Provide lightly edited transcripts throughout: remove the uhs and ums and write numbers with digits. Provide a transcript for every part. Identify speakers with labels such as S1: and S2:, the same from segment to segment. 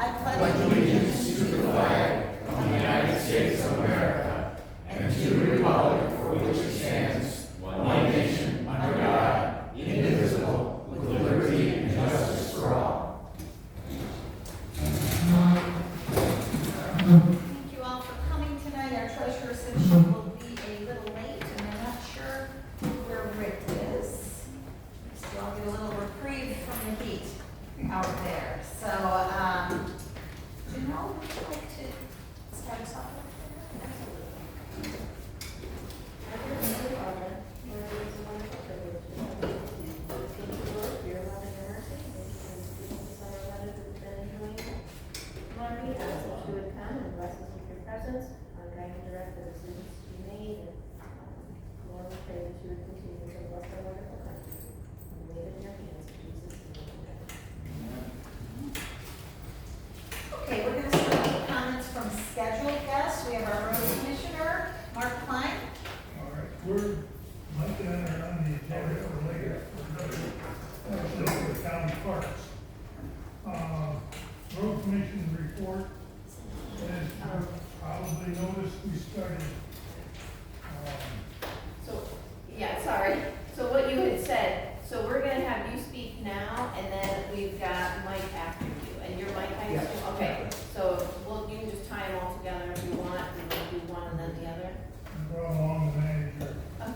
S1: I pledge allegiance to the flag of the United States of America and to the republic for which it stands, one nation, under God, indivisible, with liberty and justice for all.
S2: Thank you all for coming tonight. Our treasurer said she will be a little late, and I'm not sure where Rick is. So I'll get a little reprieve from the heat out there. So, Janelle, would you like to start us off with that?
S3: Lord, we ask that you would come and bless us with your presence, guide and direct the decisions to be made, and Lord, we pray that you would continue to bless our wonderful country. And leave it in your hands, in Jesus' name.
S2: Okay, we're going to start with comments from scheduled guests. We have our road commissioner, Mark Klein.
S4: All right, Mike and I are on the agenda for later, for the county parks. Road commission report, as you probably noticed, we started,
S3: Sorry. So what you had said, so we're gonna have you speak now, and then we've got Mike after you, and your Mike, I assume?
S4: Yeah.
S3: Okay, so you can just tie them all together if you want, and then do one and then the other?
S4: and brought along the manager.
S3: Okay.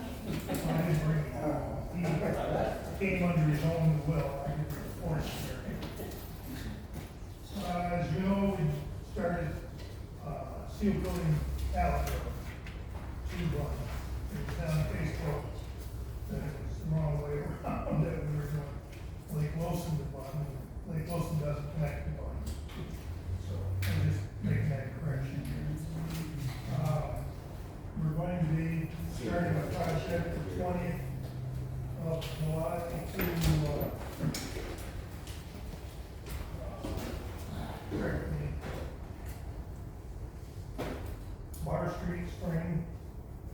S4: I didn't bring him along. He came under his own will, I did the report here. As you know, we started, seal coating pallet road. C1. It was down Facebook, that it was the wrong way around, that we were doing Lake Wilson to one, and Lake Wilson doesn't connect to one. So, I'm just making that correction here. We're going to be starting a project the 20th of July to, correct me. Water Street, Spring,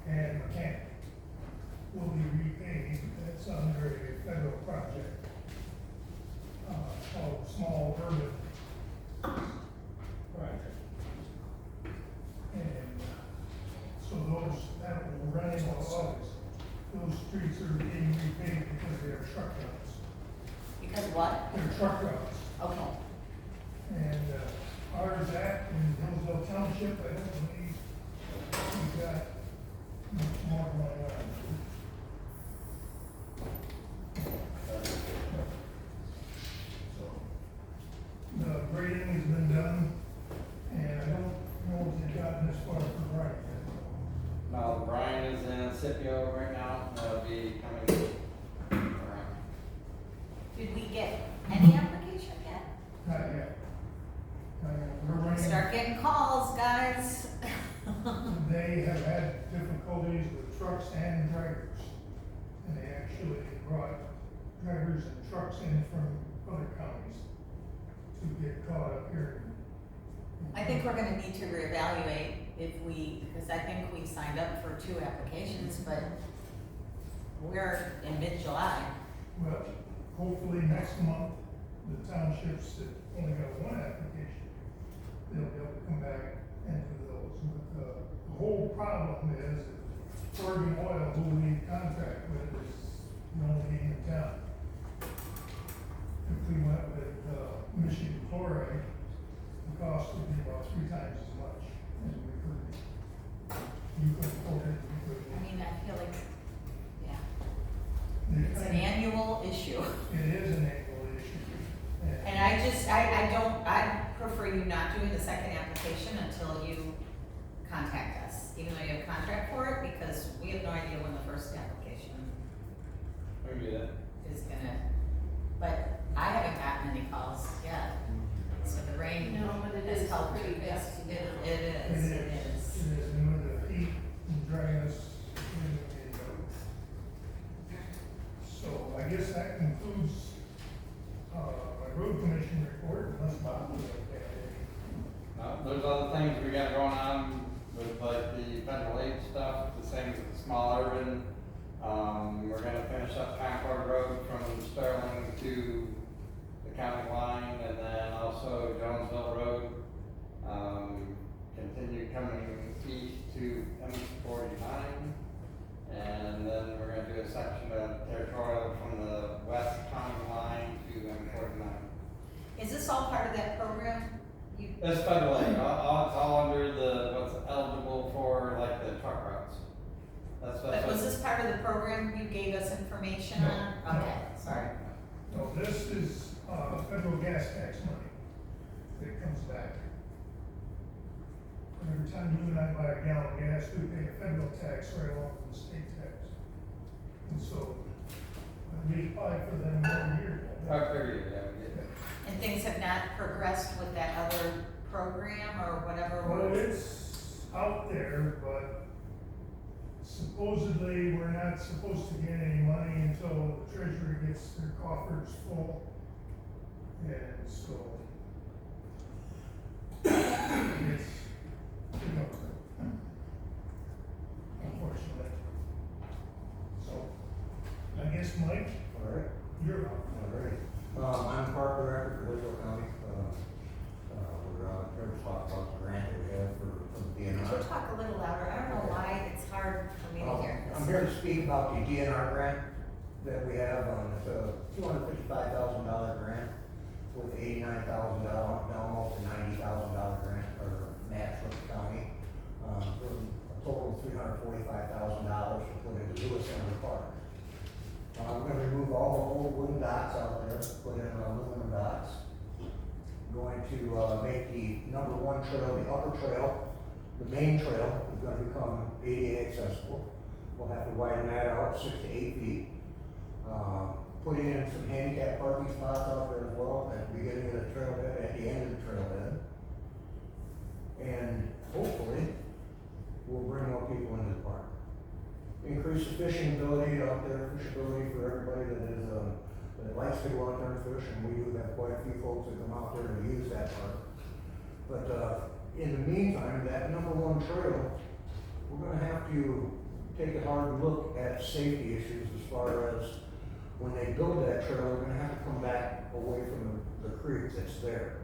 S4: and Mechanic will be repaid. That's under a federal project, called Small Urban Project. And so that will run until August. Those streets are being repaid because they are truck routes.
S2: Because what?
S4: They're truck routes.
S2: Okay.
S4: And ours act in Hillsdale Township, I don't believe we got much more going on. So, the grading has been done, and I don't know if they've gotten this far for Brian yet.
S5: No, Brian is in Scipio right now, that'll be coming around.
S2: Did we get any application yet?
S4: Not yet. We're running.
S2: Start getting calls, guys.
S4: They have had difficulties with trucks and drivers. And they actually brought drivers and trucks in from other counties to get caught up here.
S2: I think we're gonna need to reevaluate because I think we signed up for 2 applications, but we're in mid-July.
S4: Well, hopefully next month, the townships that only got 1 application, they'll be able to come back and do those. But the whole problem is that Oregon Oil, who we contract with, is the only game in town. If we went with Michigan chloride, the cost would be about 3 times as much as we could. You could afford it, we could.
S2: I mean, I feel like, yeah,
S4: They
S2: it's an
S4: kinda-
S2: annual issue.
S4: It is an annual issue.
S2: And I prefer you not doing the second application until you contact us, even though you have a contract for it, because we have no idea when the first application
S5: We can do that.
S2: is gonna, but I haven't gotten any calls yet. So the rain
S3: No, but it
S2: has
S3: is
S2: helped.
S3: pretty
S2: It's-
S3: gusty
S2: It
S3: now.
S2: is, it is.
S4: It is, and with the heat and dryness, so I guess that concludes, my road commission report, unless Bob would like to add anything.
S5: There's other things we got going on with like the federal aid stuff, the same with the small urban. We're gonna finish up Concord Road from Sterling to the county line, and then also Jonesville Road coming east to M49. And then we're gonna do a section of territorial from the west county line to M49.
S2: Is this all part of that program? You,
S5: It's federal aid, it's all under the, what's eligible for like the truck routes.
S2: but was this part of the program you gave us information on?
S4: No.
S2: Okay, sorry.
S4: No, this is, federal gas tax money that comes back. And every time you and I buy a gallon of gas, we pay a federal tax right along with the state tax. And so, we apply for them every year.
S5: Every year, yeah, we get it.
S2: And things have not progressed with that other program or whatever?
S4: Well, it's out there, but supposedly we're not supposed to get any money until the treasurer gets their coffers full. And so, it's, you know, unfortunately. So, I guess, Mike,
S1: All right,
S4: you're up.
S1: all right. I'm park director for Hillsdale County. We're here to talk about the grant that we have for the
S2: Could you
S1: DNR.
S2: talk a little louder? I don't know why it's hard for me to hear
S1: I'm
S2: this.
S1: here to speak about the DNR grant that we have it's a $255,000 grant with $89,000 down, almost a $90,000 grant or match from the county. For a total of $345,000 to put into Lewis Center Park. We're gonna remove all the old wooden docks out there, put in aluminum docks. Going to make the number one trail, the upper trail, the main trail is gonna become ADA accessible. We'll have to widen that out 6 to 8 feet. Putting in some handicap parking spots out there as well at the beginning of the trailhead, at the end of the trailhead. And hopefully, we'll bring more people into the park. Increase the fishing ability out there, fishability for everybody that likes to go out there and fish, and we do have quite a few folks that come out there to use that park. But, in the meantime, that number one trail, we're gonna have to take a hard look at safety issues as far as when they build that trail, they're gonna have to come back away from the creek that's there.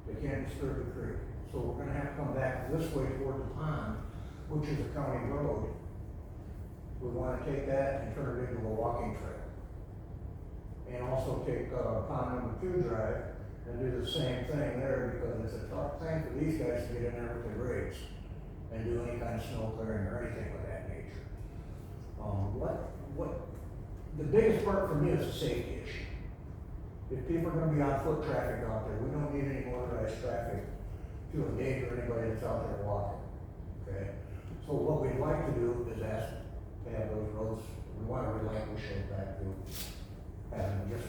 S1: They can't disturb the creek. So we're gonna have to come back this way toward the pond, which is a county road. We wanna take that and turn it into a walking trail. And also take, pond number 2 drive and do the same thing there, because it's a tough thing for these guys to get in there with the rigs and do any kind of snow clearing or anything of that nature. The biggest part for me is the safety issue. If people are gonna be on foot traffic out there, we don't need any motorized traffic to endanger anybody that's out there walking, okay? So what we'd like to do is ask to have those roads, we wanna relinquish it back to having just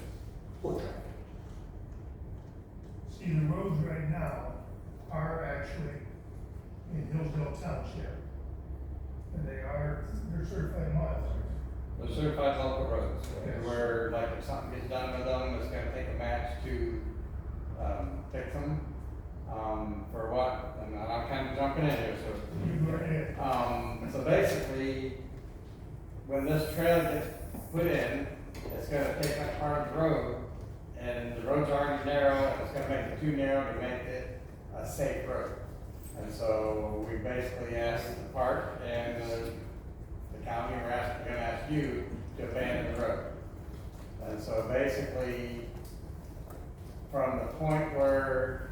S1: foot traffic.
S4: See, the roads right now are actually in Hillsdale Township. And they're certified miles.
S5: The certified local roads,
S4: Yes.
S5: where like if something gets done with them, it's gonna take a match to, fix them. For what, and I'm kind of jumping in here, so.
S4: You go ahead.
S5: So basically, when this trail gets put in, it's gonna take up part of the road, and the road's already narrow, and it's gonna make it too narrow to make it a safe road. And so we basically asked the park and the county, we're gonna ask you to abandon the road. And so basically, from the point where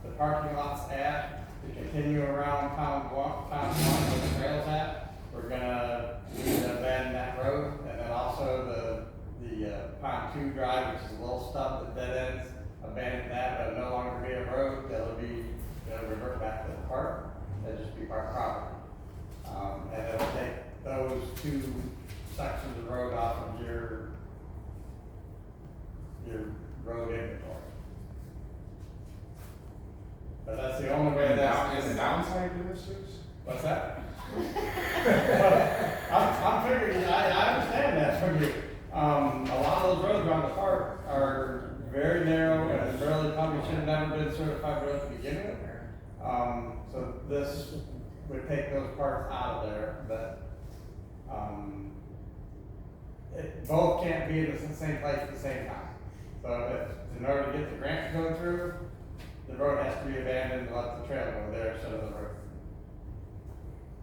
S5: the parking lot's at, to continue around pound one where the trail's at, we're gonna abandon that road, and then also the pound 2 drive, which is a little stub that dead ends, abandon that, it'll no longer be a road, it'll revert back to the park, it'll just be park property. And it'll take those 2 sections of road off of your road inventory. But that's the only way that's.
S6: And the downside to this is?
S5: What's that? I'm figuring, I understand that from you. A lot of those roads around the park are very narrow and really probably should have never been certified roads to begin with. So this would take those parts out of there, but, both can't be in the same place at the same time. So if, in order to get the grant to go through, the road has to be abandoned and let the trail go there instead of the road.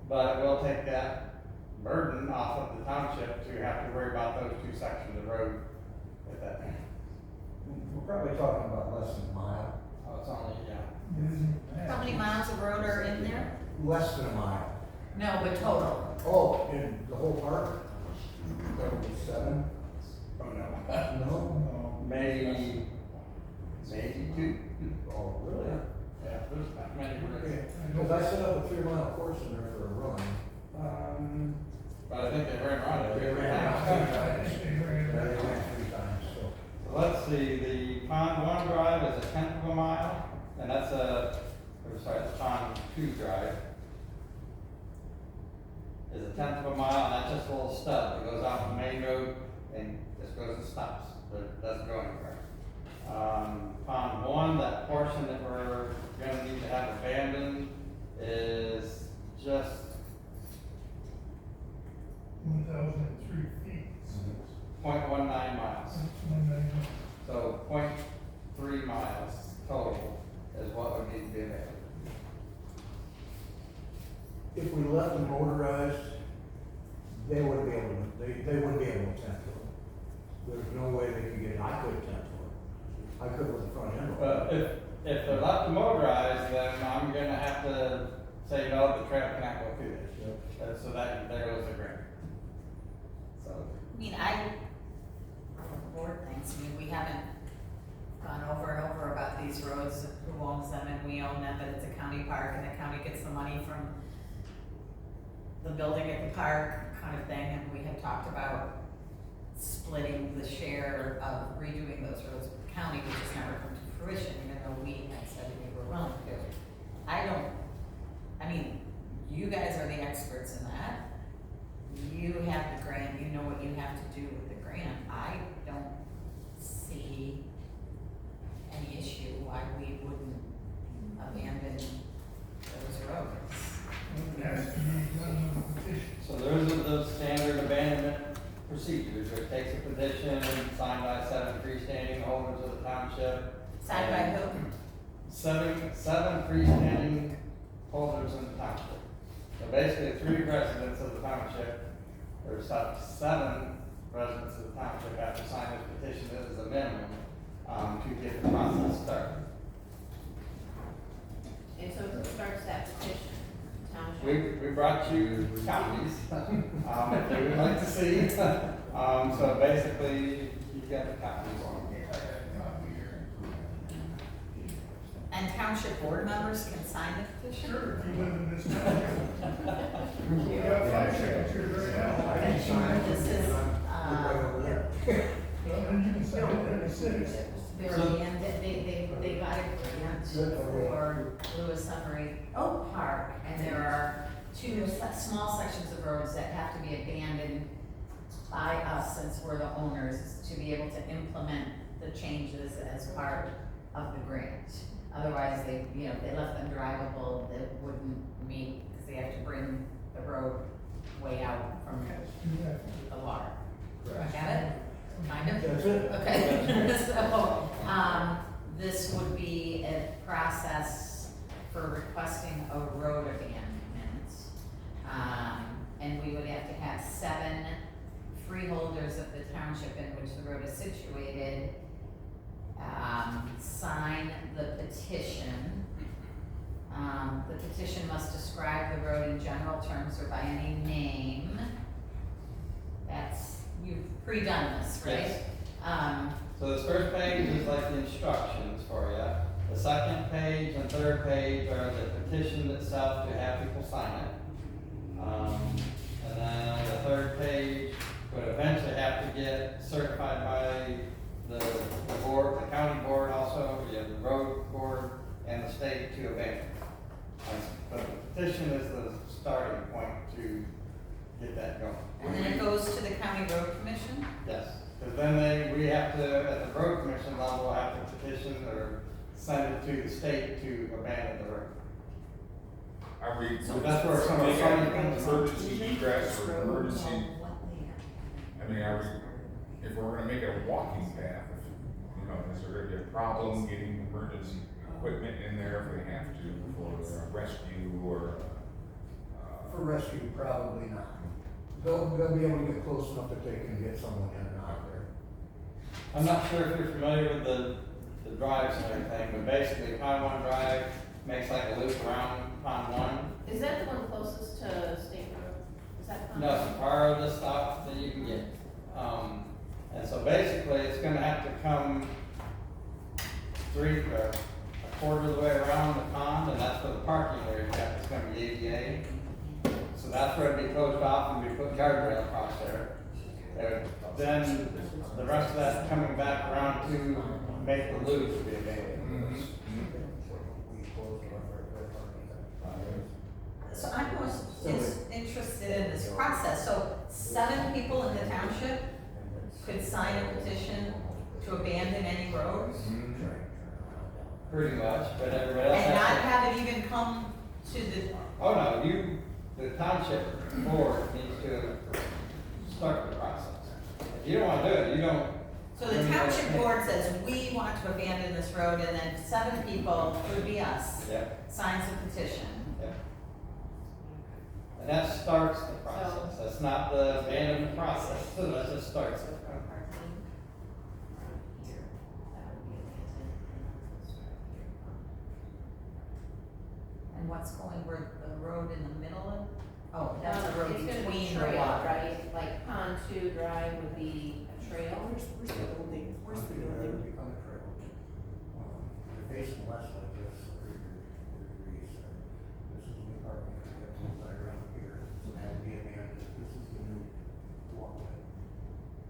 S5: But it will take that burden off of the township to have to worry about those two sections of road at that time.
S1: We're probably talking about less than a mile.
S5: Oh, it's only, yeah.
S4: It isn't bad.
S2: How many miles of road are in there?
S1: Less than a mile.
S2: No, but total.
S1: Oh, in the whole park? That would be 7?
S5: Oh, no.
S1: No?
S4: No.
S5: Maybe two.
S1: Oh, really?
S5: Yeah, there's not many
S1: Okay.
S5: roads.
S1: Because I set up a 3-mile course in there for a run.
S5: But I think they ran around it.
S1: They ran around 3 times. Yeah, they ran 3 times, so.
S5: Let's see, the Pond 1 drive is a 1/10 of a mile, and that's the Pond 2 drive is a 1/10 of a mile, and that's just a little stub that goes off the main road and just goes and stops, but it doesn't go anywhere. Pond 1, that portion that we're gonna need to have abandoned is just
S4: 1,003 feet.
S5: 0.19 miles.
S4: That's 190.
S5: So 0.3 miles total is what would need to be available.
S1: If we left them motorized, they wouldn't be able to, they wouldn't be able to tend to it. There's no way they could get, I could tend to it. I could with the front end.
S5: But if they're left to motorized, then I'm gonna have to say, no, the trail cannot go through this. So that, there goes the grant. So,
S2: I mean, the board thinks, I mean, we haven't gone over and over about these roads, who owns them, and we own them, but it's a county park, and the county gets the money from the building at the park kind of thing, and we had talked about splitting the share of redoing those roads with the county, which has never come to fruition, even though we had said we were willing to. I mean, you guys are the experts in that. You have the grant, you know what you have to do with the grant. I don't see any issue why we wouldn't abandon those roads.
S4: It has to be done with a petition.
S5: so those are the standard abandonment procedures. It takes a petition signed by 7 freestanding holders of the township.
S2: Signed by who?
S5: Seven freestanding holders in the township. So basically, 3 residents of the township, or 7 residents of the township have to sign this petition as a minimum, to get the process started.
S3: And so who starts that petition? Township?
S5: We brought you copies, if you would like to see. So basically, you've got the copies.
S2: And township board members can sign the petition?
S4: Sure, if you live in this township. We got 5 signatures right now. I can sign it.
S2: This is,
S1: Right over there.
S4: Well, then you can sign it every 6.
S2: very end, they got a grant for Lewis Summary Oak Park, and there are 2 small sections of roads that have to be abandoned by us, since we're the owners, to be able to implement the changes as part of the grant. Otherwise, if they left them drivable, they wouldn't meet, because they have to bring the road way out from the water. Got it? Kind of?
S1: That's it.
S2: Okay, so, this would be a process for requesting a road abandonment. And we would have to have 7 freeholders of the township in which the road is situated, sign the petition. The petition must describe the road in general terms or by any name. You've pre-done this, right?
S5: Yes. So this first page is like the instructions for you. The second page and third page are the petition itself to have people sign it. And then the third page would eventually have to get certified by the board, the county board also, you have the road board and the state to abandon. But the petition is the starting point to get that going.
S2: And then it goes to the county road commission?
S5: Yes, because then we have to, at the road commission level, have to petition or send it to the state to abandon the road.
S6: Are we,
S5: So that's where some of
S6: make
S5: the
S6: an
S5: funding comes from.
S6: emergency egress or emergency, I mean, if we're gonna make it a walking path, is there gonna be a problem getting emergency
S1: equipment in there if they have to for rescue or,
S7: For rescue, probably not. They'll be able to get close enough that they can get someone in and out of there.
S5: I'm not sure if you're familiar with the drives and everything, but basically Pond One Drive makes like a loop around Pond One.
S3: Is that the one closest to State Road? Is that? Pond
S5: No,
S3: One?
S5: it's part of the stop that you can get. And so basically, it's gonna have to come a quarter of the way around the pond, and that's where the parking area is at, it's gonna be ADA. So that's where it'd be closed off and we put guardrail across there. Then the rest of that coming back around to make the loop be available.
S2: So I'm most interested in this process. So 7 people in the township could sign a petition to abandon any roads?
S5: Pretty much, but everybody else
S2: And not
S5: has to.
S2: have it even come to the,
S5: Oh, no, the township board needs to start the process. If you don't wanna do it, you don't.
S2: so the township board says, we want to abandon this road, and then 7 people, would be us,
S5: Yeah,
S2: signs a petition.
S5: yeah. And that starts the process, that's not the abandonment process, that just starts it.
S3: Parking around here, that would be amazing.
S2: And what's going, where the road in the middle of? Oh, that's a road
S3: It's gonna be
S2: between the
S3: trail,
S2: water.
S3: right? Like Pond Two Drive would be a trail.
S6: Where's the building? Where's the building?
S7: Become a trail. They're facing west like this, 3 degrees. This is the parking area, right around here. So that would be abandoned. This is the new walkway.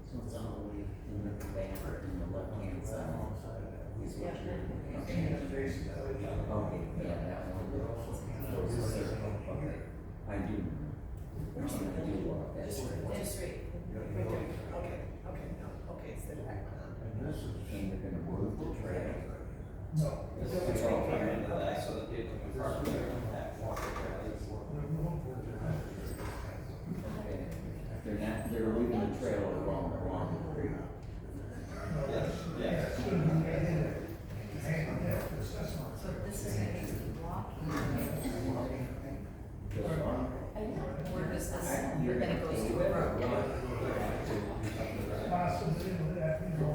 S6: So it's on the way in the banner in the left-hand
S7: Right
S6: side.
S7: alongside of that.
S6: Is what
S3: Yeah.
S6: you're-
S7: Okay, it's facing that way.
S6: Okay, yeah, that one. Okay, I do. I do walk that street.
S3: It's straight.
S6: And
S7: And this is.
S6: they're gonna move the trail.
S4: No.
S5: This is control coming into that so that people can park there and have water trails.
S6: Okay. They're leaving the trail along the creek.
S5: Yes, yes.
S2: So this is gonna be walking, where does this, then it goes to the road.
S4: Possibly, that, you know.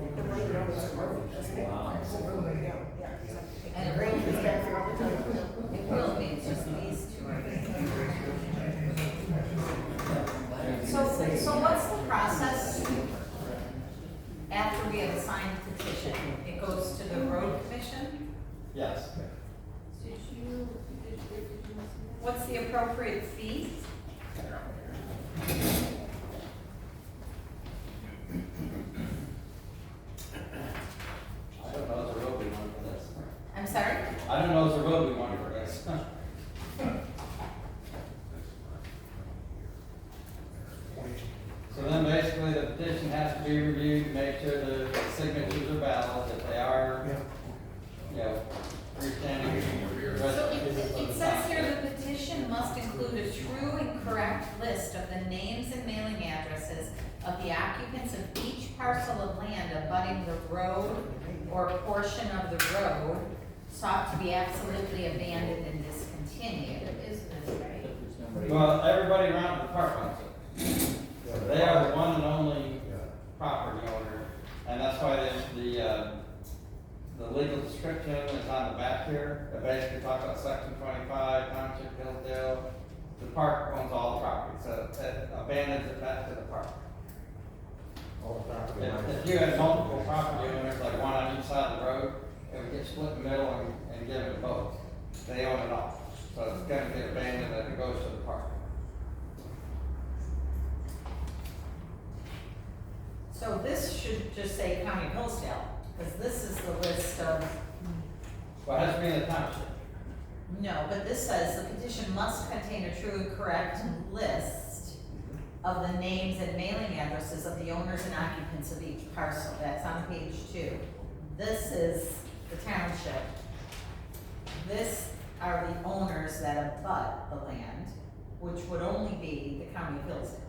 S2: And it really is, it will be just these 2 right here. So what's the process after we have a signed petition? It goes to the road commission?
S5: Yes.
S3: Did you see that?
S2: What's the appropriate fee?
S5: I don't know if there will be one for this.
S2: I'm sorry?
S5: I don't know if there will be one for this. So then basically the petition has to be reviewed to make sure the signatures are valid, if they are, you know, freestanding.
S2: So it says here the petition must include a true and correct list of the names and mailing addresses of the occupants of each parcel of land abutting the road or portion of the road sought to be absolutely abandoned and discontinued.
S3: Isn't this right?
S5: Well, everybody around the park wants it. They are the one and only property owner, and that's why the legal description is on the back here. It basically talks about section 25, Township, Hillsdale. The park owns all the property, so it abandons it back to the park.
S7: All the property.
S5: If you had multiple property owners, like one on each side of the road, it would get split in the middle and given to both. They own it all, so it's gonna get abandoned as it goes to the park.
S2: So this should just say County of Hillsdale, because this is the list of,
S5: Well, it has to be in the township.
S2: no, but this says the petition must contain a true and correct list of the names and mailing addresses of the owners and occupants of each parcel. That's on page 2. This is the township. This are the owners that abut the land, which would only be the County of Hillsdale.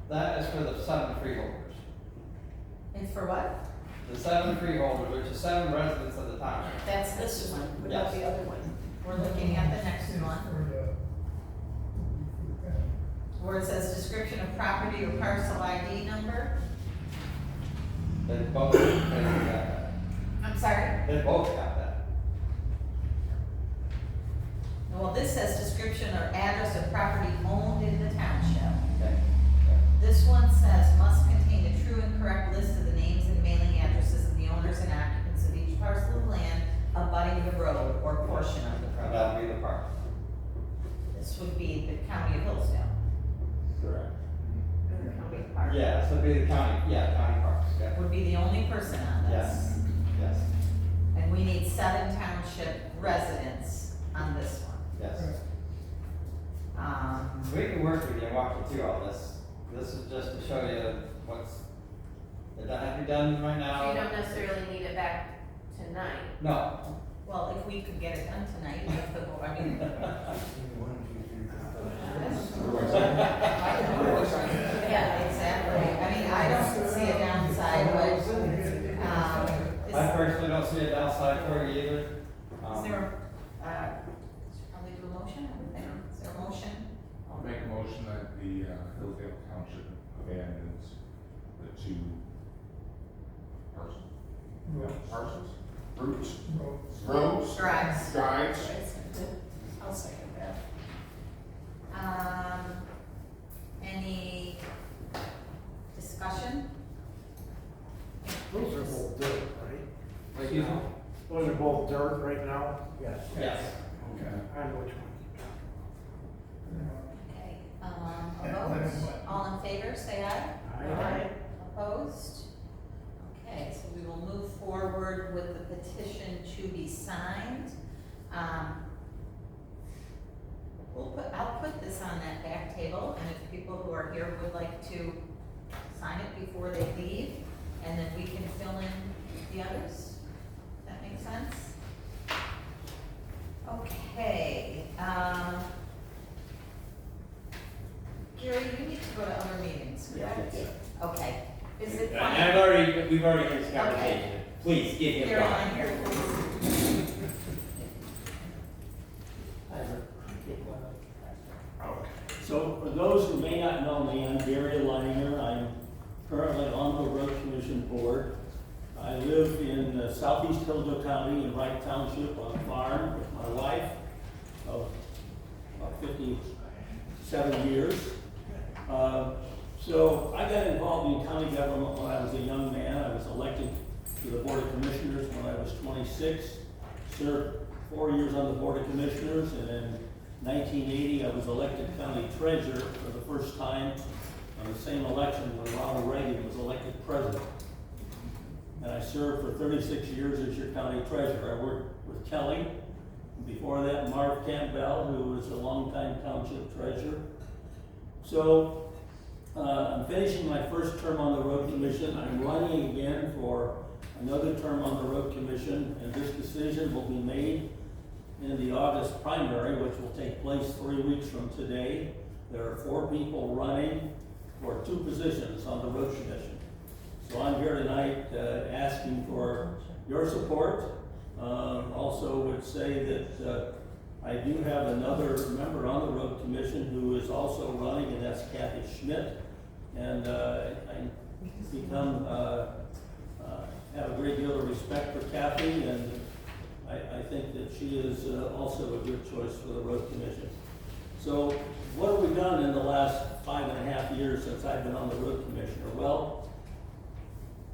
S5: That is for the 7 freeholders.
S2: It's for what?
S5: the 7 freeholders, which is 7 residents of the township.
S2: That's this one.
S3: What about
S5: Yes.
S3: the other one?
S2: We're looking at the next one,
S4: For the town.
S2: where it says description of property or parcel ID number.
S5: They both got that.
S2: I'm sorry?
S5: They both got that.
S2: Well, this says description or address of property owned in the township.
S5: Okay.
S2: This one says must contain a true and correct list of the names and mailing addresses of the owners and occupants of each parcel of land abutting the road or portion of the
S5: And
S2: road.
S5: that'll be the park.
S2: This would be the county of Hillsdale.
S6: Correct.
S3: In the county park?
S5: Yeah, so it'll be the county, county parks, yeah.
S2: Would be the only person on this.
S5: Yes, yes,
S2: And we need 7 township residents on this one.
S5: yes.
S2: Um,
S5: We can work with you and walk you through all this. This is just to show you what's, it doesn't have to be done right
S3: So
S5: now.
S3: you don't necessarily need it back tonight?
S5: No.
S2: well, if we could get it done tonight, if the, I mean,
S7: 1, 2, 3, 4, 5.
S2: yeah, exactly. I mean, I don't see a downside, but,
S5: I personally don't see a downside for you either.
S2: is there, should probably do a motion, I would think. Is there a motion?
S1: I'll make a motion that the Hillsdale Township abandons the 2 parcels. Parcels? Routes? Roads?
S2: Drives.
S1: Drives?
S2: I'll second that. Any discussion?
S8: Those are both dirt, right?
S5: Excuse me?
S8: Those are both dirt right now? Yes.
S5: Yes.
S1: Okay.
S8: I know which one.
S2: Okay, a vote, all in favor, say aye.
S8: Aye.
S2: Opposed? Okay, so we will move forward with the petition to be signed. I'll put this on that back table, and if people who are here would like to sign it before they leave, and then we can fill in the others. Does that make sense? Okay, Gary, you need to go to other meetings, correct? Okay, is it fine?
S9: And we've already had this conversation. Please, give him
S2: Gary,
S9: time.
S2: on here, please.
S10: So for those who may not know me, I'm Gary Leininger. I'm currently on the Road Commission Board. I live in southeast Hillsdale County in Wright Township on a farm with my wife of about 57 years. So I got involved in county government when I was a young man. I was elected to the Board of Commissioners when I was 26. Served 4 years on the Board of Commissioners, and in 1980 I was elected county treasurer for the first time on the same election when Ronald Reagan was elected president. And I served for 36 years as your county treasurer. I worked with Kelly. Before that, Marv Campbell, who was a longtime township treasurer. So I'm finishing my first term on the road commission. I'm running again for another term on the road commission, and this decision will be made in the August primary, which will take place 3 weeks from today. There are 4 people running for 2 positions on the road commission. So I'm here tonight asking for your support. Also would say that I do have another member on the road commission who is also running, and that's Kathy Schmidt. And I become, have a great deal of respect for Kathy, and I think that she is also a good choice for the road commission. So what have we done in the last 5.5 years since I've been on the road commissioner? Well,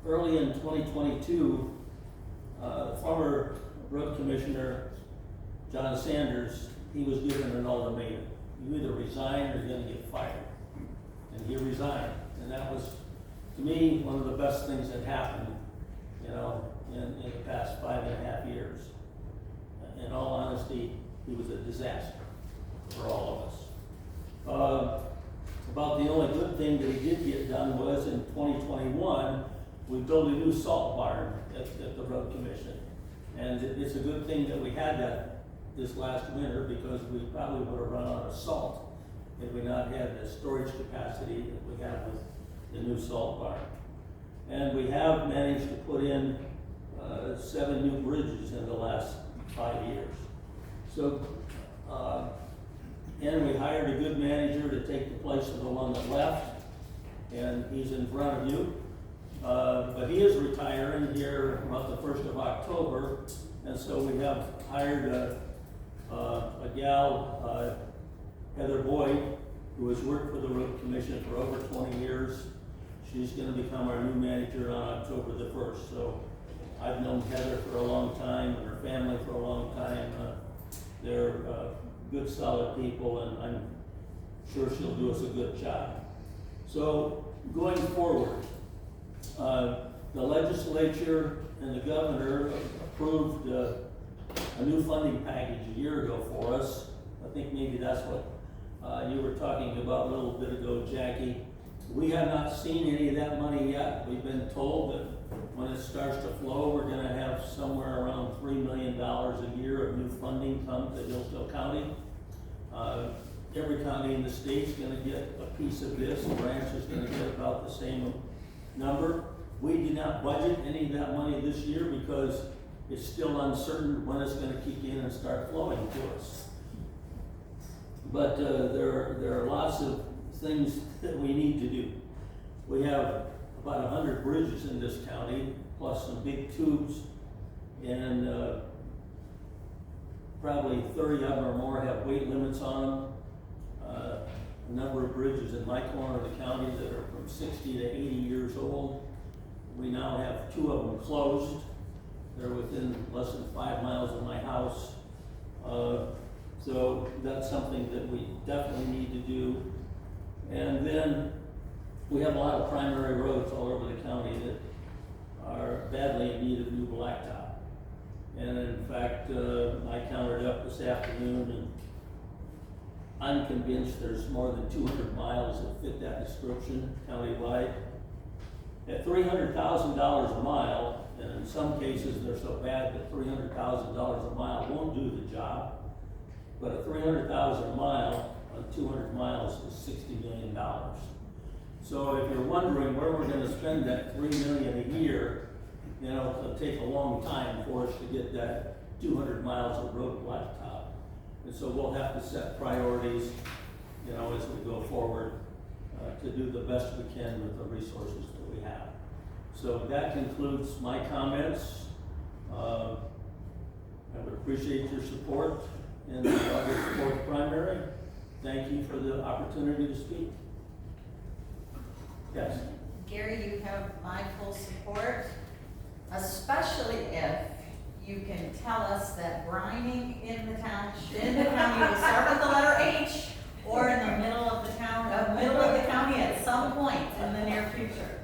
S10: early in 2022, former road commissioner John Sanders, he was given an ultimatum. You either resign or you're gonna get fired. And he resigned. And that was, to me, one of the best things that happened, you know, in the past 5.5 years. In all honesty, he was a disaster for all of us. About the only good thing that he did get done was in 2021, we built a new salt barn at the road commission. And it's a good thing that we had that this last winter, because we probably would have run out of salt if we not had the storage capacity that we have with the new salt barn. And we have managed to put in 7 new bridges in the last 5 years. So, and we hired a good manager to take the place of the one that left, and he's in front of you. But he is retiring here about the 1st of October, and so we have hired a gal, Heather Boyd, who has worked for the road commission for over 20 years. She's gonna become our new manager on October the 1st. So I've known Heather for a long time and her family for a long time. They're good, solid people, and I'm sure she'll do us a good job. So going forward, the legislature and the governor approved a new funding package a year ago for us. I think maybe that's what you were talking about a little bit ago, Jackie. We have not seen any of that money yet. We've been told that when it starts to flow, we're gonna have somewhere around $3 million a year of new funding come to Hillsdale County. Every county in the state's gonna get a piece of this. Branch is gonna get about the same number. We did not budget any of that money this year because it's still uncertain when it's gonna kick in and start flowing to us. But there are lots of things that we need to do. We have about 100 bridges in this county, plus some big tubes, and probably 30 of them or more have weight limits on them. A number of bridges in my corner of the county that are from 60 to 80 years old. We now have 2 of them closed. They're within less than 5 miles of my house. So that's something that we definitely need to do. And then we have a lot of primary roads all over the county that are badly in need of new blacktop. And in fact, I counted up this afternoon, and I'm convinced there's more than 200 miles that fit that description countywide. At $300,000 a mile, and in some cases they're so bad that $300,000 a mile won't do the job, but at $300,000 a mile on 200 miles is $60 million. So if you're wondering where we're gonna spend that $3 million a year, you know, it'll take a long time for us to get that 200 miles of road blacktop. And so we'll have to set priorities, you know, as we go forward to do the best we can with the resources that we have. So that concludes my comments. I would appreciate your support in the August 4th primary. Thank you for the opportunity to speak. Yes.
S2: Gary, you have my full support, especially if you can tell us that brining in the county will start with the letter H, or in the middle of the county at some point in the near future.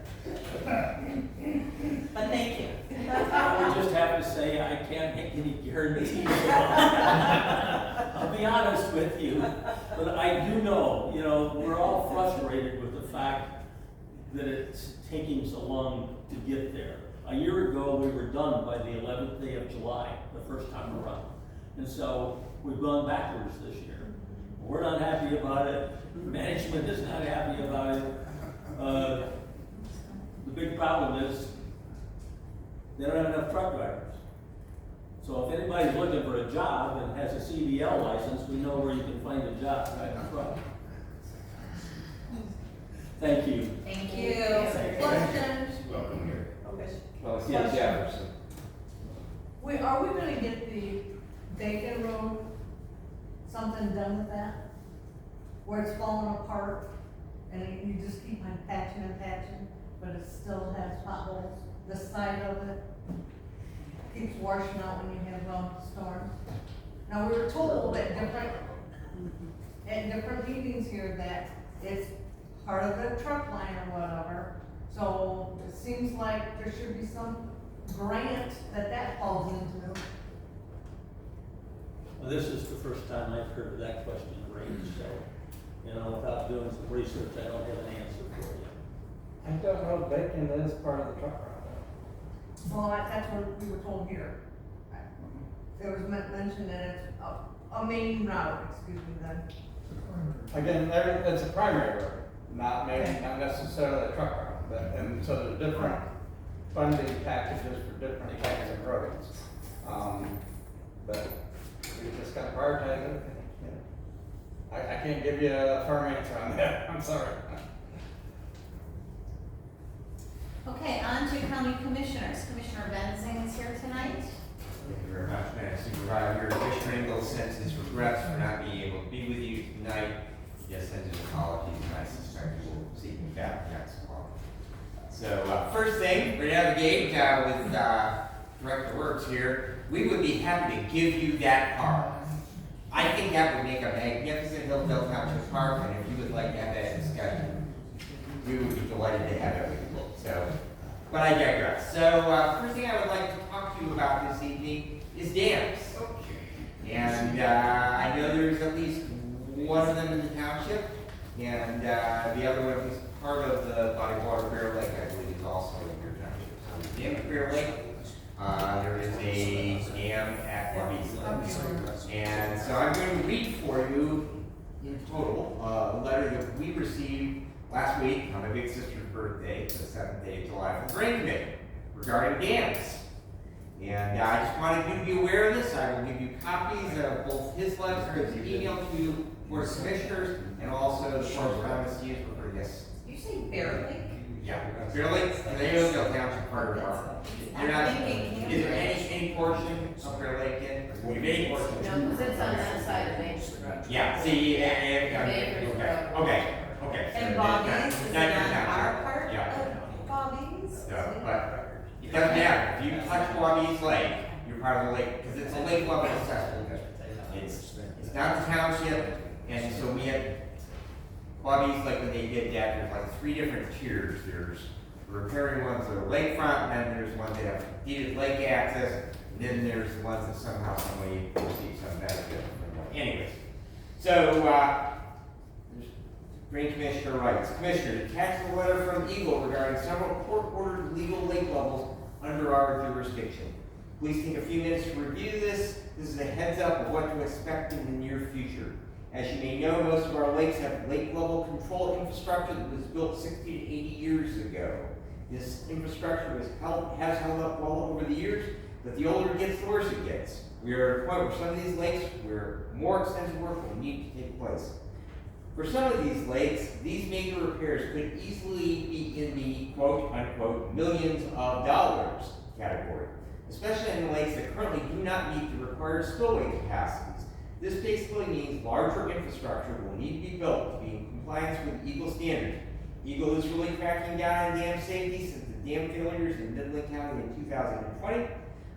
S2: But thank you.
S10: I would just have to say I can't make any guarantees. I'll be honest with you, but I do know, you know, we're all frustrated with the fact that it's taking so long to get there. A year ago, we were done by the 11th day of July, the first time around. And so we've gone backwards this year. We're not happy about it. Management is not happy about it. The big problem is they don't have enough truck drivers. So if anybody's looking for a job and has a CDL license, we know where you can find a job, right? Truck. Thank you.
S2: Thank you. Questions?
S1: Welcome here.
S11: Okay.
S9: Well, yes, Jefferson.
S11: Are we gonna get the Bacon Road, something done with that? Where it's falling apart and you just keep on patching and patching, but it still has potholes? The side of it keeps washing out when you have storms. Now, we were told at different meetings here that it's part of the truck line or whatever. So it seems like there should be some grant that falls into.
S10: Well, this is the first time I've heard of that question raised, so, you know, without doing some research, I don't have an answer for you.
S5: I don't know if Bacon is part of the truck route.
S11: Well, that's what we were told here. There was mentioned that it's a main route, excuse me then.
S5: Again, it's a primary road, not necessarily a truck route, but, and so there's different funding packages for different types of roads. But we just got to prioritize it. I can't give you a firm answer on that, I'm sorry.
S2: Okay, on to county commissioners. Commissioner Benzing is here tonight.
S9: Thank you very much, Madam Supervisor. Commissioner Engel sends his regrets for not being able to be with you tonight. He just sends his apologies, and I suspect he will see me back next month. So, first thing, right out of the gate with Director Works here, we would be happy to give you that car. I think that would make a magnificent Hillsdale Township park, and if you would like to have that discussion, we would be delighted to have it with you. So, but I digress. So, first thing I would like to talk to you about this evening is dams. And I know there's at least one of them in the township, and the other one is part of the body of water Bear Lake, I believe, is also in your township. So, the dam at Bear Lake, there is a dam at Wabi. And so I'm going to read for you in total a letter that we received last week on my big sister's birthday, the 7th day of July, from the Drain Committee regarding dams. And I just wanted you to be aware of this. I will give you copies of both his letter, his email to you, Board of Commissioners, and also the correspondence he has referred. Yes.
S2: You say Bear Lake?
S9: Yeah, Bear Lake, and they don't know Township part of our. You're not, is there any portion of Bear Lake in? Or any portion?
S3: No, because it's on that side of Main Street.
S9: Yeah, see, okay.
S2: And Bobby's, is it
S9: Not your
S2: on
S9: township.
S2: our part
S9: Yeah.
S2: of Bobby's?
S9: So, but it doesn't matter. If you touch Wabi's Lake, you're part of the lake, because it's a lake level assessment district. It's not the township, and so we had Wabi's, like when they did that, there's like 3 different tiers. There's repairing ones that are lakefront, and then there's ones that have deeded lake access, and then there's the ones that somehow, some way receive some benefit from them. Anyways, so, Drain Commissioner writes, Commissioner, attached a letter from Eagle regarding several court-ordered legal lake levels under our jurisdiction. Please take a few minutes to review this. This is a heads up of what to expect in the near future. As you may know, most of our lakes have lake level control infrastructure that was built 60 to 80 years ago. This infrastructure has held up well over the years, but the older it gets, the worse it gets. We are at a point where some of these lakes, where more extensive work will need to take place. For some of these lakes, these major repairs could easily be in the quote-unquote millions of dollars category, especially in lakes that currently do not meet the required spillway capacities. This basically means larger infrastructure will need to be built to be in compliance with Eagle standards. Eagle is really cracking down on dam safety since the dam failures in Midland County in 2020.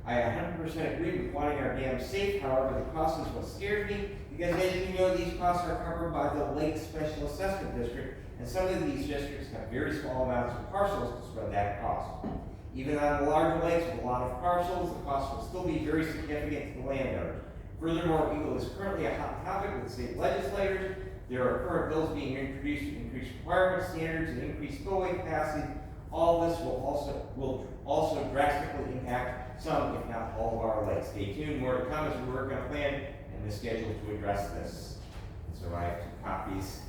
S9: I 100% agree with wanting our dams safe, however, the cost is what scares me, because as you know, these costs are covered by the Lake Special Assessment District, and some of these districts have very small amounts of parcels to spread that cost. Even on the larger lakes with a lot of parcels, the cost will still be very significant to the landowners. Furthermore, Eagle is currently a hot topic with state legislators. There are current bills being introduced to increase requirement standards and increase spillway capacity. All this will also drastically impact some, if not all, of our lakes. Stay tuned, more to come as we work on a plan and the schedule to address this. So I have 2 copies,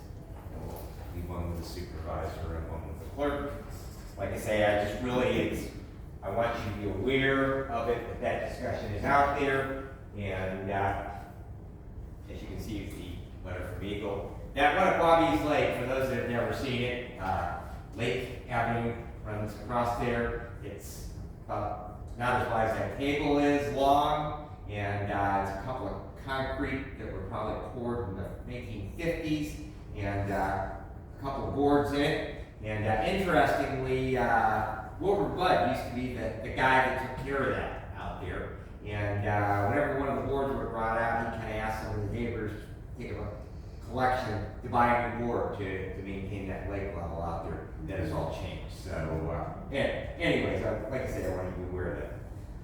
S9: and we'll leave one with the supervisor and one with the clerk. Like I say, I want you to be aware of it, that discussion is out there, and as you can see, it's the letter from Eagle. That one at Bobby's Lake, for those that have never seen it, Lake Avenue runs across there. It's about not as wide as that table is long, and it's a couple of concrete that were probably poured in the 1950s, and a couple of boards in it. And interestingly, Wilbur Budd used to be the guy that took care of that out there. And whenever one of the boards were brought out, he kind of asked some of the neighbors to take a collection to buy a new board to maintain that lake level out there. That has all changed. So, anyways, like I said, I want you to be aware of that.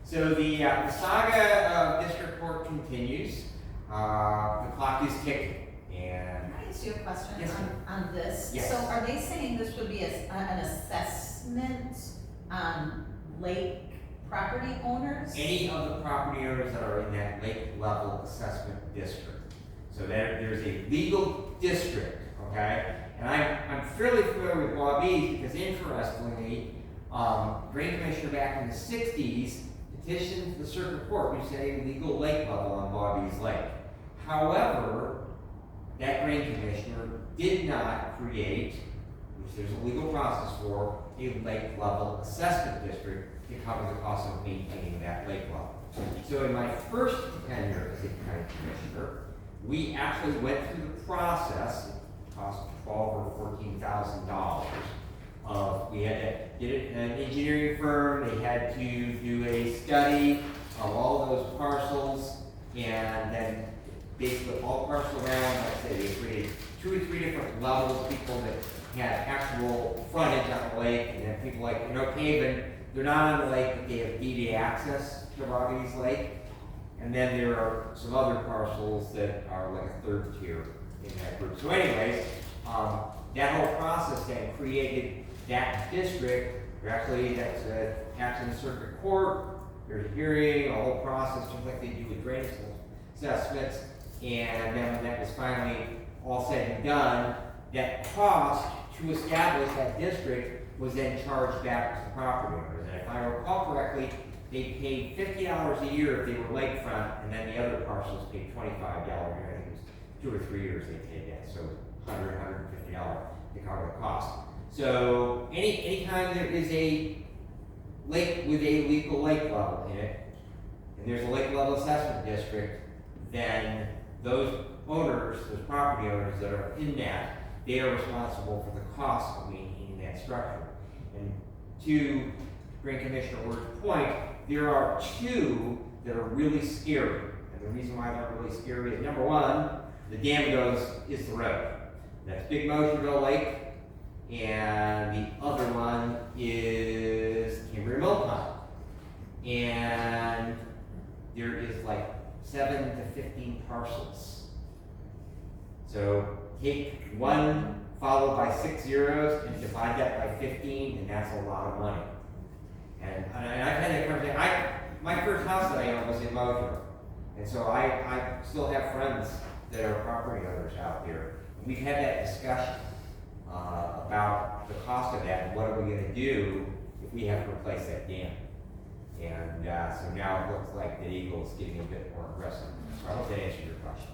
S9: So the saga of district court continues. The clock is ticking. And
S2: Can I ask you a question
S9: Yes,
S2: on this?
S9: Yes.
S2: So are they saying this would be an assessment on lake property owners?
S9: any of the property owners that are in that lake level assessment district. So there's a legal district, okay? And I'm fairly familiar with Wabi's because interestingly, Drain Commissioner back in the 60s petitioned the circuit court to set a legal lake level on Bobby's Lake. However, that Drain Commissioner did not create, which there's a legal process for, a lake level assessment district to cover the cost of maintaining that lake level. So in my first tenure as a county commissioner, we actually went through the process. It cost $12,000 or $14,000. We had to get an engineering firm. They had to do a study of all those parcels, and then basically all parcels around, like I say, they created 2 or 3 different levels, people that had actual frontage on the lake, and then people like, Oak Haven, they're not on the lake, but they have deeded access to Robbie's Lake. And then there are some other parcels that are like a 3rd tier in that group. So anyways, that whole process then created that district. Actually, that's in the circuit court. There's a hearing, a whole process, just like they do with drainage assessments. And then when that was finally all said and done, that cost to establish that district was then charged back to the property owners. And if I recall correctly, they paid $50 a year if they were lakefront, and then the other parcels paid $25 a year. I think it was 2 or 3 years they paid that, so $100, $150 to cover the cost. So anytime there is a lake with a legal lake level in it, and there's a lake level assessment district, then those owners, those property owners that are in that, they are responsible for the cost of maintaining that structure. And to Drain Commissioner Ward's point, there are 2 that are really scary. And the reason why they're really scary is, number one, the dam is the road. That's Big Motionville Lake, and the other one is Cambria Mill Pond. And there is like 7 to 15 parcels. So take 1 followed by 6 zeros and divide that by 15, and that's a lot of money. And I've had that conversation. My first house that I owned was in Mojo. And so I still have friends that are property owners out there. And we've had that discussion about the cost of that and what are we going to do if we have to replace that dam. And so now it looks like the Eagle's getting a bit more aggressive. So I hope that answers your question.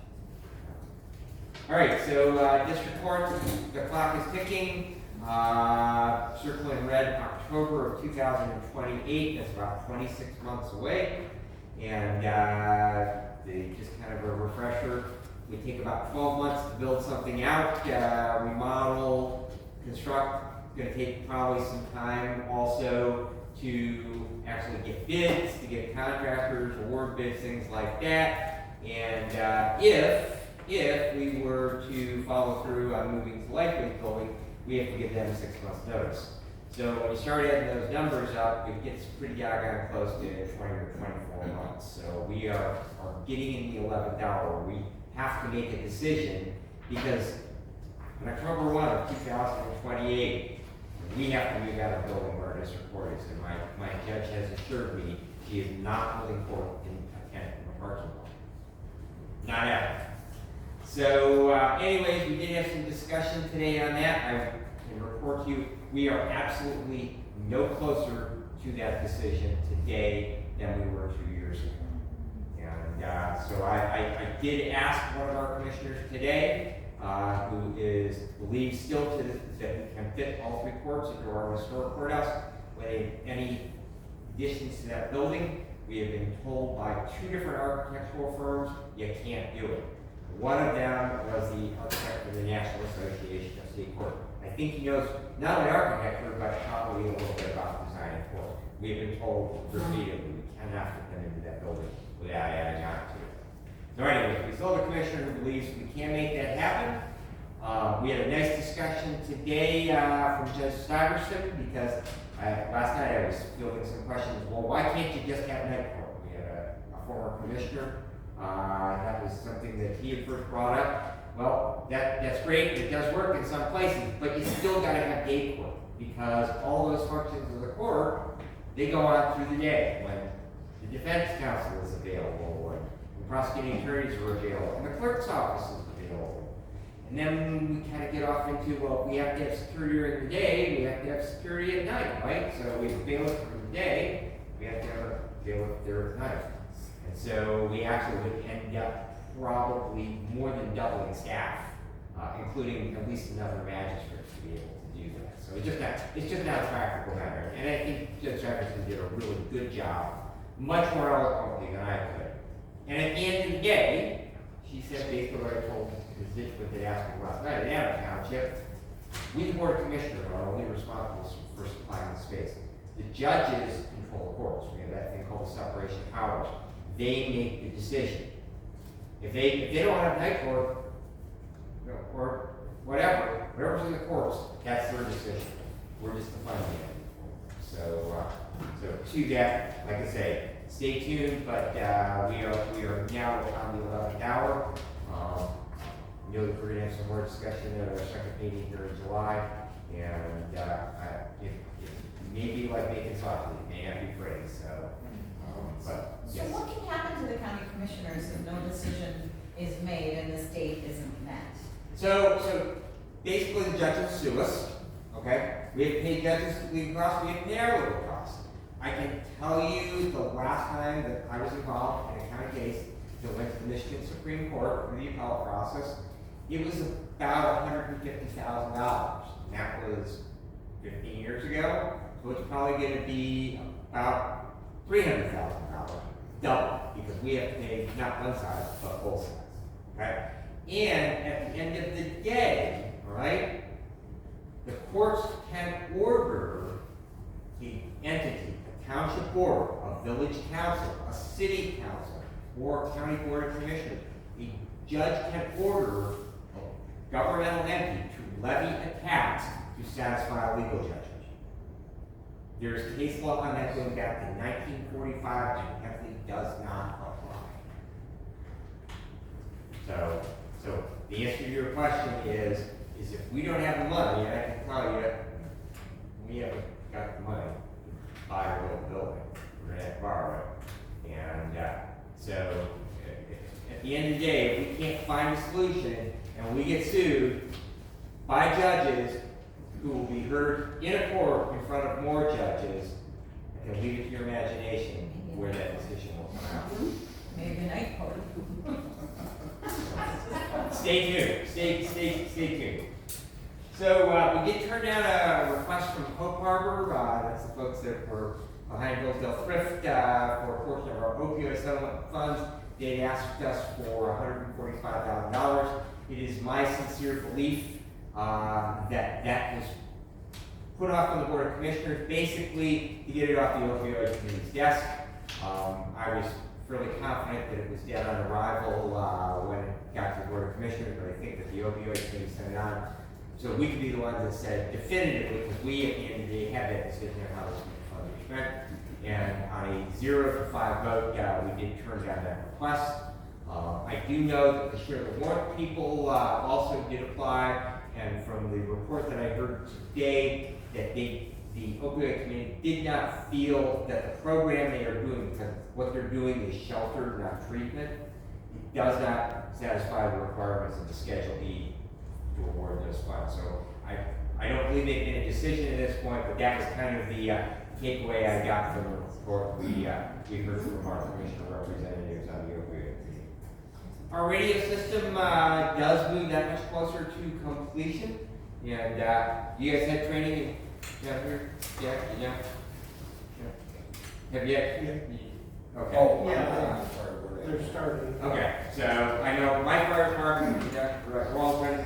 S9: All right, so district court, the clock is ticking. Circle in red, October of 2028. That's about 26 months away. And just kind of a refresher. We take about 12 months to build something out, remodel, construct. It's going to take probably some time also to actually get bids, to get contractors, award bids, things like that. And if we were to follow through on moving to Lightweight building, we have to give them 6 months notice. So when you start adding those numbers up, it gets pretty doggone close to 20 or 24 months. So we are getting in the 11th hour. We have to make a decision because on October 1 of 2028, we have to move out of the building where our district court is. And my judge has assured me she is not moving forward in a tenant in a parking lot. Not ever. So anyways, we did have some discussion today on that. I can report to you, we are absolutely no closer to that decision today than we were 2 years ago. And so I did ask one of our commissioners today, who believes still to this, that we can fit all 3 courts into our historic courthouse with any additions to that building. We have been told by 2 different architectural firms, you can't do it. One of them was the architect of the National Association of State Court. I think he knows not only architecture, but probably a little bit about design and court. We have been told repeatedly we cannot fit them into that building without adding on to it. So anyway, we still have a commissioner who believes we can make that happen. We had a nice discussion today from Judge Stuyvesant because last night I was fielding some questions. Well, why can't you just have night court? We had a former commissioner. That was something that he had first brought up. Well, that's great. It does work in some places, but you still got to have day court because all those functions of the court, they go on through the day when the defense counsel is available, and the prosecuting attorneys are available, and the clerk's office is available. And then we kind of get off into, well, we have to have security during the day, we have to have security at night, right? So we have a bailiff for the day, we have to have a bailiff there at night. And so we actually would end up probably more than doubling staff, including at least another magistrate to be able to do that. So it's just not a practical matter. And I think Judge Jefferson did a really good job, much more eloquently than I could. And at the end of the day, she said, based on what I told the constituent that asked me last night in Adams Township, we, the Board of Commissioners, are only responsible for supplying the space. The judges control the courts. We have that thing called the separation of powers. They make the decision. If they don't have night court, you know, or whatever's in the courts, that's their decision. We're just the funding entity. So to that, like I say, stay tuned, but we are now on the 11th hour. We know that we're gonna have some more discussion at our second meeting here in July, and it may be like making sausage, it may not be pretty, so, but,
S2: So
S9: yes.
S2: what can happen to the county commissioners if no decision is made and this date isn't met?
S9: So basically the judges sue us, okay? We have paid judges legal costs, we have paid our legal costs. I can tell you the last time that I was involved in a county case that went to the Michigan Supreme Court for the appellate process, it was about $150,000. And that was 15 years ago, so it's probably gonna be about $300,000, double, because we have to pay not one side, but both sides, okay? And at the end of the day, all right, the courts can order the entity, a township board, a village council, a city council, or a county board of commissioners. The judge can order a governmental entity to levy a tax to satisfy a legal judgment. There's case law on that going back to 1945 and definitely does not apply. So the answer to your question is if we don't have the money, and I can tell you, we haven't got the money to buy a real building, we're gonna have to borrow it. And so at the end of the day, if we can't find a solution and we get sued by judges who will be heard in a court in front of more judges, I can leave it to your imagination where that decision will come out.
S2: Maybe night court.
S9: Stay tuned. Stay tuned. So we did turn down a request from Hope Harbor. That's the folks that were behind Hillsdale Thrift for a portion of our opioid settlement funds. They asked us for $145,000. It is my sincere belief that was put off on the Board of Commissioners, basically to get it off the opioid committee's desk. I was fairly confident that it was dead on arrival when it got to the Board of Commissioners, but I think that the opioid committee sent it on. So we could be the ones that said definitively, because we at the end of the day had that decision on how this fund was spent. And on a 0-5 vote, we did turn down that request. I do know that the share of the warrant people also did apply, and from the report that I heard today, that the opioid committee did not feel that the program they are doing, because what they're doing is shelter, not treatment, it does not satisfy the requirements of the Schedule E to award those funds. So I don't believe they made a decision at this point, but that was kind of the takeaway I got from the report we heard from our commissioner representatives on the opioid committee. Our radio system does move that much closer to completion, and you guys had training down here? Yeah, you know? Have you? Okay.
S7: Oh,
S8: Yeah. They're starting.
S9: Okay, so I know my fire department, Director Waldron,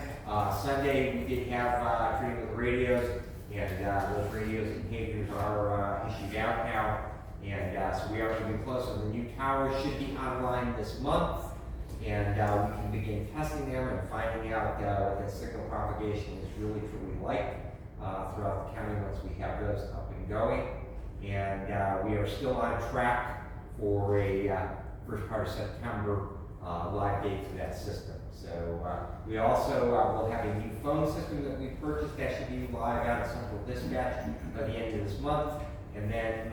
S9: Sunday we did have training with the radios, and those radios and behaviors are issued out now, and so we are moving closer. The new towers should be online this month, and we can begin testing them and finding out what that signal propagation is really truly like throughout the county once we have those up and going. And we are still on track for a first part of September live date for that system. So we also will have a new phone system that we purchased that should be live out at Central Dispatch by the end of this month. And then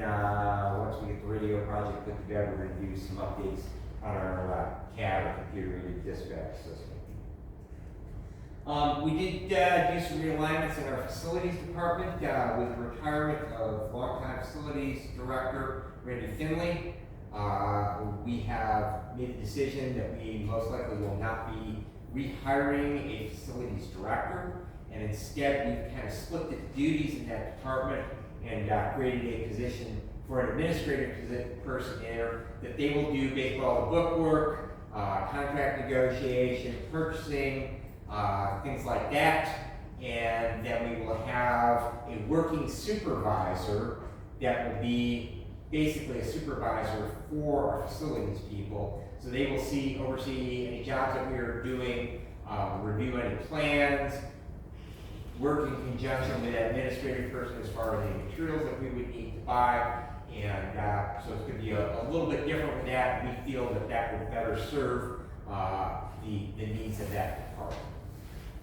S9: once we get the radio project put together, we're going to do some updates on our CAD or computer aided dispatch system. We did do some realignments in our facilities department with the retirement of longtime facilities director Randy Finley. We have made the decision that we most likely will not be rehiring a facilities director, and instead we've kind of split the duties in that department and created a position for an administrative person there that they will do basically all the book work, contract negotiation, purchasing, things like that, and then we will have a working supervisor that will be basically a supervisor for our facilities people. So they will oversee any jobs that we are doing, review any plans, work in conjunction with that administrative person as far as any materials that we would need to buy. And so it's going to be a little bit different with that. We feel that that would better serve the needs of that department.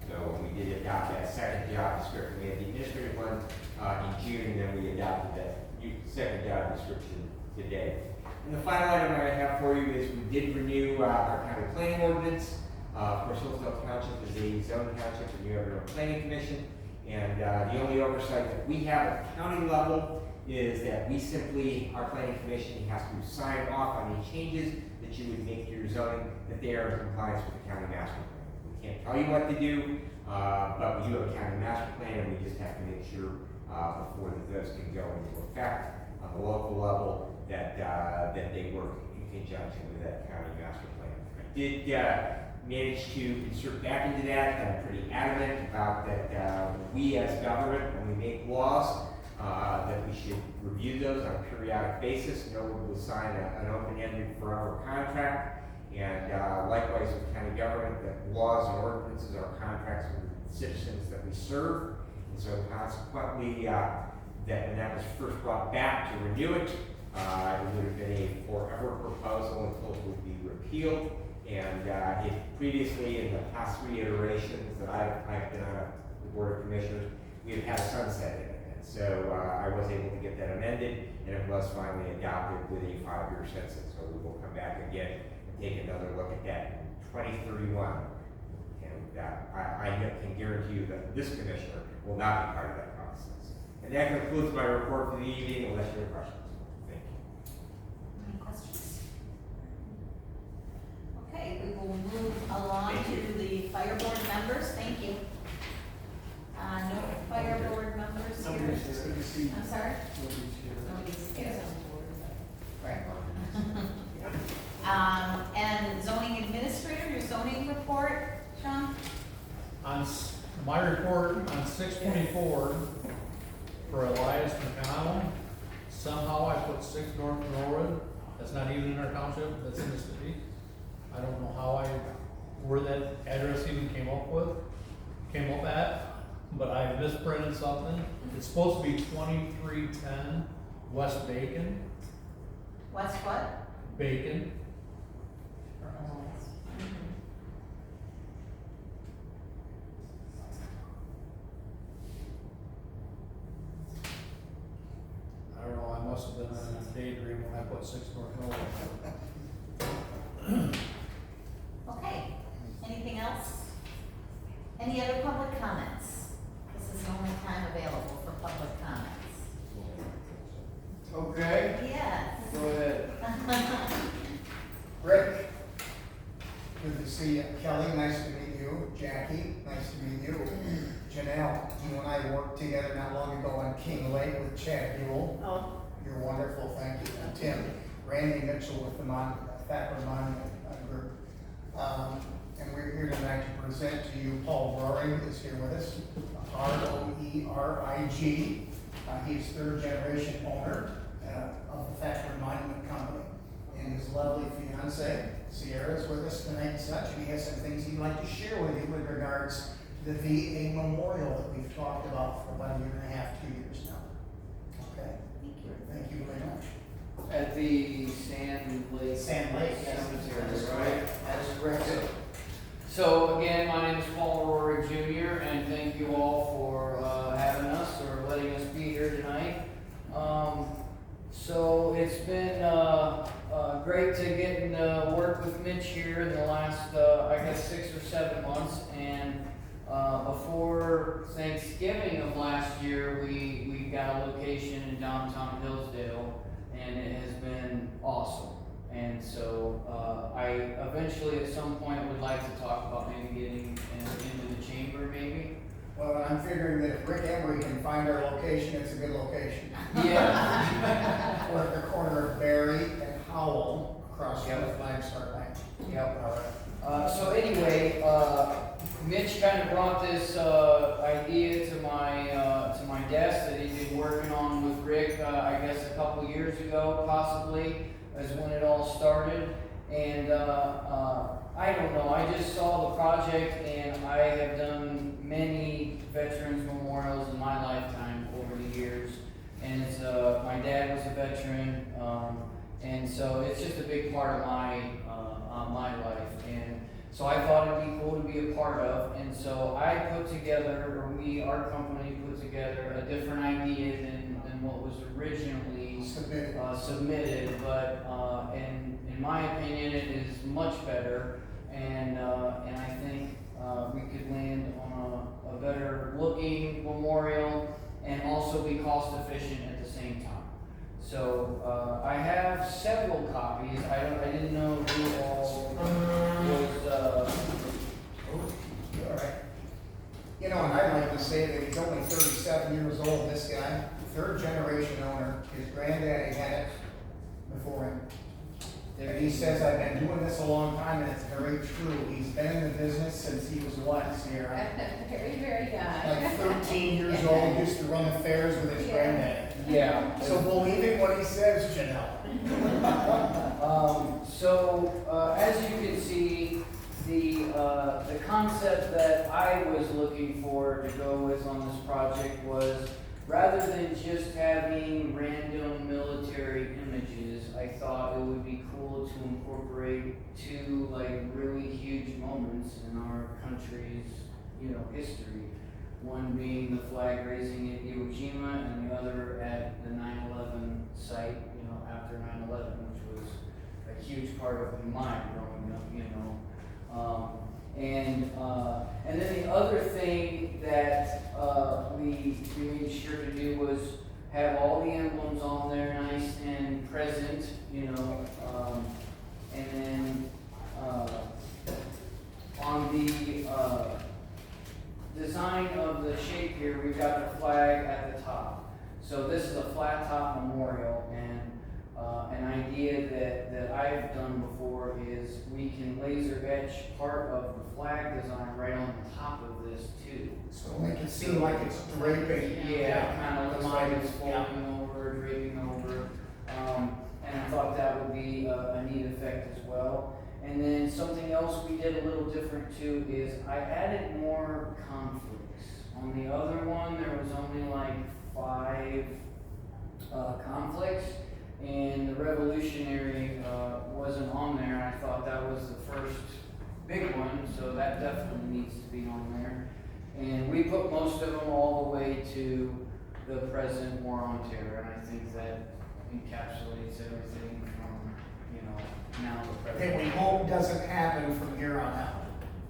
S9: So we did adopt that second job description. We had the administrative one in June, and then we adopted that new second job description today. And the final item I have for you is we did renew our county planning ordinance. Of course, Hillsdale Township is a zoning township, and you have your own planning commission. And the only oversight that we have at the county level is that we simply, our planning commission has to sign off on any changes that you would make to your zoning, that they are in compliance with the county master plan. We can't tell you what to do, but we do have a county master plan, and we just have to make sure before those can go into effect on the local level that they work in conjunction with that county master plan. I did manage to insert back into that. I'm pretty adamant about that we as government, when we make laws, that we should review those on a periodic basis. No one will sign an open-ended forever contract. And likewise with county government, that laws and ordinances are contracts with the citizens that we serve. And so consequently, that when that was first brought back to renew it, it would have been a forever proposal until it would be repealed. And if previously in the past 3 iterations that I've been on the Board of Commissioners, we have had a sunset in it. And so I was able to get that amended, and it was finally adopted with a 5-year census. So we will come back again and take another look at that in 2031. And I can guarantee you that this commissioner will not be part of that process. And that concludes my report for the evening, unless you have questions. Thank you.
S2: Any questions? Okay, we will move along to the fire board members. Thank you. No fire board members here. I'm sorry? Nobody's here. Right. And zoning administrator, your zoning report, Sean?
S8: My report on 624 for Elias McConnell, somehow I put 6 North Norwood. That's not even in our township, that's in the city. I don't know where that address even came up at, but I misprinted something. It's supposed to be 2310 West Bacon.
S2: West what?
S8: Bacon. I don't know, I must have been in a daydream when I put 6 North Norwood.
S2: Okay, anything else? Any other public comments? This is the only time available for public comments.
S12: Okay,
S2: Yes.
S12: go ahead. Rick, good to see you. Kelly, nice to meet you. Jackie, nice to meet you. Janelle, you and I worked together not long ago on King Lake with Chad Buell.
S3: Oh,
S12: You're wonderful, thank you. And Tim, Randy Mitchell with the Thacker Monument Group. And we're here tonight to present to you, Paul Roering is here with us, R-O-E-R-I-G. He's 3rd generation owner of the Thacker Monument Company. And his lovely fiance, Sierra, is with us tonight and such. And he has some things he'd like to share with you with regards to the VA memorial that we've talked about for about 1.5 years, 2 years now. Okay?
S2: Thank you.
S12: Thank you very much.
S13: At the Sand Lake.
S12: Sand Lake, yes.
S13: Cemetery, right?
S12: That's correct.
S13: So again, my name is Paul Rory Jr. and thank you all for having us or letting us be here tonight. So it's been great to get and work with Mitch here in the last, I guess, 6 or 7 months, and before Thanksgiving of last year, we got a location in downtown Hillsdale, and it has been awesome. And so, I eventually at some point would like to talk about maybe getting into the chamber maybe.
S12: Well, I'm figuring that if Rick Emery can find our location, it's a good location.
S13: Yeah.
S12: We're at the corner of Berry and Howell, across from the
S13: Yep.
S12: Flagstar Bank.
S13: Yep.
S12: All right.
S13: So anyway, Mitch kind of brought this idea to my desk that he'd been working on with Rick, I guess a couple years ago, possibly, is when it all started. And I don't know, I just saw the project, and I have done many veterans memorials in my lifetime over the years. And it's my dad was a veteran, and so it's just a big part of my life. And so I thought it'd be cool to be a part of. And so I put together, or our company put together a different idea than what was originally submitted. But in my opinion, it is much better. And I think we could land on a better looking memorial and also be cost efficient at the same time. So I have several copies. I didn't know who all was.
S12: All right. You know, and I'd like to say that he's only 37 years old, this guy, third generation owner. His granddaddy had it before him. And he says, I've been doing this a long time, and it's very true. He's been in the business since he was what, Sierra?
S3: Very, very young.
S12: Like 13 years old, used to run affairs with his granddad.
S13: Yeah.
S12: So believe it when he says, Janelle.
S13: As you can see, the concept that I was looking for to go with on this project was, rather than just having random military images, I thought it would be cool to incorporate two really huge moments in our country's, history. One being the flag raising at Iwo Jima, and the other at the 9/11 site, after 9/11, which was a huge part of my growing up, and then the other thing that we made sure to do was have all the emblems on there, nice and present, and then on the design of the shape here, we've got the flag at the top. So this is a flat top memorial, and an idea that I've done before is we can laser etch part of the flag design right on the top of this too.
S12: So make it seem like it's draping.
S13: Yeah, kind of looks like it's
S12: Yeah.
S13: folding over, draping over. And I thought that would be a neat effect as well. And then something else we did a little different too is I added more conflicts. On the other one, there was only 5 conflicts, and the Revolutionary wasn't on there, and I thought that was the first big one, so that definitely needs to be on there. And we put most of them all the way to the present war on terror, and I think that encapsulates everything from, now to present.
S12: That we hope doesn't happen from here on out.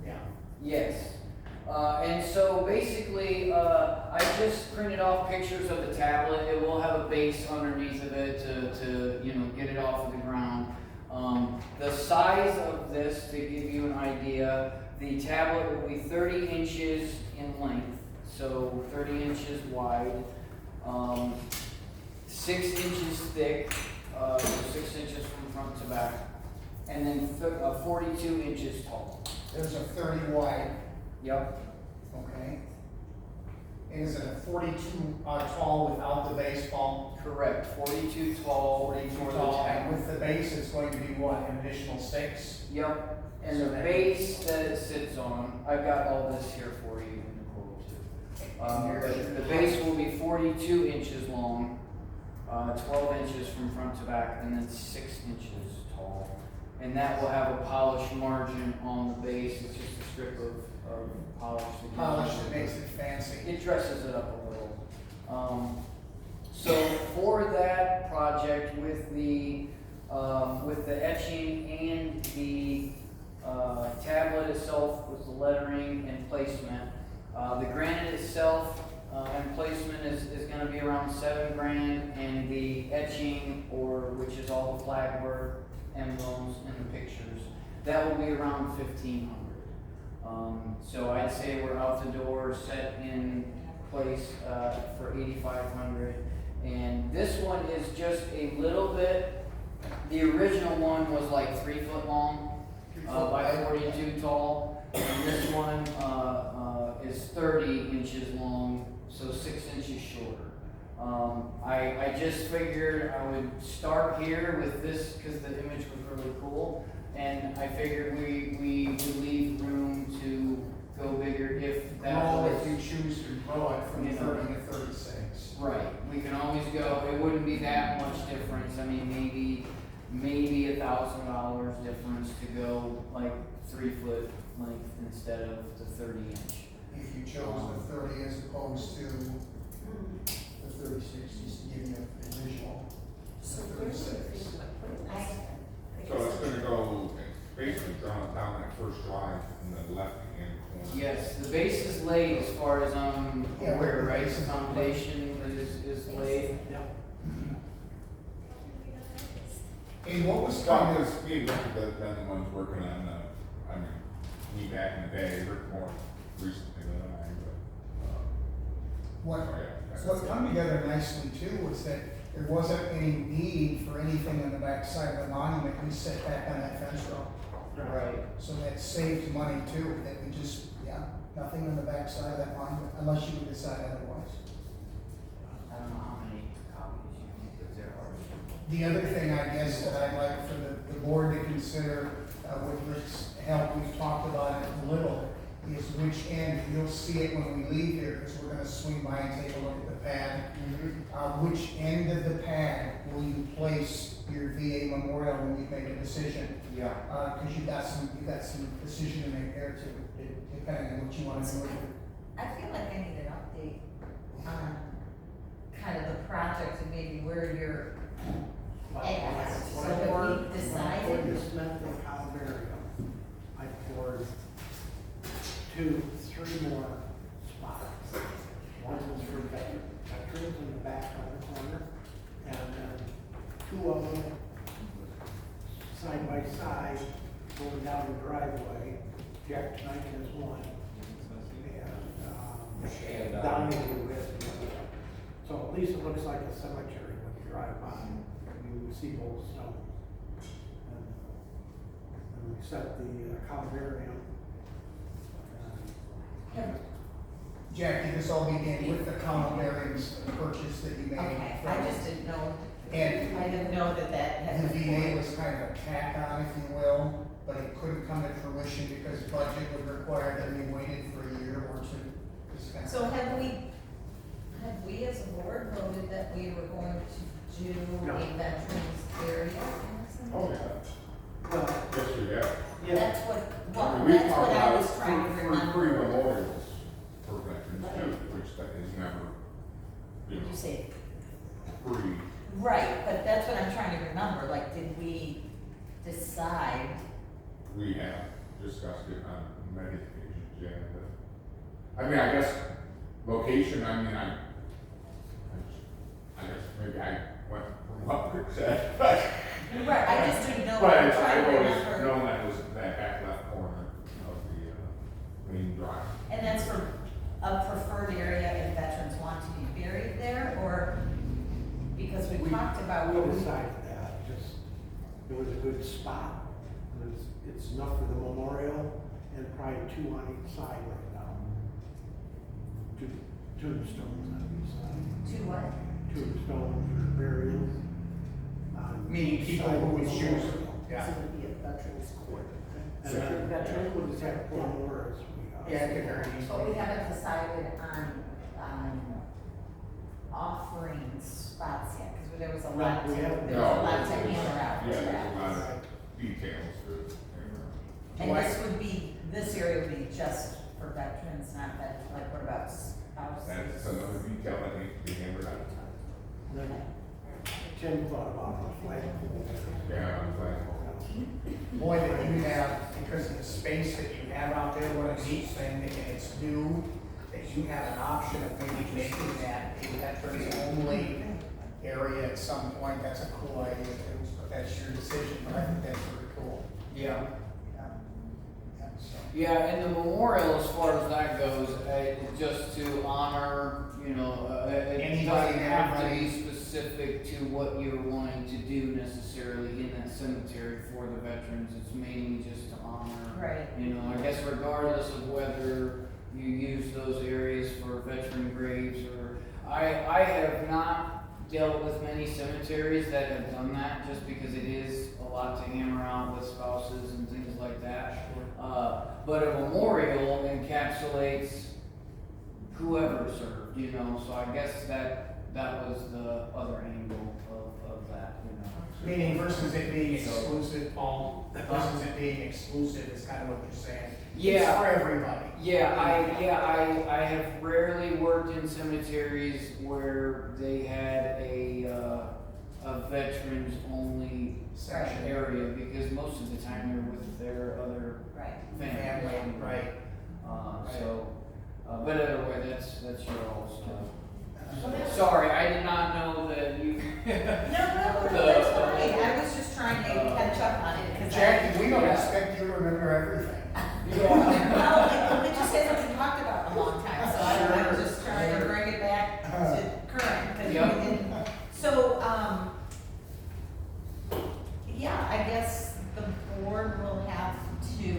S12: Yeah.
S13: Yes. And so basically, I just printed off pictures of the tablet. It will have a base underneath of it to get it off of the ground. The size of this, to give you an idea, the tablet will be 30 inches in length, so 30 inches wide, 6 inches thick, so 6 inches from front to back, and then 42 inches tall.
S12: There's a 30 wide,
S13: Yep.
S12: okay? And is it a 42 tall without the base, Paul?
S13: Correct. 42 tall.
S12: 42
S13: for the
S12: tall, and
S13: tablet.
S12: with the base, it's going to be what, an additional 6?
S13: Yep. And
S12: So
S13: the
S12: that-
S13: base that it sits on, I've got all this here for you in the quote too. But the base will be 42 inches long, 12 inches from front to back, and then 6 inches tall. And that will have a polished margin on the base. It's just a strip of polish.
S12: Polish that makes it fancy.
S13: It dresses it up a little. So for that project, with the etching and the tablet itself with the lettering and placement, gonna be around $7,000, and the etching, or which is all the flag work, emblems, and the pictures, that will be around 1,500. So I'd say we're out the door, set in place for 8,500. And this one is just a little bit. The original one was like 3 foot long, by 42 tall, and this one is 30 inches long, so 6 inches shorter. I just figured I would start here with this because the image was really cool, and I figured we would leave room to go bigger if that
S12: Grow
S13: was.
S12: if you choose to grow it from
S13: You know.
S12: 30 to 36.
S13: Right, we can always go, it wouldn't be that much difference, I mean, maybe $1,000 difference to go like 3 foot length instead of the 30 inch.
S12: If you chose the 30 as opposed to the 36, just to give you a visual.
S1: So it's gonna go, basically drawn down that first drive in the left-hand corner.
S13: Yes, the base is laid as far as I'm
S12: Yeah,
S13: aware,
S12: the
S13: right,
S12: base
S13: the
S12: is-
S13: foundation is laid.
S12: And what was
S1: Well,
S12: kind of,
S1: because me and Rick have been the ones working on, I mean, me back in the day, Rick more recently than I, but,
S12: what,
S1: oh yeah.
S12: what come together nicely too was that there wasn't any need for anything on the back side of the monument, we set back on that fence row.
S13: Right.
S12: So that saved money too, that we just, nothing on the back side of that monument, unless you would decide otherwise.
S13: I don't know how many copies you need, but there are.
S12: The other thing, I guess, that I'd like for the board to consider, with Rick's help, we've talked about it a little, is which end, you'll see it when we leave here, because we're gonna swing by and take a look at the pad. Which end of the pad will you place your VA memorial when we make a decision?
S13: Yeah.
S12: Cause you've got some decision to make there too, depending on what you wanna do with it.
S2: I feel like I need an update on kind of the project and maybe where you're at, so that we decided.
S7: For this method of columbarium, I poured 2, 3 more spots. One was for veterans in the back on the corner, and then 2 of them side by side going down the driveway. Jack tonight has one, and Donnie with the other. So at least it looks like a cemetery when you drive by. You see both stones. And we set the columbarium.
S12: Jackie, this all began with the columbariums purchase that you made.
S2: Okay, I just didn't know,
S12: And
S2: I didn't know that had.
S12: the VA was kind of a tack on, if you will, but it couldn't come to fruition because budget would require that we waited for a year or 2. Just kind of-
S2: So have we as a board voted that we were going to do
S7: No.
S2: a veterans area?
S1: Oh, yeah.
S7: Well,
S1: Yes, we have.
S7: yeah,
S2: That's what,
S1: I
S2: well,
S1: mean, we
S2: that's
S1: talked
S2: what I
S1: about
S2: was trying to
S1: free
S2: remember.
S1: memorials for veterans too, which that is never, you
S2: Did
S1: know,
S2: you say?
S1: free.
S2: Right, but that's what I'm trying to remember, like, did we decide?
S1: We have discussed it on many occasions, yeah, but, I mean, I guess, location, I mean, I guess maybe I went from what Rick said, but.
S2: Right, I just didn't know,
S1: But
S2: I'm trying
S1: I've
S2: to
S1: always
S2: remember.
S1: known that was that back left corner of the, main drive.
S2: And that's for a preferred area if veterans want to be buried there, or, because we talked about.
S7: we decided that, just, it was a good spot. It's enough for the memorial, and probably 2 on each side right now. 2 tombstones on each side.
S2: To what?
S7: Tombstones or burials.
S12: Meaning people who would choose. Yeah.
S7: And then we'll just have 4 more as we go.
S12: Yeah, it could very
S2: But we
S12: easily.
S2: haven't decided on offering spots yet, because there was a lot,
S7: No, we haven't.
S2: there was a lot to
S1: there's-
S2: hammer out.
S1: Yeah, there's a lot of details to it.
S2: And this would be, this area would be just for veterans, not that, like, what about spouses?
S1: That's another detail that needs to be hammered out.
S7: Then Tim thought about the flagpole.
S1: Yeah, I'm glad.
S12: Boy, that you have, because of the space that you have out there, what a neat thing, and it's new, that you have an option of maybe making that a veterans only area at some point, that's a cool idea too, but that's your decision, but I think that's pretty cool.
S13: Yeah.
S12: Yeah. Yeah, so.
S13: Yeah, and the memorial, as far as that goes, just to honor, you know, it
S12: Anybody
S13: doesn't
S12: and
S13: have to be
S12: everybody.
S13: specific to what you're wanting to do necessarily in that cemetery for the veterans. It's mainly just to honor.
S2: Right.
S13: You know, I guess regardless of whether you use those areas for veteran graves or, I have not dealt with many cemeteries that have done that, just because it is a lot to hammer out with spouses and things like that. But a memorial encapsulates whoever served, you know, so I guess that was the other angle of that, you know.
S12: Meaning versus it being exclusive, versus it being exclusive is kind of what you're saying.
S13: Yeah.
S12: It's for everybody.
S13: I have rarely worked in cemeteries where they had a veterans only
S12: Section.
S13: area, because most of the time they're with their other
S2: Right.
S12: Family, right.
S13: But either way, that's your all's.
S2: Well, that's-
S13: Sorry, I did not know that you.
S2: No, that's fine. I was just trying to catch up on it. 'Cause
S12: Jackie, we don't expect you to remember everything.
S2: Well, it just hasn't been talked about in a long time, so I'm just trying to bring it back to current, because we
S13: Yep.
S2: didn't. So, yeah, I guess the board will have to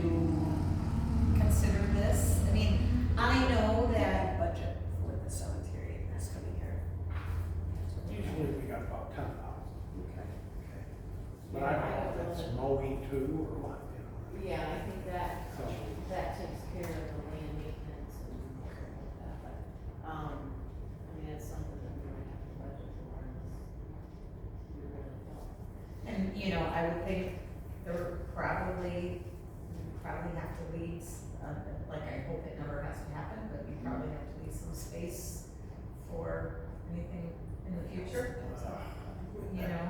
S2: consider this. I mean, I know that budget for the cemetery this coming year.
S7: Usually we got about 10,000. But I don't know if that's mowing too, or what, you know.
S3: Yeah, I think that,
S7: So,
S3: that takes care of the land maintenance and stuff like that, but, I mean, it's something that we're gonna have to budget for, unless we really don't.
S2: And, you know, I would think there probably, you probably have to leave, like, I hope it never has to happen, but you probably have to leave some space for anything in the future. You know,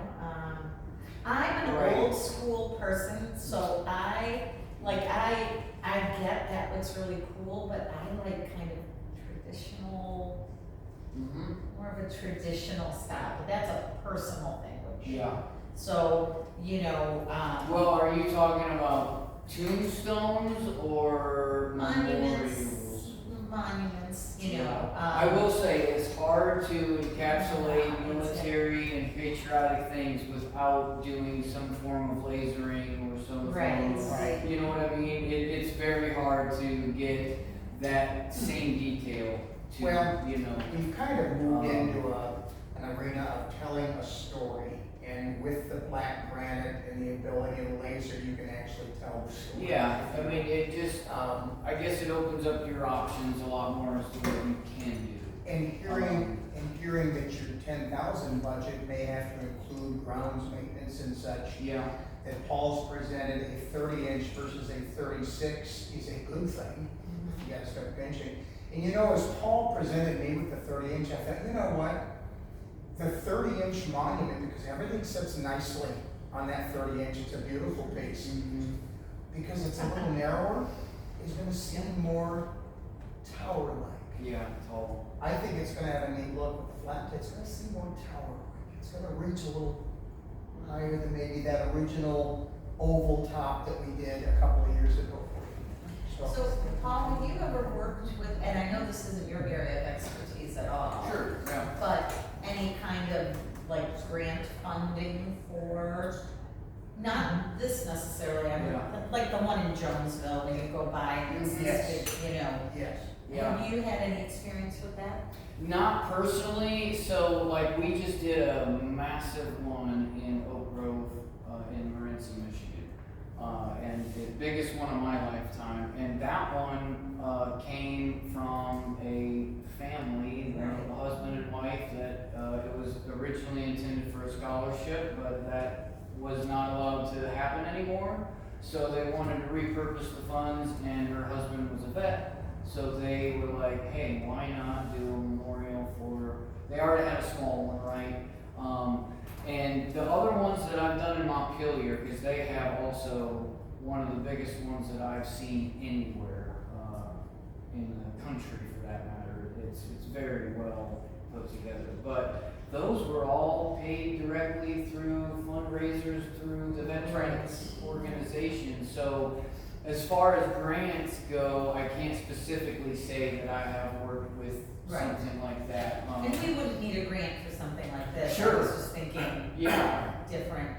S2: I'm an
S13: Right.
S2: old school person, so I get that looks really cool, but I like kind of traditional,
S13: Mhm.
S2: more of a traditional style, but that's a personal thing, which.
S13: Yeah.
S2: So, you know,
S13: Well, are you talking about tombstones or
S2: monuments, you know.
S13: I will say, it's hard to encapsulate military and patriotic things without doing some form of lasering or some form of,
S2: Right.
S13: you know what I mean? It's very hard to get that same detail to,
S12: Well,
S13: you know.
S12: We've kind of moved into an arena of telling a story, and with the black granite and the ability of the laser, you can actually tell the story.
S13: Yeah, I mean, it just, I guess it opens up your options a lot more as to what you can do.
S12: And hearing that your 10,000 budget may have to include grounds maintenance and such,
S13: Yeah.
S12: that Paul's presented a 30-inch versus a 36 is a good thing. You gotta start benching. And you know, as Paul presented me with the 30-inch, I thought, you know what? The 30-inch monument, because everything sits nicely on that 30-inch, it's a beautiful piece.
S13: Mm-hmm.
S12: Because it's a little narrower, is gonna seem more tower-like.
S13: Yeah, tall.
S12: I think it's gonna have a neat look with the flat, it's gonna seem more tower-like. It's gonna reach a little higher than maybe that original oval top that we did a couple of years ago.
S2: So, Paul, have you ever worked with, and I know this isn't your area of expertise at all.
S13: Sure, yeah.
S2: But any kind of like grant funding for, not this necessarily, I mean,
S13: Yeah.
S2: like the one in Jonesville, where you go by and it's this
S12: Yes.
S2: big, you know.
S12: Yes.
S13: Yeah.
S2: Have you had any experience with that?
S13: Not personally, so like we just did a massive one in Oak Grove, in Morenci, Michigan. And the biggest one of my lifetime, and that one, came from a family, a husband and wife, that, it was originally intended for a scholarship, but that was not allowed to happen anymore. So they wanted to repurpose the funds, and her husband was a vet. So they were like, hey, why not do a memorial for, they already had a small one, right? And the other ones that I've done in Montpelier, because they have also one of the biggest ones that I've seen anywhere, in the country for that matter. It's very well put together. But those were all paid directly through fundraisers, through the veterans organization. So as far as grants go, I can't specifically say that I have worked with
S2: Right.
S13: something like that.
S2: And we wouldn't need a grant for something like this. I
S13: Sure.
S2: was just thinking
S13: Yeah.
S2: different,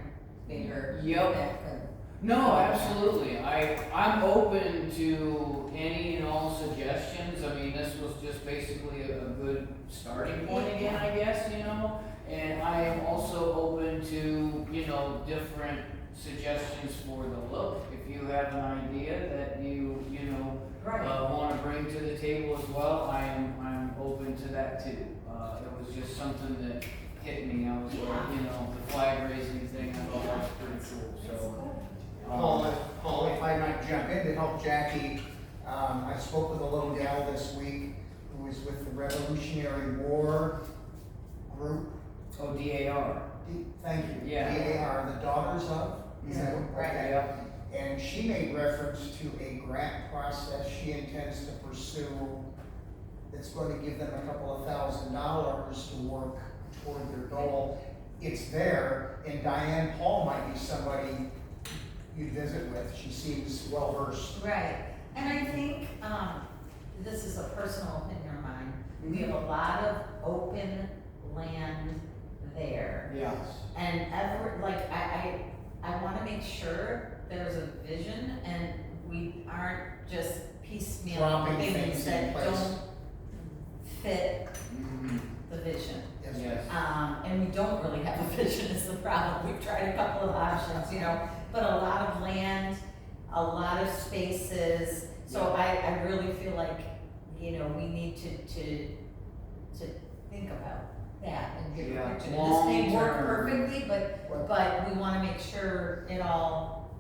S2: bigger.
S13: Yep.
S2: that could-
S13: No, absolutely. I'm open to any and all suggestions. I mean, this was just basically a good starting point again, I guess, you know? And I am also open to, you know, different suggestions for the look. If you have an idea that you know,
S2: Right.
S13: wanna bring to the table as well, I'm open to that too. It was just something that hit me. I was like, you know, the flag raising thing, I thought that was pretty cool, so.
S12: Paul, if I might jump in to help Jackie, I spoke with a little gal this week who was with the Revolutionary War group.
S13: Oh, DAR.
S12: Thank you.
S13: Yeah.
S12: DAR, the Daughters of. Is that what-
S2: Right.
S12: okay. And she made reference to a grant process she intends to pursue that's going to give them a couple of $1,000s to work toward their goal. It's there, and Diane Paul might be somebody you'd visit with. She seems well versed.
S2: Right, and I think, this is a personal opinion of mine, we have a lot of open land there.
S13: Yeah.
S2: And I wanna make sure there's a vision and we aren't just piecemeal
S12: Dropping
S2: things
S12: things in
S2: that
S12: place.
S2: don't fit
S13: Mm-hmm.
S2: the vision.
S13: Yes.
S2: And we don't really have a vision is the problem. We've tried a couple of options, you know, but a lot of land, a lot of spaces. So I really feel like, you know, we need to think about that and get
S13: Yeah,
S2: a picture. This may work
S13: long-term.
S2: perfectly, but we wanna make sure it all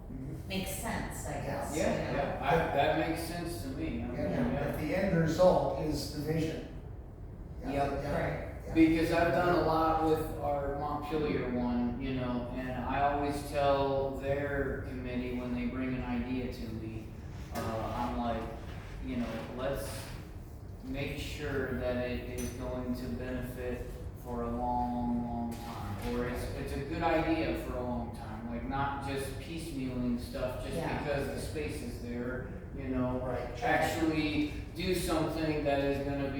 S2: makes sense, I guess.
S13: Yeah,
S2: you know?
S13: yeah, that makes sense to me. I mean,
S12: And but the end result is the vision.
S13: Yep.
S2: Right.
S13: Because I've done a lot with our Montpelier one, you know, and I always tell their committee when they bring an idea to me, I'm like, you know, let's make sure that it is going to benefit for a long, long time. Or it's a good idea for a long time, like not just piecemealing stuff just
S2: Yeah.
S13: because the space is there, you know.
S12: Right.
S13: Actually do something that is gonna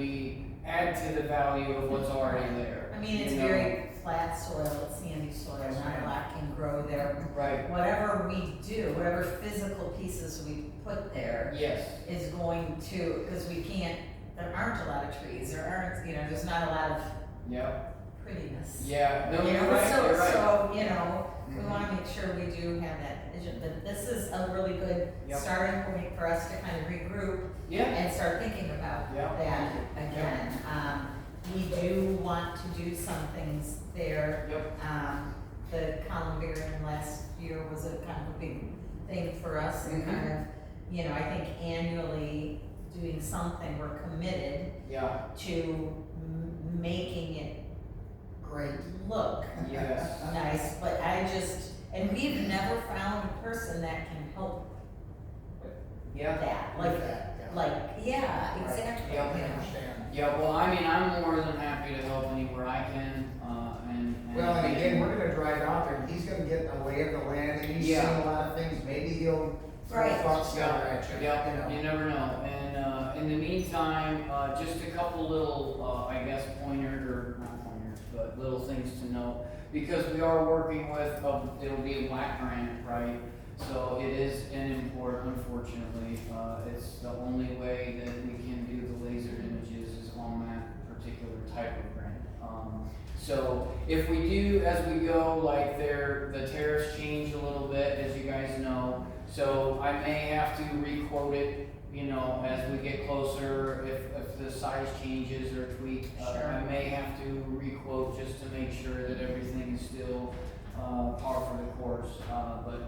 S13: add to the value of what's already there.
S2: I mean, it's
S13: you know?
S2: very flat soil, it's sandy soil, not a lot can grow there.
S13: Right,
S2: Whatever we do, whatever physical pieces we put there
S13: yes,
S2: is going to, because we can't, there aren't a lot of trees, there aren't, you know, there's not a lot of
S13: yep,
S2: prettiness.
S13: yeah, no,
S2: You
S13: you're
S2: know,
S13: right, you're right.
S2: So, you know, we
S13: Mhm.
S2: wanna make sure we do have that vision, but this is a really good
S13: Yep.
S2: starting point for us to kind of regroup
S13: Yeah,
S2: and start thinking about
S13: Yeah.
S2: that again. We do want to do some things there.
S13: yep,
S2: The columbarium last year was a kind of a big thing for us and
S13: Mhm.
S2: kind of, you know, I think annually doing something, we're committed
S13: yeah,
S2: to making it
S12: Great.
S2: look
S13: yes,
S2: nice, but and we've never found a person that can help
S13: yeah.
S2: that,
S12: Like that,
S2: yeah,
S12: Right.
S2: exactly,
S13: Yep.
S2: you know.
S12: Understand.
S13: Yeah, well, I mean, I'm more than happy to help anywhere I can, and.
S12: Well, and again, we're gonna drive out there, and he's gonna get a lay of the land, and he's
S13: Yeah.
S12: seen a lot of things, maybe he'll throw
S2: Right.
S12: thoughts down at you,
S13: Yeah,
S12: you know.
S13: you never know, and, in the meantime, just a couple little, I guess pointers, or not pointers, but little things to know. Because we are working with, it'll be a black grant, right? So it is an import, unfortunately, it's the only way that we can do the laser images is on that particular type of grant. So if we do, as we go, like the tariffs change a little bit, as you guys know, so I may have to re-quote it, you know, as we get closer, if the size changes or tweaked.
S2: Sure.
S13: I may have to re-quote just to make sure that everything is still, par for the course. But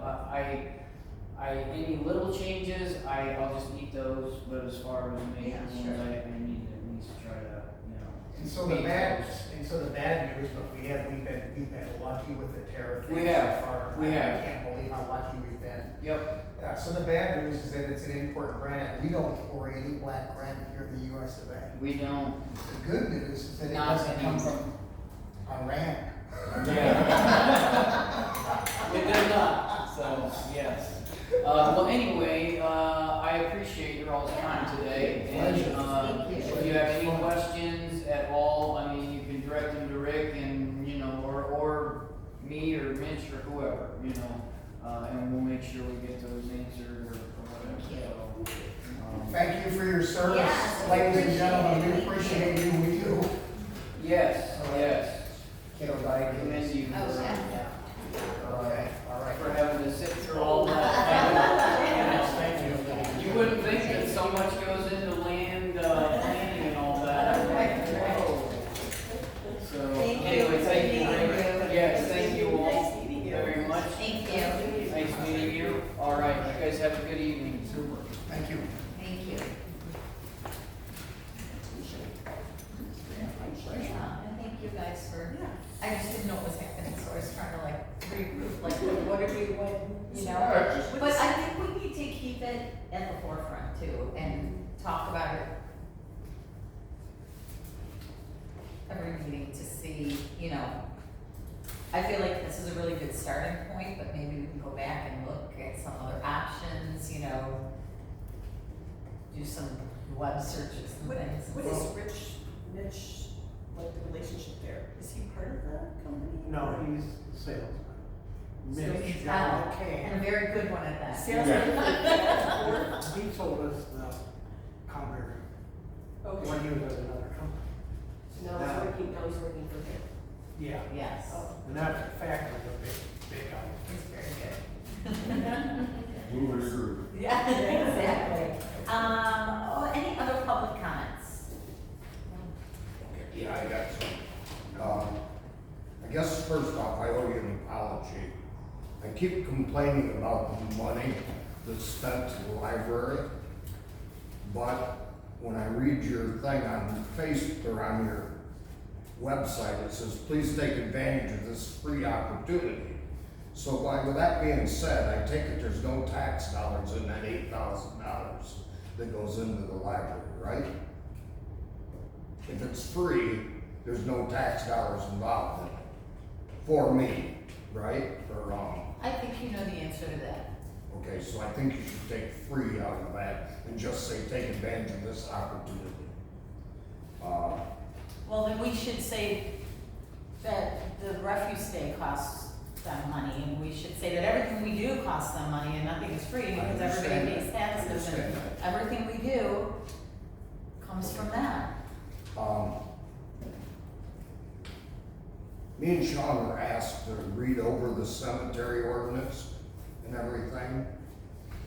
S13: any little changes, I'll just eat those, but as far as making
S2: Yeah,
S13: ones,
S2: sure.
S13: I need to at least try to, you know.
S12: And so the bad news, but we've been lucky with the tariff.
S13: We have.
S12: So far.
S13: We have.
S12: I can't believe how lucky we've been.
S13: Yep.
S12: So the bad news is that it's an import brand. We don't carry any black brand here in the US of A.
S13: We don't.
S12: The good news is that it
S13: Not
S12: doesn't come
S13: anymore.
S12: from Iran.
S13: It does not, so, yes. Well, anyway, I appreciate your all's time today, and, if you have any questions at all, I mean, you can direct them to Rick and, you know, or me or Mitch or whoever, you know, and we'll make sure we get those answered or whatever, so.
S12: Thank you for your service,
S2: Yes,
S12: ladies and
S2: appreciate
S12: gentlemen. We
S2: it.
S12: appreciate you. We do.
S13: Yes, yes.
S12: Kiddo
S13: Commend
S12: diabetes.
S13: you
S2: Oh,
S13: for,
S2: yeah.
S12: All right.
S13: for having to sit through all that.
S12: Thank you.
S13: You wouldn't think that so much goes into land, planning and all that. So,
S2: Thank you.
S13: anyway, thank you,
S2: Thank
S13: Rick.
S2: you.
S13: Yes, thank you all very much.
S2: Thank you.
S13: Nice meeting you. All right, you guys have a good evening.
S12: Super. Thank you.
S2: Thank you. Yeah, and thank you guys for, I just didn't know what was happening, so I was trying to like regroup, like what are we, you know? But I think we need to keep it at the forefront too, and talk about it every meeting to see, you know, I feel like this is a really good starting point, but maybe we can go back and look at some other options, you know, do some web searches and things.
S1: What is Mitch, like the relationship there? Is he part of the company?
S7: No, he's salesman. Mitch,
S2: Oh,
S7: John
S2: and
S7: McCann.
S2: a very good one at that.
S1: Sales.
S7: He sold us the Conver
S1: Okay.
S7: when he was at another company.
S1: So now he's working for him.
S7: Yeah,
S2: Yes,
S1: Oh.
S7: and that factory was big out.
S2: it's very good.
S6: Moving to group.
S2: Yeah, exactly. Any other public comments?
S14: Yeah, I got some. I guess first off, I owe you an apology. I keep complaining about the money that's spent to the library, but when I read your thing on Facebook or on your website, it says, please take advantage of this free opportunity. So with that being said, I take it there's no tax dollars in that $8,000 that goes into the library, right? If it's free, there's no tax dollars involved in it, for me, right, or wrong?
S2: I think you know the answer to that.
S14: Okay, so I think you should take free out of that and just say, take advantage of this opportunity.
S2: Well, then we should say that the refuse day costs them money, and we should say that everything we do costs them money, and nothing is free, because everybody pays taxes, and everything we do comes from that.
S14: Me and Sean were asked to read over the cemetery ordinance and everything,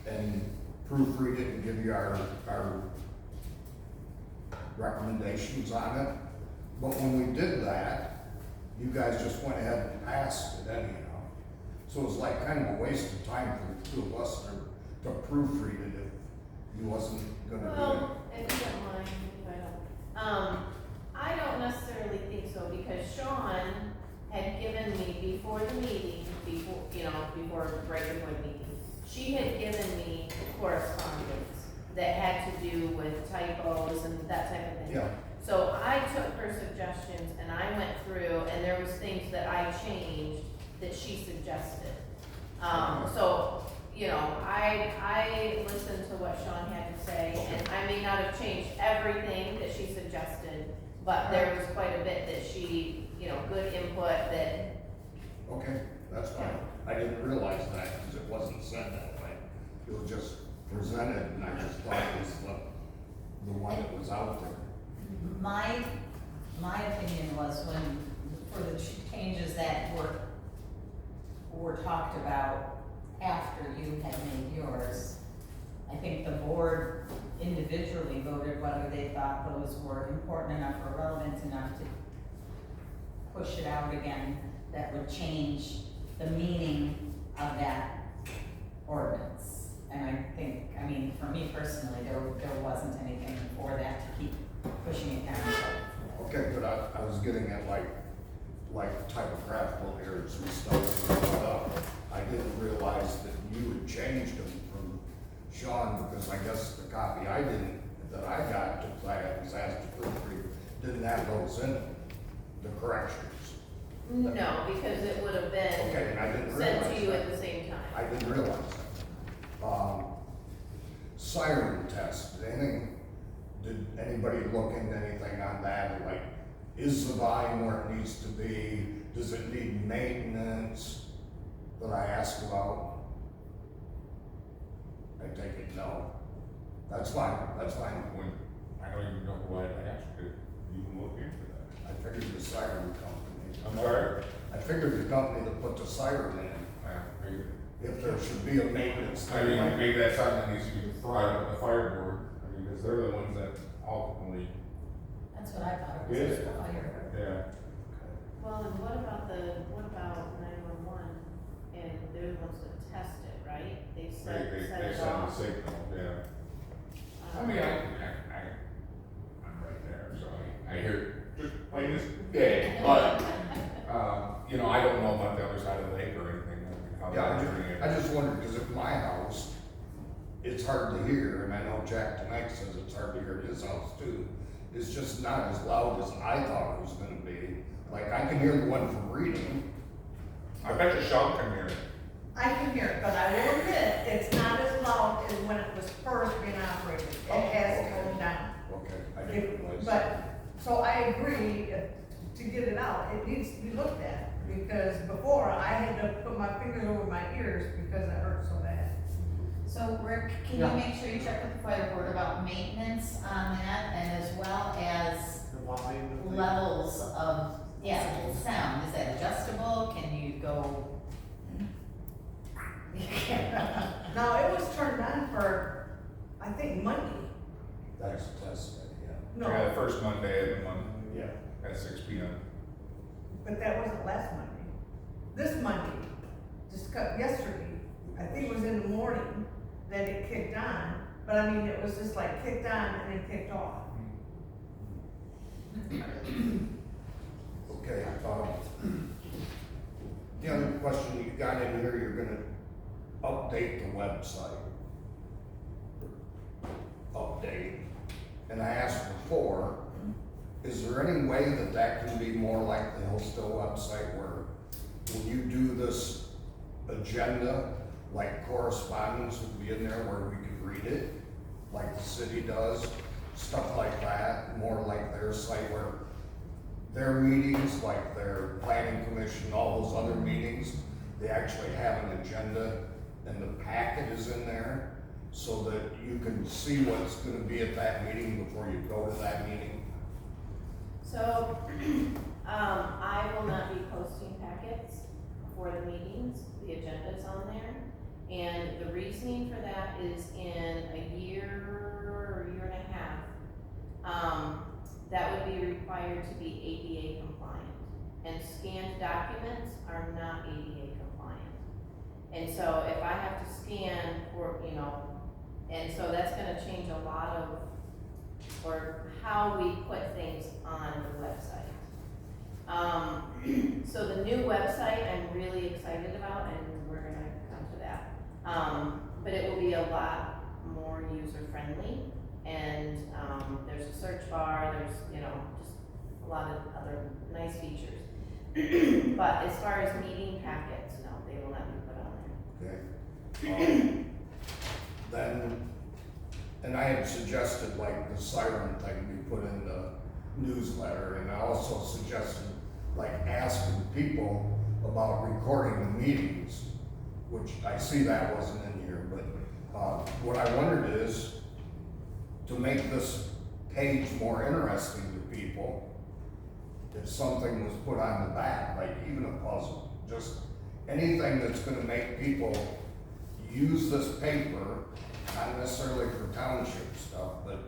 S14: and proofread it and give you our recommendations on it. But when we did that, you guys just went ahead and passed it anyhow. So it was like kind of a waste of time for the two of us to proofread it if you wasn't gonna do it.
S3: Well, if you don't mind, if I don't. I don't necessarily think so, because Sean had given me before the meeting, before the meeting, she had given me correspondence that had to do with typos and that type of thing.
S14: Yeah.
S3: So I took her suggestions and I went through, and there was things that I changed that she suggested. So, I listened to what Sean had to say, and I may not have changed everything that she suggested, but there was quite a bit that she, good input that.
S14: Okay, that's fine. I didn't realize that because it wasn't said that way. It was just presented and I just thought it was the one that was out there.
S2: My opinion was for the changes that were talked about after you had made yours, I think the board individually voted whether they thought those were important enough or relevant enough to push it out again that would change the meaning of that ordinance. And I mean, for me personally, there wasn't anything for that to keep pushing it down.
S14: Okay, but I was getting at like typographical errors and stuff. I didn't realize that you had changed them from Sean, because I guess the copy that I got, because I was asked to proofread, didn't have those in it, the corrections.
S3: No, because it would have
S14: Okay, and I
S3: been
S14: didn't
S3: sent
S14: realize
S3: to you
S14: that.
S3: at the same time.
S14: I didn't realize that. Siren test, did anybody look into anything on that? Like, is the volume where it needs to be? Does it need maintenance that I asked about? I take it no. That's fine.
S1: When, I don't even know who I asked to even look into that.
S14: I figured the siren company.
S1: I'm sorry?
S14: I figured the company that put the siren in, if there should be a maintenance.
S1: I mean, maybe that's something that needs to be brought up with the fire board, I mean, because they're the ones that ultimately,
S2: That's what I thought it was.
S1: Yeah.
S2: just a fire.
S1: yeah.
S3: Well, and what about 911? And they're the ones that test it, right? They set
S1: They
S3: it
S1: send the
S3: off.
S1: signal, yeah. I mean, I'm right there, so I hear just plain as day, but, you know, I don't know about the other side of the lake or anything. How
S14: Yeah,
S1: they're doing it.
S14: I just wondered, because at my house, it's hard to hear, and I know Jack tonight says it's hard to hear at his house too. It's just not as loud as I thought it was gonna be. Like, I can hear the one from reading.
S1: I bet you Sean can hear it.
S11: I can hear it, but I will admit, it's not as loud as when it was first being operated. It has toned down.
S14: Okay, I didn't realize.
S11: But, so I agree, to get it out, it needs to be looked at, because before, I had to put my fingers over my ears because it hurt so bad.
S2: So Rick, can you make sure you check with the fire board about maintenance on that, and as well as levels of, sound? Is that adjustable? Can you go?
S11: Now, it was turned on for, I think, Monday.
S14: That's a test, yeah.
S11: No,
S1: Yeah, the first Monday of the month
S14: Yeah.
S1: at 6 p.m.
S11: but that wasn't last Monday. This Monday, just yesterday, I think it was in the morning that it kicked on, but I mean, it was just like kicked on and then kicked off.
S14: Okay, the other question you got in here, you're gonna update the website. Update. And I asked before, is there any way that can be more like the Hillsdale website where when you do this agenda, like correspondence would be in there where we could read it, like the city does, stuff like that, more like their site where their meetings, like their planning commission, all those other meetings, they actually have an agenda and the packet is in there so that you can see what's gonna be at that meeting before you go to that meeting.
S3: So, I will not be posting packets for the meetings, the agenda's on there. And the reasoning for that is in a year or year and a half, that would be required to be ADA compliant. And scanned documents are not ADA compliant. And so if I have to scan for, and so that's gonna change a lot of, or how we put things on the website. So the new website I'm really excited about, and we're gonna come to that. But it will be a lot more user-friendly, and there's a search bar, there's, just a lot of other nice features. But as far as meeting packets, no, they will not be put on there.
S14: Okay. Then, and I had suggested like the siren thing we put in the newsletter, and I also suggested like asking people about recording the meetings, which I see that wasn't in here, but what I wondered is to make this page more interesting to people, if something was put on the back, like even a puzzle, just anything that's gonna make people use this paper, not necessarily for township stuff, but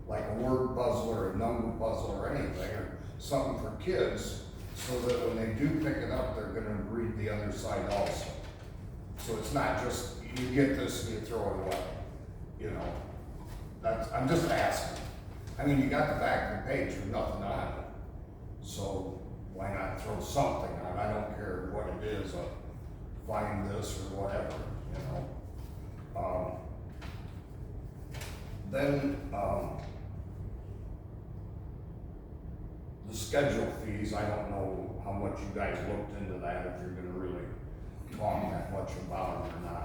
S14: like a word puzzle or a number puzzle or anything, or something for kids, so that when they do pick it up, they're gonna read the other side also. So it's not just, you get this and you throw it away, I'm just asking. I mean, you got the back of the page with nothing on it. So why not throw something on? I don't care what it is, find this or whatever, you know? The schedule fees, I don't know how much you guys looked into that, if you're gonna really talk that much about them or not.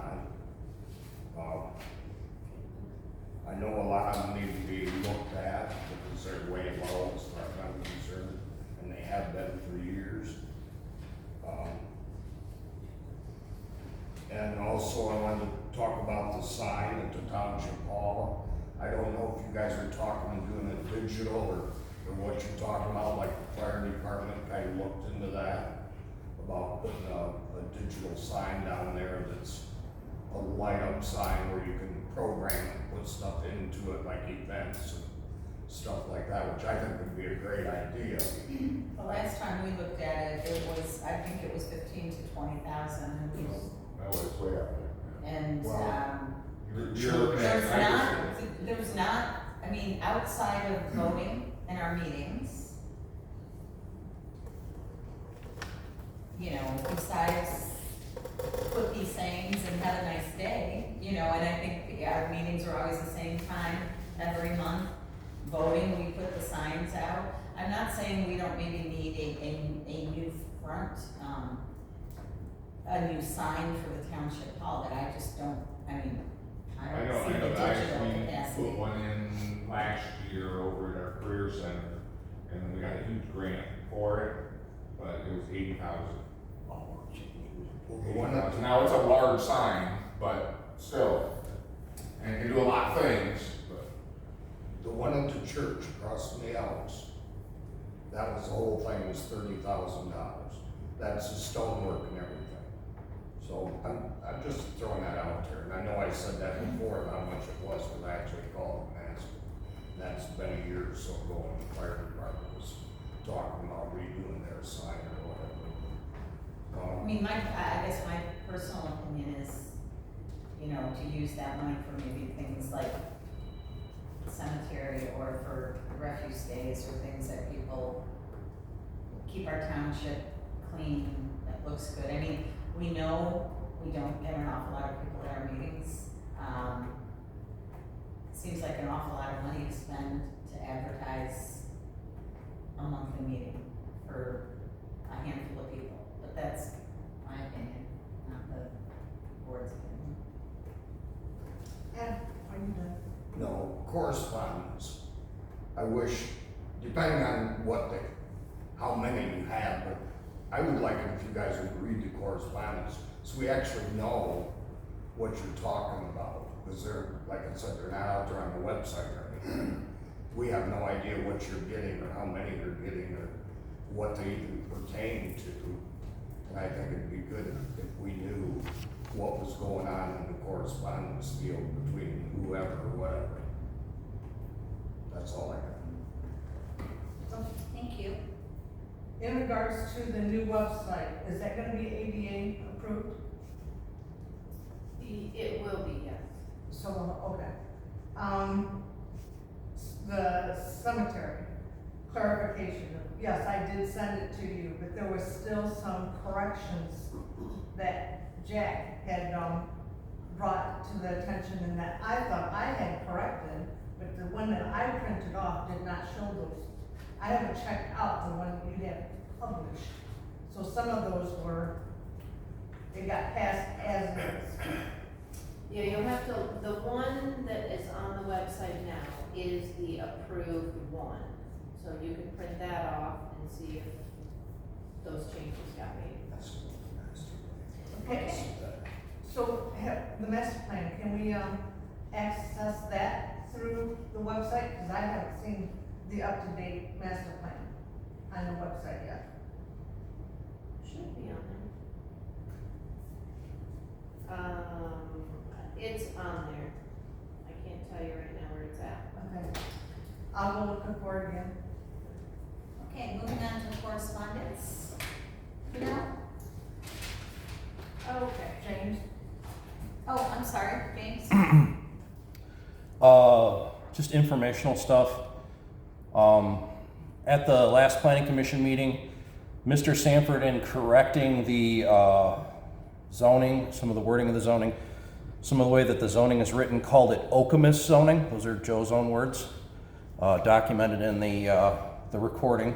S14: I know a lot of them need to be looked at because they're way low as far as I'm concerned, and they have been for years. And also I wanted to talk about the sign at the Township Hall. I don't know if you guys are talking and doing it digital or what you're talking about, like the fire department kind of looked into that, about putting a digital sign down there that's a light up sign where you can program and put stuff into it, like events and stuff like that, which I think would be a great idea.
S2: The last time we looked at it, it was, I think it was 15 to 20,000, and we,
S1: That was way up there.
S2: and,
S14: Well,
S1: You're looking at
S2: there's not, I mean, outside of voting and our meetings, you know, besides put these sayings and have a nice day, you know, and I think our meetings are always the same time every month. Voting, we put the signs out. I'm not saying we don't maybe need a new front, a new sign for the Township Hall, but I just don't, I mean, I don't see the digital
S1: We
S2: capacity.
S1: put one in last year over at our career center, and we got a huge grant for it, but it was 80,000. Now it's a large sign, but still, and it can do a lot of things, but.
S14: The one at the church across from the Alps, that was, the whole thing was $30,000. That's the stonework and everything. So I'm just throwing that out there, and I know I said that before, how much it was, but I actually called and asked. That's been a year or so ago when the fire department was talking about redoing their sign or whatever.
S2: I mean, I guess my personal opinion is, you know, to use that money for maybe things like cemetery or for refuse days or things that people keep our township clean, that looks good. I mean, we know we don't get an awful lot of people at our meetings. Seems like an awful lot of money to spend to advertise a monthly meeting for a handful of people, but that's my opinion, not the board's opinion.
S11: Ed, are you done?
S14: No, correspondence. I wish, depending on how many you have, but I would like it if you guys would read the correspondence, so we actually know what you're talking about. Because they're, like I said, they're not out there on the website or anything. We have no idea what you're getting or how many you're getting or what they even pertain to. And I think it'd be good if we knew what was going on in the correspondence field between whoever or whatever. That's all I got.
S2: Okay, thank you.
S11: In regards to the new website, is that gonna be ADA approved?
S3: It will be, yes.
S11: So, okay. The cemetery, clarification, yes, I did send it to you, but there was still some corrections that Jack had, brought to the attention and that I thought I had corrected, but the one that I printed off did not show those. I haven't checked out the one you had published, so some of those they got passed as is.
S3: Yeah, you'll have to, the one that is on the website now is the approved one. So you can print that off and see if those changes got made.
S11: Okay, so the master plan, can we, access that through the website? Cause I haven't seen the up-to-date master plan on the website yet.
S3: Should be on there. It's on there. I can't tell you right now where it's at.
S11: Okay, I'll go looking for it again.
S2: Okay, moving on to correspondence. You know?
S11: Okay, James.
S2: Oh, I'm sorry, James.
S15: Just informational stuff. at the last planning commission meeting, Mr. Sanford, in correcting the zoning, some of the wording of the zoning, some of the way that the zoning is written, called it Okemos zoning. Those are Joe's own words, documented in the recording.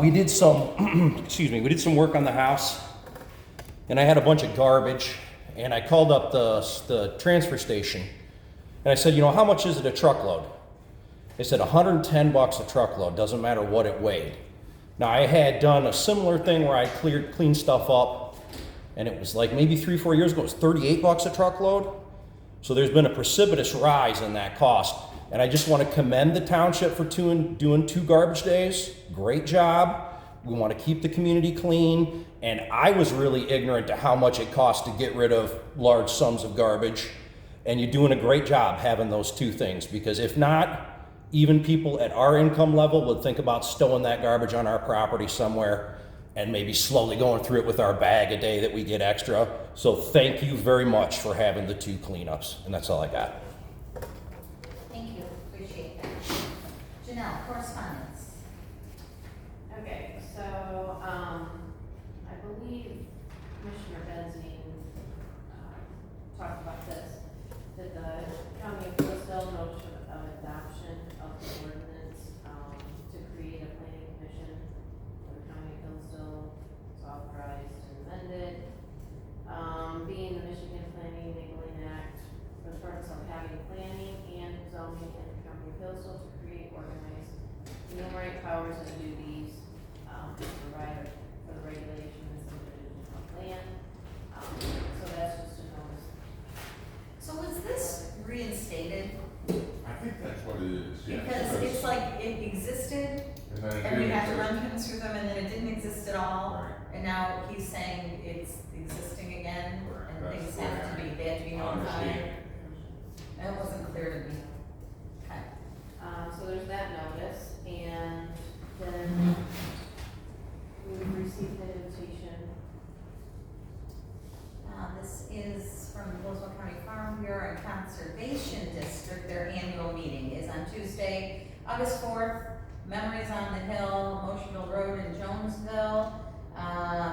S15: We did some, excuse me, we did some work on the house, and I had a bunch of garbage, and I called up the transfer station, and I said, you know, how much is it a truckload? They said $110 a truckload, doesn't matter what it weighed. Now, I had done a similar thing where I cleaned stuff up, and it was like maybe 3-4 years ago, it was $38 a truckload. So there's been a precipitous rise in that cost. And I just want to commend the township for doing 2 garbage days. Great job. We want to keep the community clean. And I was really ignorant to how much it costs to get rid of large sums of garbage. And you're doing a great job having those 2 things, because if not, even people at our income level would think about stowing that garbage on our property somewhere and maybe slowly going through it with our bag a day that we get extra. So thank you very much for having the 2 cleanups. And that's all I got.
S2: Thank you, appreciate that. Janelle, correspondence.
S3: Okay, so, I believe Commissioner Benzine, talked about this, that the county of Hillsdale notion of adoption of the ordinance, to create a planning commission for the county of Hillsdale is authorized and amended. Being the Michigan Planning Enabling Act for the purpose of having planning and zoning in the county of Hillsdale to create, organize, enumerate powers and duties, to provide for the regulation and subdivision of land. So that's just a notice.
S2: So was this reinstated?
S1: I think that's what it is, yeah.
S2: Because it's like it existed,
S1: And then it
S2: and we
S1: didn't
S2: had to
S1: exist.
S2: run things through them, and then it didn't exist at all.
S1: Right.
S2: And now he's saying it's existing again,
S1: Correct.
S2: and
S1: That's
S2: things
S1: the
S2: have
S1: way
S2: to be, they have to be
S1: I understand
S2: notified.
S1: it.
S2: That wasn't clear to me. Okay.
S3: So there's that notice, and then we've received an invitation.
S2: This is from the Hillsdale County Farm Bureau and Conservation District. Their annual meeting is on Tuesday, August 4th. Memories on the Hill, Motionville Road in Jonesville.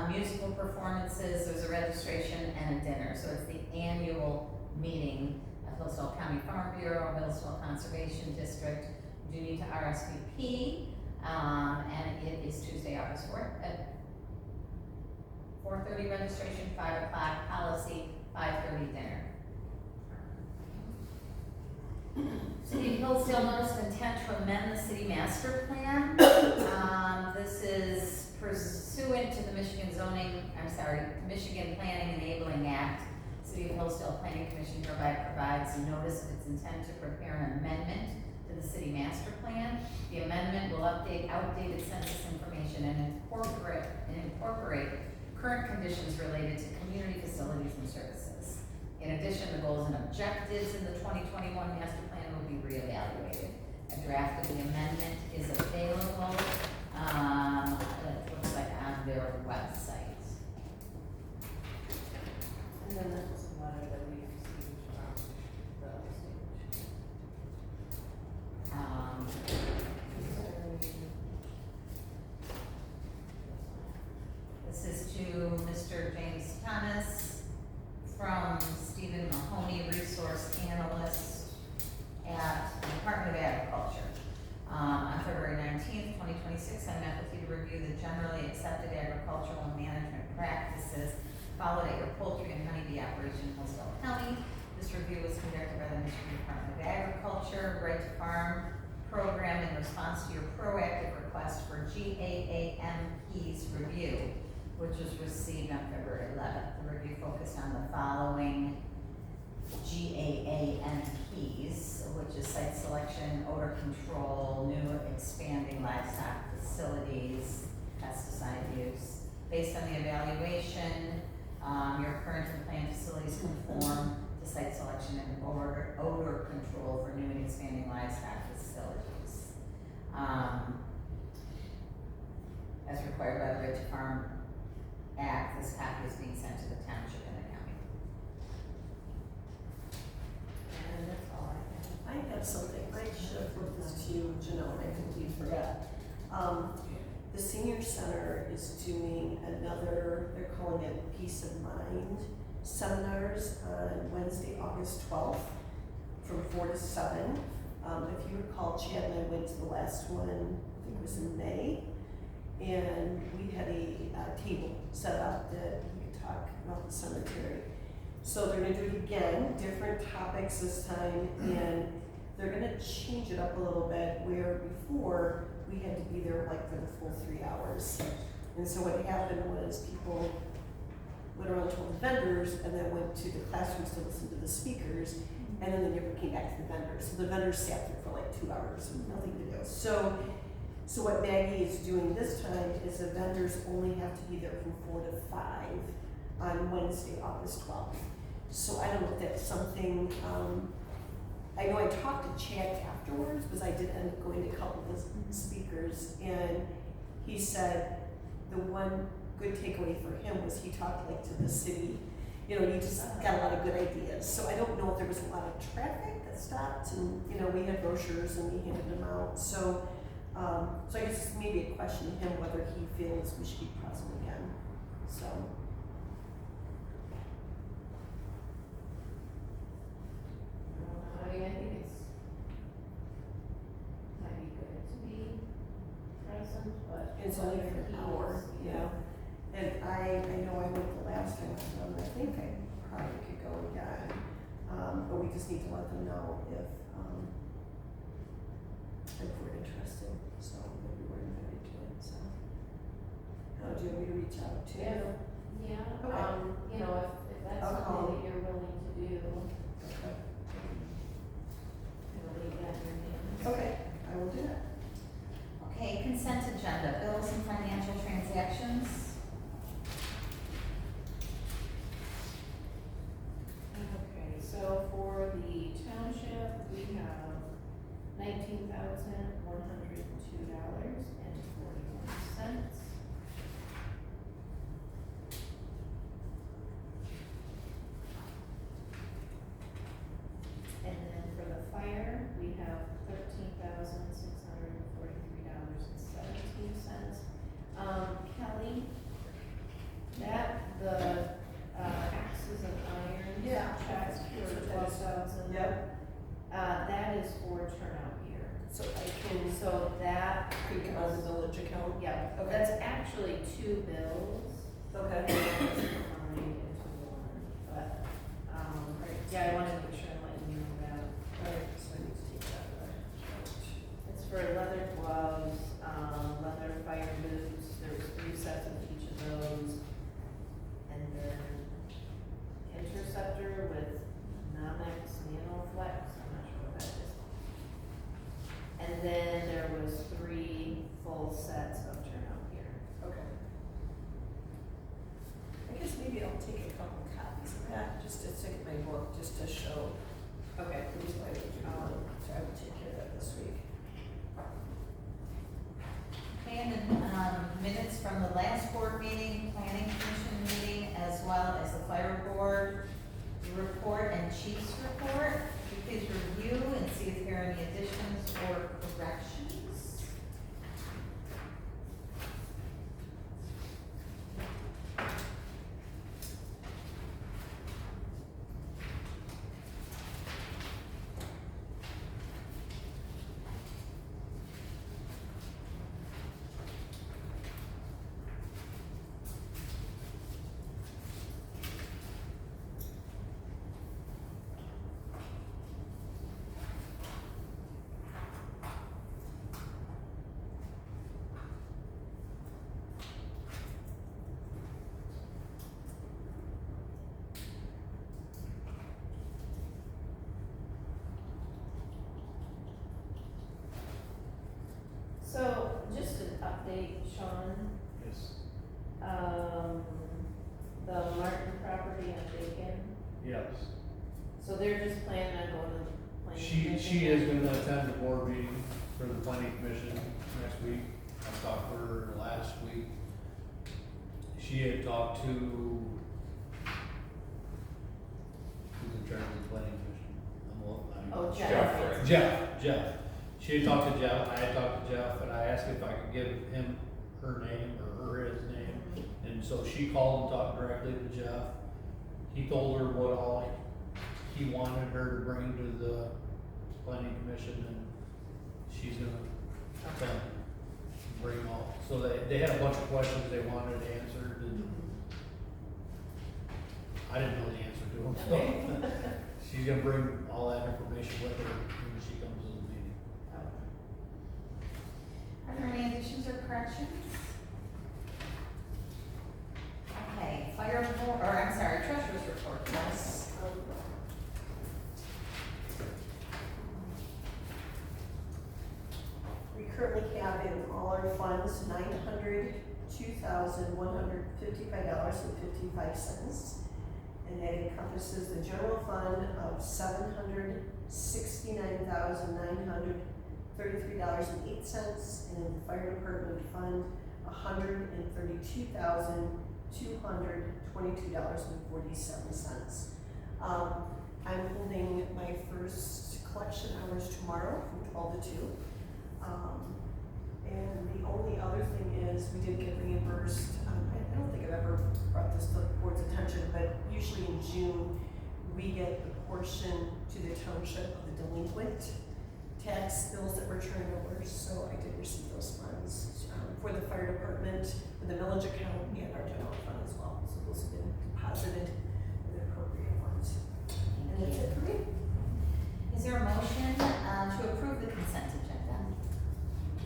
S2: Musical performances, there's a registration and a dinner. So it's the annual meeting of Hillsdale County Farm Bureau, Hillsdale Conservation District. You do need to RSVP, and it is Tuesday, August 4th at 4:30 registration, 5 o'clock policy, 5:30 dinner. City of Hillsdale notice of intent to amend the city master plan. This is pursuant to the Michigan Planning Enabling Act. City of Hillsdale Planning Commission hereby provides a notice of its intent to prepare an amendment to the city master plan. The amendment will update outdated census information and incorporate current conditions related to community facilities and services. In addition, the goals and objectives in the 2021 master plan will be reevaluated. A draft of the amendment is available, it looks like on their website.
S3: And then this was a letter that we received from the state.
S2: This is to Mr. James Thomas from Stephen Mahoney, Resource Analyst at the Department of Agriculture. On February 19th, 2026, I met with you to review the generally accepted agricultural and management practices followed at your poultry and honeybee operation in Hillsdale County. This review was conducted by the Michigan Department of Agriculture, Right to Farm program in response to your proactive request for GAAMP's review, which was received on February 11th. The review focused on the following GAAMPs, which is site selection, odor control, new expanding livestock facilities, pesticide use. Based on the evaluation, your current and planned facilities conform to site selection and odor control for new and expanding livestock facilities. As required by the Right to Farm Act, this copy is being sent to the township and the county.
S3: And that's all I have.
S16: I have something, I should have put this to you, Janelle, I completely forgot.
S1: The senior center is doing another, they're calling it Peace of Mind seminars on Wednesday, August 12th from 4 to 7. If you recall, Chad and I went to the last one, I think it was in May, and we had a table set up that we could talk about the cemetery. So they're gonna do it again, different topics this time, and they're gonna change it up a little bit, where before we had to be there like for the full 3 hours. And so what happened was people went around, told the vendors, and then went to the classrooms to listen to the speakers, and then they never came back to the vendors. So the vendors sat there for like 2 hours with nothing to do. So what Maggie is doing this time is the vendors only have to be there from 4 to 5 on Wednesday, August 12th. So I don't know if that's something, I know I talked to Chad afterwards, because I did end up going to a couple of the speakers, and he said the one good takeaway for him was he talked like to the city, you know, he just got a lot of good ideas. So I don't know if there was a lot of traffic that stopped, and you know, we had brochures and we handed them out. So I guess it's maybe a question to him whether he feels we should be present again. So.
S3: I think it's, might be good to be present, but.
S1: It's only for an hour, yeah. And I know I went the last time, and I think I probably could go again. But we just need to let them know if we're interested, so maybe we're invited to it, so. Do you want me to reach out to?
S3: Yeah,
S1: Okay.
S3: you know, if that's
S1: I'll call.
S3: something that you're willing to do,
S1: Okay.
S3: I'll leave that in your hands.
S1: Okay, I will do that.
S2: Okay, consent agenda, bills and financial transactions.
S3: Okay, so for the township, we have $19,102.41. And then for the fire, we have $13,643.17. Kelly, that, the, axes and iron.
S1: Yeah.
S3: Checks for 12,000.
S1: Yep.
S3: That is for turnout gear.
S1: So I can,
S3: So that
S1: could come out of the village account?
S3: yeah,
S1: Okay.
S3: that's actually 2 bills.
S1: Okay.
S3: Combined into one, but, yeah, I wanted to make sure I'm letting you know that.
S1: Alright, so I need to take that out.
S3: It's for leather gloves, leather fire boots, there's 3 sets of each of those. And then interceptor with Nomex NanoFlex, I'm not sure what that is. And then there was 3 full sets of turnout gear.
S1: Okay. I guess maybe I'll take a couple copies of that, just to stick in my book, just to show.
S3: Okay.
S1: Here's what I would do. So I would take care of that this week.
S2: Okay, and then, minutes from the last board meeting, planning commission meeting, as well as the fire board report and chief's report. Would you please review and see if there are any additions or corrections?
S3: So, just an update, Sean,
S8: Yes.
S3: the Martin property on Bacon,
S8: Yes.
S3: so they're just planning on going to the planning
S8: She
S3: commission?
S8: is gonna attend the board meeting for the planning commission next week. I talked to her last week. She had talked to, who's in charge of the planning commission?
S3: Oh,
S8: Jeff. She had talked to Jeff, I had talked to Jeff, and I asked if I could give him her name or her his name. And so she called and talked directly to Jeff. He told her what all he wanted her to bring to the planning commission, and she's gonna bring them all. So they had a bunch of questions they wanted answered, and I didn't know the answer to them, so she's gonna bring all that information with her when she comes to the meeting.
S2: Are there any additions or corrections? Okay, treasurer's report, yes.
S16: We currently have in all our funds $902,155.55. And that encompasses the general fund of $769,933.08, and in the fire department fund, $132,222.47. I'm holding my first collection hours tomorrow from 12 to 2. And the only other thing is we did get reimbursed. I don't think I've ever brought this to the board's attention, but usually in June, we get a portion to the township of the delinquent tax bills that we're turning over. So I did receive those funds for the fire department, for the millage account, and our general fund as well. So those have been deposited in the appropriate funds. And that's it for me.
S2: Is there a motion to approve the consent agenda?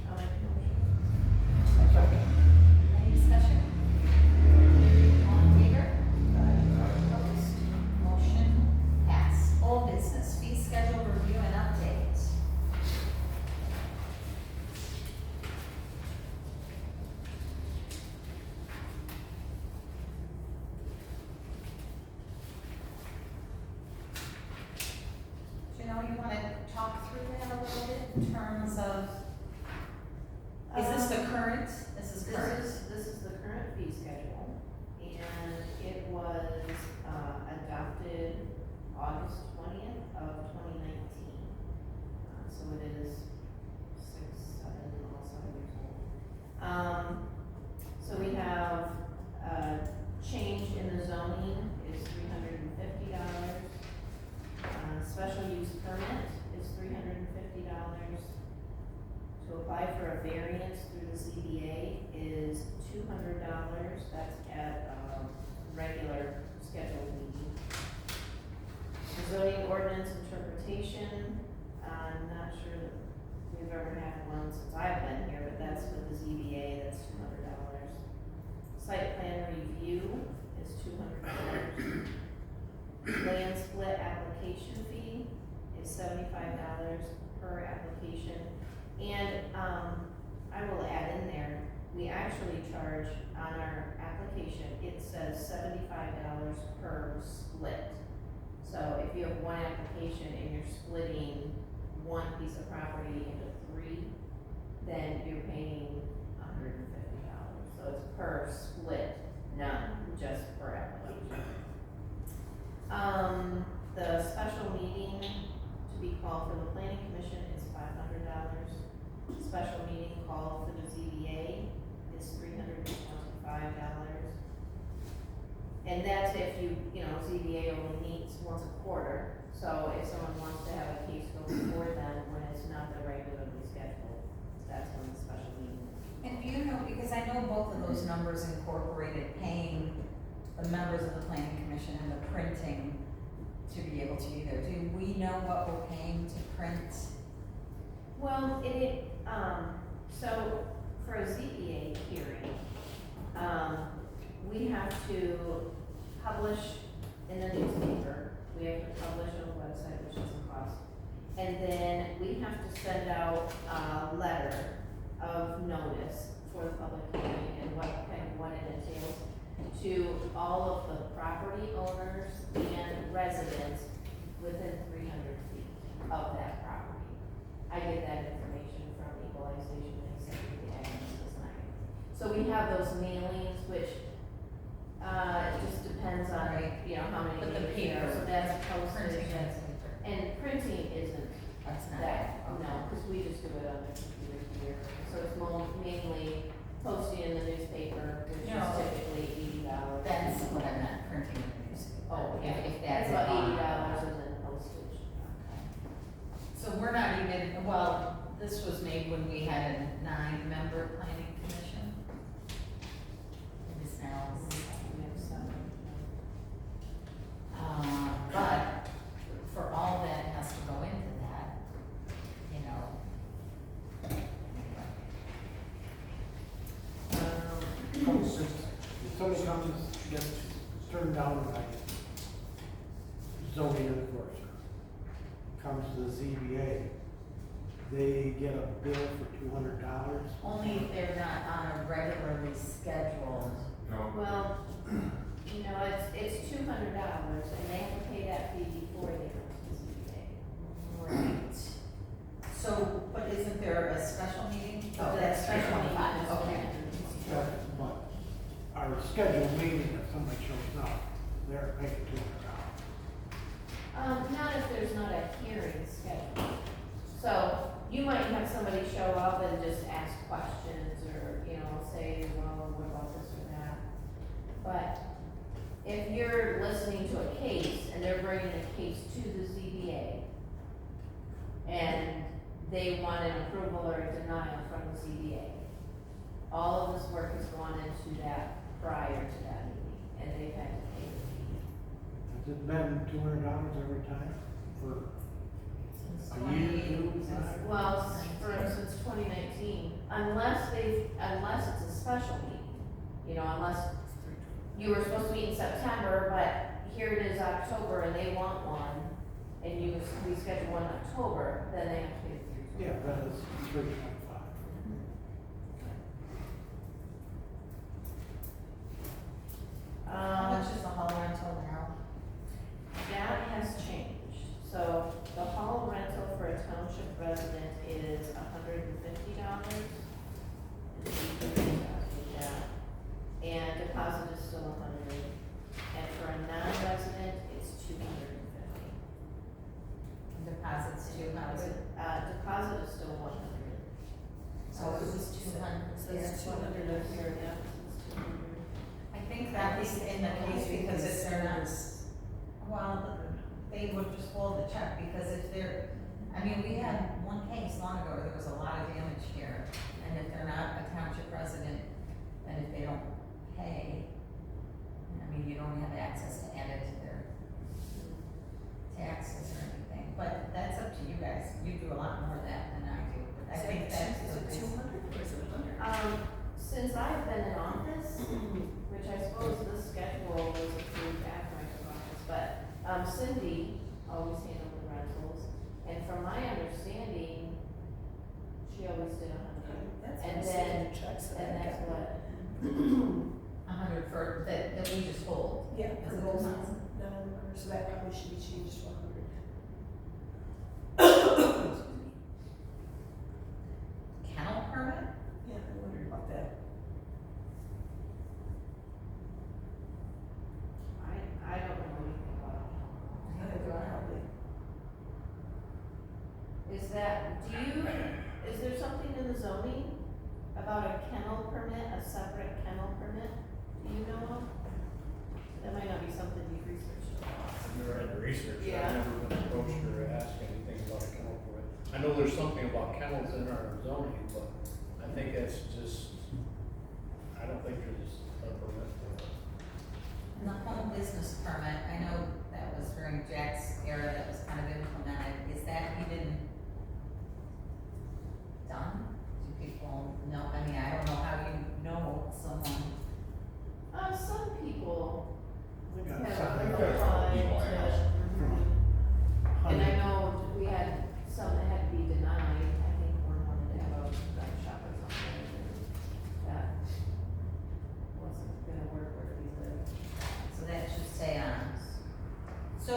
S16: I'll make a motion.
S2: Any discussion? All in favor? Opposed? Motion passed. Old business, fee schedule review and update. You want to talk through that a little bit in terms of, is this the current? This is current.
S3: This is the current fee schedule, and it was, adopted August 20th of 2019. So it is 7 years old. So we have, change in the zoning is $350. Special use permit is $350. To apply for a variance through the ZBA is $200. That's at regular scheduled meeting. The zoning ordinance interpretation, I'm not sure that we've ever had one since I've been here, but that's with the ZBA, that's $200. Site plan review is $200. Land split application fee is $75 per application. And, I will add in there, we actually charge on our application, it says $75 per split. So if you have one application and you're splitting one piece of property into 3, then you're paying $150. So it's per split, not just per application. The special meeting to be called for the planning commission is $500. Special meeting called for the ZBA is $325. And that's if ZBA only meets once a quarter. So if someone wants to have a case go before them when it's not the regularly scheduled, that's when the special meeting is.
S2: And do you know, because I know both of those numbers incorporated paying the members of the planning commission and the printing to be able to be there. Do we know what we're paying to print?
S3: Well, so for a ZBA hearing, we have to publish in the newspaper, we have to publish on the website, which doesn't cost. And then we have to send out a letter of notice for the public hearing and what it entails to all of the property owners and residents within 300 feet of that property. I get that information from equalization and safety agencies tonight. So we have those mailings, which, it just depends on, how many.
S2: But the
S3: days
S2: paper.
S3: there. So that's postage,
S2: Printing.
S3: and printing isn't
S2: That's not.
S3: that, no, because we just do mainly posting in the newspaper, which
S2: No.
S3: is typically $80.
S2: That's what I meant, printing in the newspaper.
S3: Oh, yeah,
S2: If that's
S3: about
S2: involved.
S3: $80 and then postage.
S2: So we're not even, well, this was made when we had a 9-member planning commission. It is now,
S3: We have some.
S2: but for all that has to go into that, you know.
S7: If somebody comes, gets turned down by zoning enforcer, comes to the ZBA, they get a bill for $200.
S2: Only if they're not on a regularly scheduled.
S3: Well, you know, it's $200 and they have to pay that fee before they come to the ZBA.
S2: Right. So, but isn't there a special meeting? Oh, that's
S3: special meeting.
S2: Okay.
S7: But our scheduled meeting, if somebody shows up, they're paying $200.
S3: Not if there's not a hearing scheduled. So you might have somebody show up and just ask questions or, you know, say, well, what about this or that? But if you're listening to a case and they're bringing a case to the ZBA and they want an approval or a denial from the ZBA, all of this work has gone into that prior to that meeting and they've had to pay the fee.
S7: Has it been $200 every time for
S2: Since
S7: a year?
S2: 20,
S3: Well, since 2019, unless it's a special meeting, you know, unless you were supposed to meet in September, but here it is October and they want one, and we schedule one in October, then they have to pay the fee.
S7: Yeah, that is $325.
S2: How much is the hall rental now?
S3: That has changed. So the hall rental for a township resident is $150. And deposit is still $100. And for a non-resident, it's $250.
S2: Deposits 200.
S3: Deposit is still $100.
S2: So it was 200.
S3: So it's $200 up here, yeah. It's $200.
S2: I think that was in the case because if they're not, well, they would just hold the check because if they're, I mean, we had one case long ago where there was a lot of damage here. And if they're not a township resident, and if they don't pay, I mean, you don't have access to add it to their taxes or anything. But that's up to you guys. You do a lot more of that than I do. But I think that's.
S16: Is it 200 or is it 100?
S3: Since I've been in office, which I suppose this schedule was approved after I took office, but Cindy always handled the rentals, and from my understanding, she always did 100.
S16: That's
S3: And
S16: what
S3: then,
S16: checks that
S3: and
S16: I
S3: that's
S16: got.
S3: what,
S2: 100 for, that we just hold.
S16: Yeah,
S2: As
S16: for
S2: a
S16: those
S2: deposit.
S16: non-members, so that probably should be changed to 100.
S2: Kennel permit?
S16: Yeah, I wondered about that.
S3: I don't know anything about
S16: Neither do I, probably.
S3: it. Is there something in the zoning about a kennel permit, a separate kennel permit? Do you know of? That might not be something you've researched.
S8: I've never had to research, it.
S3: Yeah.
S8: I've never been approached or asked anything about a kennel permit. I know there's something about kennels in our zoning, but I think that's just, I don't think there's a permit for it.
S2: And the home business permit, I know that was during Jack's era that was kind of implemented. Is that even done? Do people know? I mean, I don't know how you know someone.
S3: Some people
S7: We
S3: have
S7: got a sign.
S3: applied
S9: People I
S3: to, and I know we had some that had to be denied. I think one wanted to have a gun shop or something, and that wasn't gonna work where we live.
S2: So that should stay on. So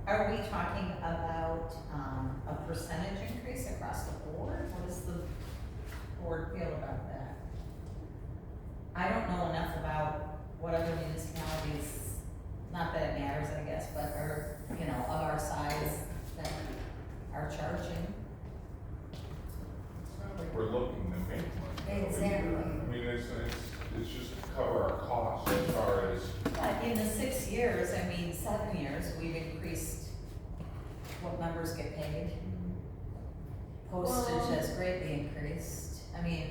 S2: are we talking about, a percentage increase across the board? What does the board feel about that? I don't know enough about what other municipalities, not that it matters, I guess, but are, you know, of our size that are charging.
S1: It's not like we're looking to make money.
S2: Exactly. members get paid. Postage has greatly increased, I mean,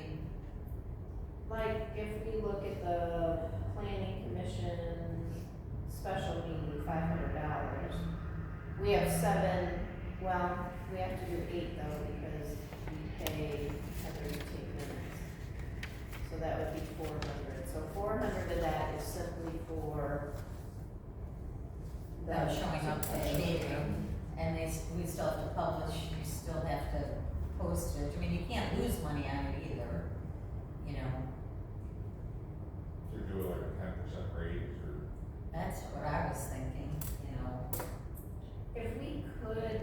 S3: Like, if we look at the planning commission special meeting, $500. We have 7, well, we have to do 8 though, because we pay 118 minutes. So that would be 400. So 400 of that is simply for
S2: them showing up at the meeting, and we still have to publish, you still have to postage, I mean, you can't lose money on it either, you know,
S1: To do like a 10% raise or?
S2: that's what I was thinking, you know.
S3: If we could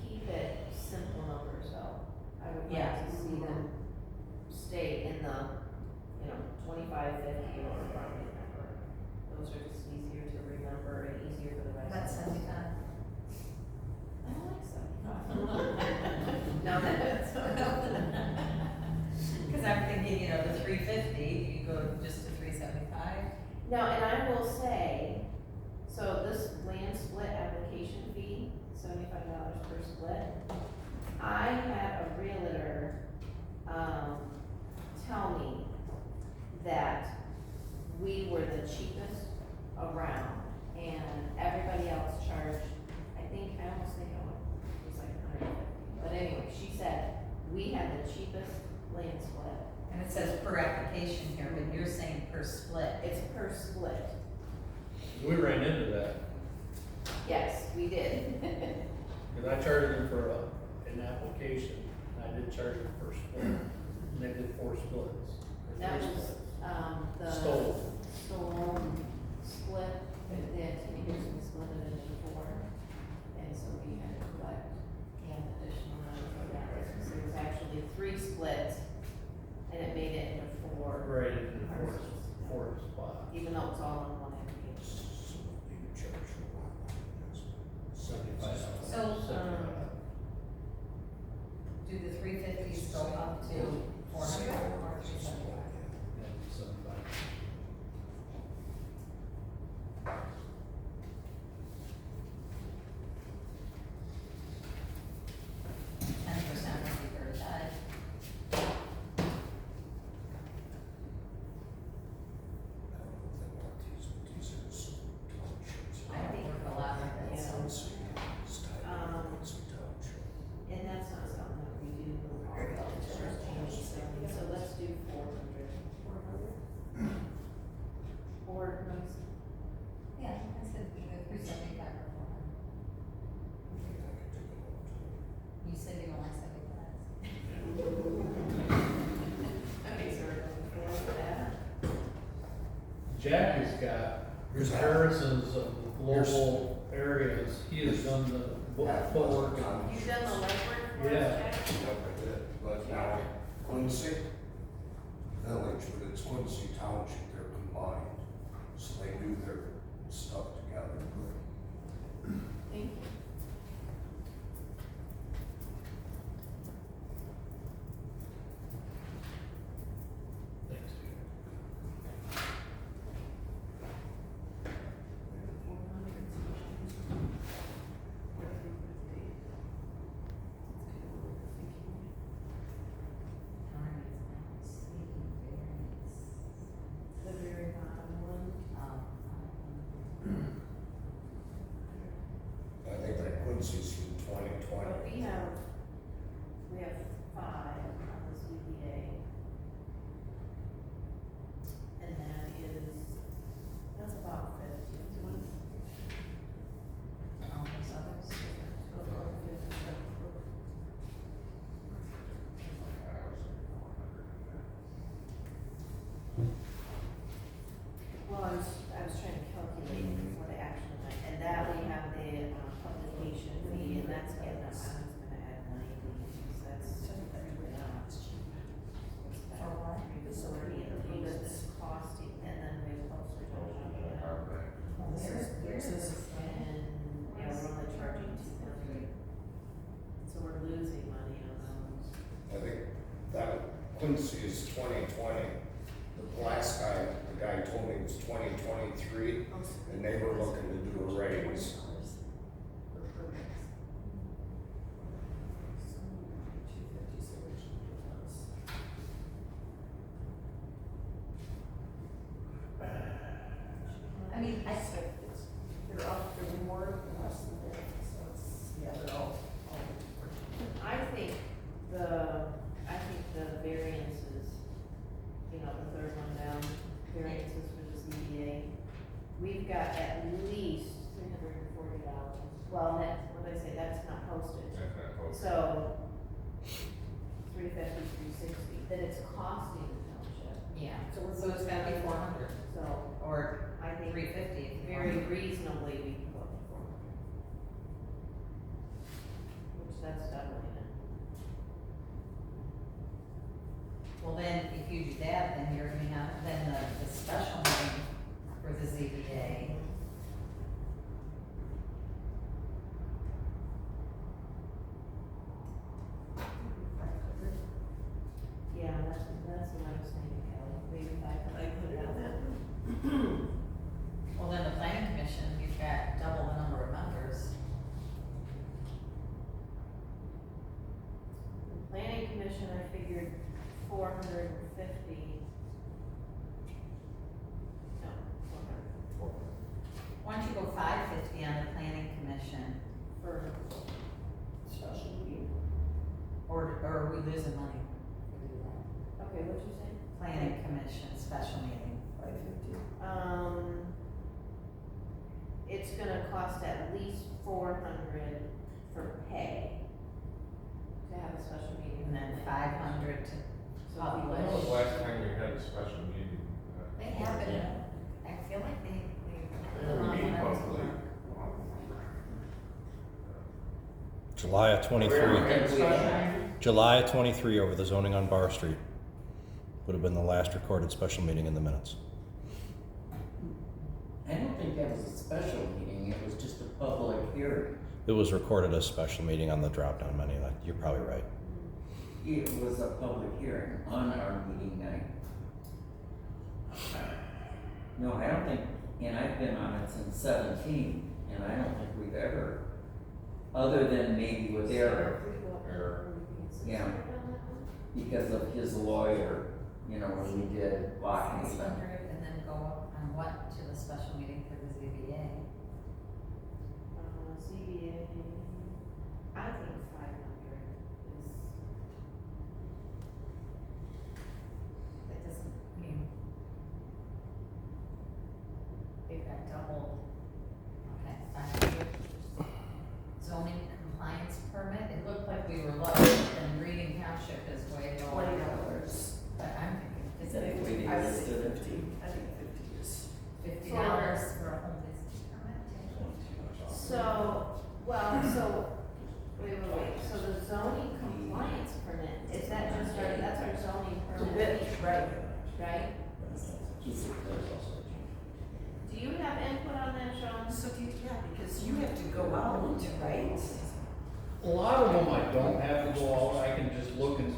S3: keep it simple numbers though, I would
S2: Yeah.
S3: like to see them stay in the, 25, 50 or rounded number. Those are just easier to remember and easier for the rest.
S2: That's
S3: of us.
S2: 75.
S3: I don't like 75. No, that's.
S2: Cause I'm thinking, the 350, you go just to 375.
S3: No, and I will say, so this land split application fee, $75 per split. I had a realtor, tell me that we were the cheapest around and everybody else charged, I almost think it was like 150. But anyway, she said, we had the cheapest land split.
S2: And it says per application here, but you're saying per split.
S3: It's per split.
S8: We ran into that,
S3: Yes, we did.
S8: cause I charged them for an application, and I did charge them for a split, and they did 4 splits. or
S3: That
S8: 3
S3: was,
S8: splits.
S3: the.
S8: Stole.
S3: Split, they had 2 years and split it into 4. And so we had to collect an additional money for that. So it was actually 3 splits, and it made it into 4.
S8: Right, into the
S3: parcels.
S8: 4 spots.
S3: Even though it's all in one application.
S8: $75.
S2: So,
S8: $75.
S2: Do the 350s go up to 400 or 375?
S8: Yeah, $75.
S2: 10% would be 35. I think a lot of it is.
S3: And that's not something that we do all the time, so let's do 400. 400? Or,
S2: Yeah, I said either 375 or 400. You said you only 75.
S3: okay, so we're going for that.
S8: Jack has got comparisons of the global areas, he has done the footwork.
S3: You've done the legwork for us,
S8: Yeah.
S3: Jack?
S14: But now, Quincy Village, but it's Quincy Township, they're combined, so they do their stuff together.
S3: Thank you.
S8: Thanks, Jack.
S3: The very bottom one.
S14: I think that Quincy's from 2020.
S3: But we have 5 on this ZBA. And that's about 50.
S2: All those others.
S3: Well, I was trying to calculate what the actual, and that we have the publication fee, and that's getting us, I'm just gonna add 90, because that's everybody else.
S2: For what?
S3: Facility and the business costing, and then we have postage on top of that. And, yeah, we're only charging 200. So we're losing money on those.
S14: I think that Quincy is 2020. The last guy, the guy told me it was 2023, and they were looking to do a raise.
S3: So, 350, 360, then it's costing the township.
S2: Yeah,
S3: So we're
S2: so it's gotta be 400,
S3: So,
S2: or
S3: I think
S2: 350.
S3: very reasonably we can go up to 400. Which that's doubling it.
S2: Well, then, if you do that, then you're gonna have, then the special meeting for the ZBA.
S3: Yeah, that's what I was thinking, Kelly, maybe 500.
S16: I put it on that.
S2: Well, then the planning commission, you've got double the number of members.
S3: The planning commission, I figured 450. No, 400.
S2: Why don't you go 550 on the planning commission,
S3: For special meeting.
S2: or are we losing money if we do that?
S3: Okay, what'd you say?
S2: Planning commission, special meeting.
S16: 550.
S3: It's gonna cost at least 400 for pay to have a special meeting.
S2: And then 500 to
S3: So
S1: When was the
S2: publish.
S1: last time we had a special meeting?
S2: They have it, I feel like they.
S1: We meet monthly.
S15: July of
S1: We ever
S15: '23.
S1: had a special meeting?
S15: July of '23 over the zoning on Bar Street. Would have been the last recorded special meeting in the minutes.
S6: I don't think that was a special meeting, it was just a public hearing.
S15: It was recorded as special meeting on the drop-down menu. You're probably right.
S6: It was a public hearing on our meeting night. No, I don't think, and I've been on it since 17, and I don't think we've ever, other than maybe with Eric, yeah, because of his lawyer, you know, when we did Lock Haven.
S2: 600 and then go up on what to the special meeting for the ZBA?
S3: ZBA, I think 500 is.
S2: That doesn't mean. They've got double. Okay, 500. Zoning compliance permit, it looked like we were low, and Reading Township is way lower.
S16: $20.
S2: But I'm thinking, is
S6: That
S2: it
S6: way they
S16: I would say
S6: listed it.
S16: 50. I think 50 is.
S2: $50 for a home business permit?
S3: So, wait, so the zoning compliance permit, is that just our, that's our zoning permit?
S16: Right.
S3: Right? Do you have input on that, Sean?
S16: So do you, yeah, because you have to go out, right?
S8: A lot of them I don't have to go out, I can just look and,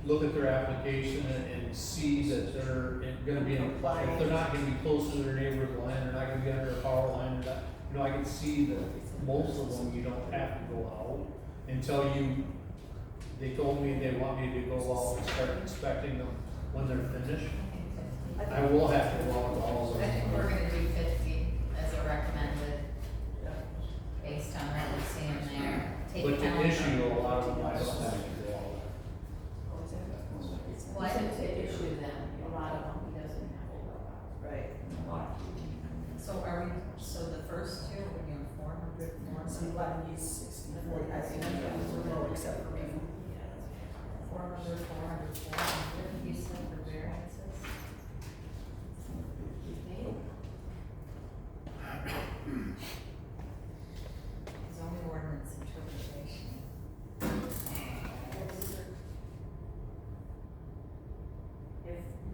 S8: look at their application and see that they're gonna be in, if they're not gonna be close to their neighbor's line, they're not gonna be under a power line, or not, I can see that most of them you don't have to go out until they told me they want me to go out and start inspecting them when they're finished. I will have to go out to all of them.
S2: I think we're gonna do 50 as a recommended, based on what we see in there. Take
S8: But to
S2: penalty.
S8: issue a lot of them, I don't have to go out.
S3: Well, I think to issue them, a lot of them, he doesn't have to go out.
S16: Right.
S2: So so the first two, we're doing 400 more.
S16: So you want to use 60, 40, I think we're low except for me.
S2: 400, 400, you said for variances? Zoning ordinance interpretation.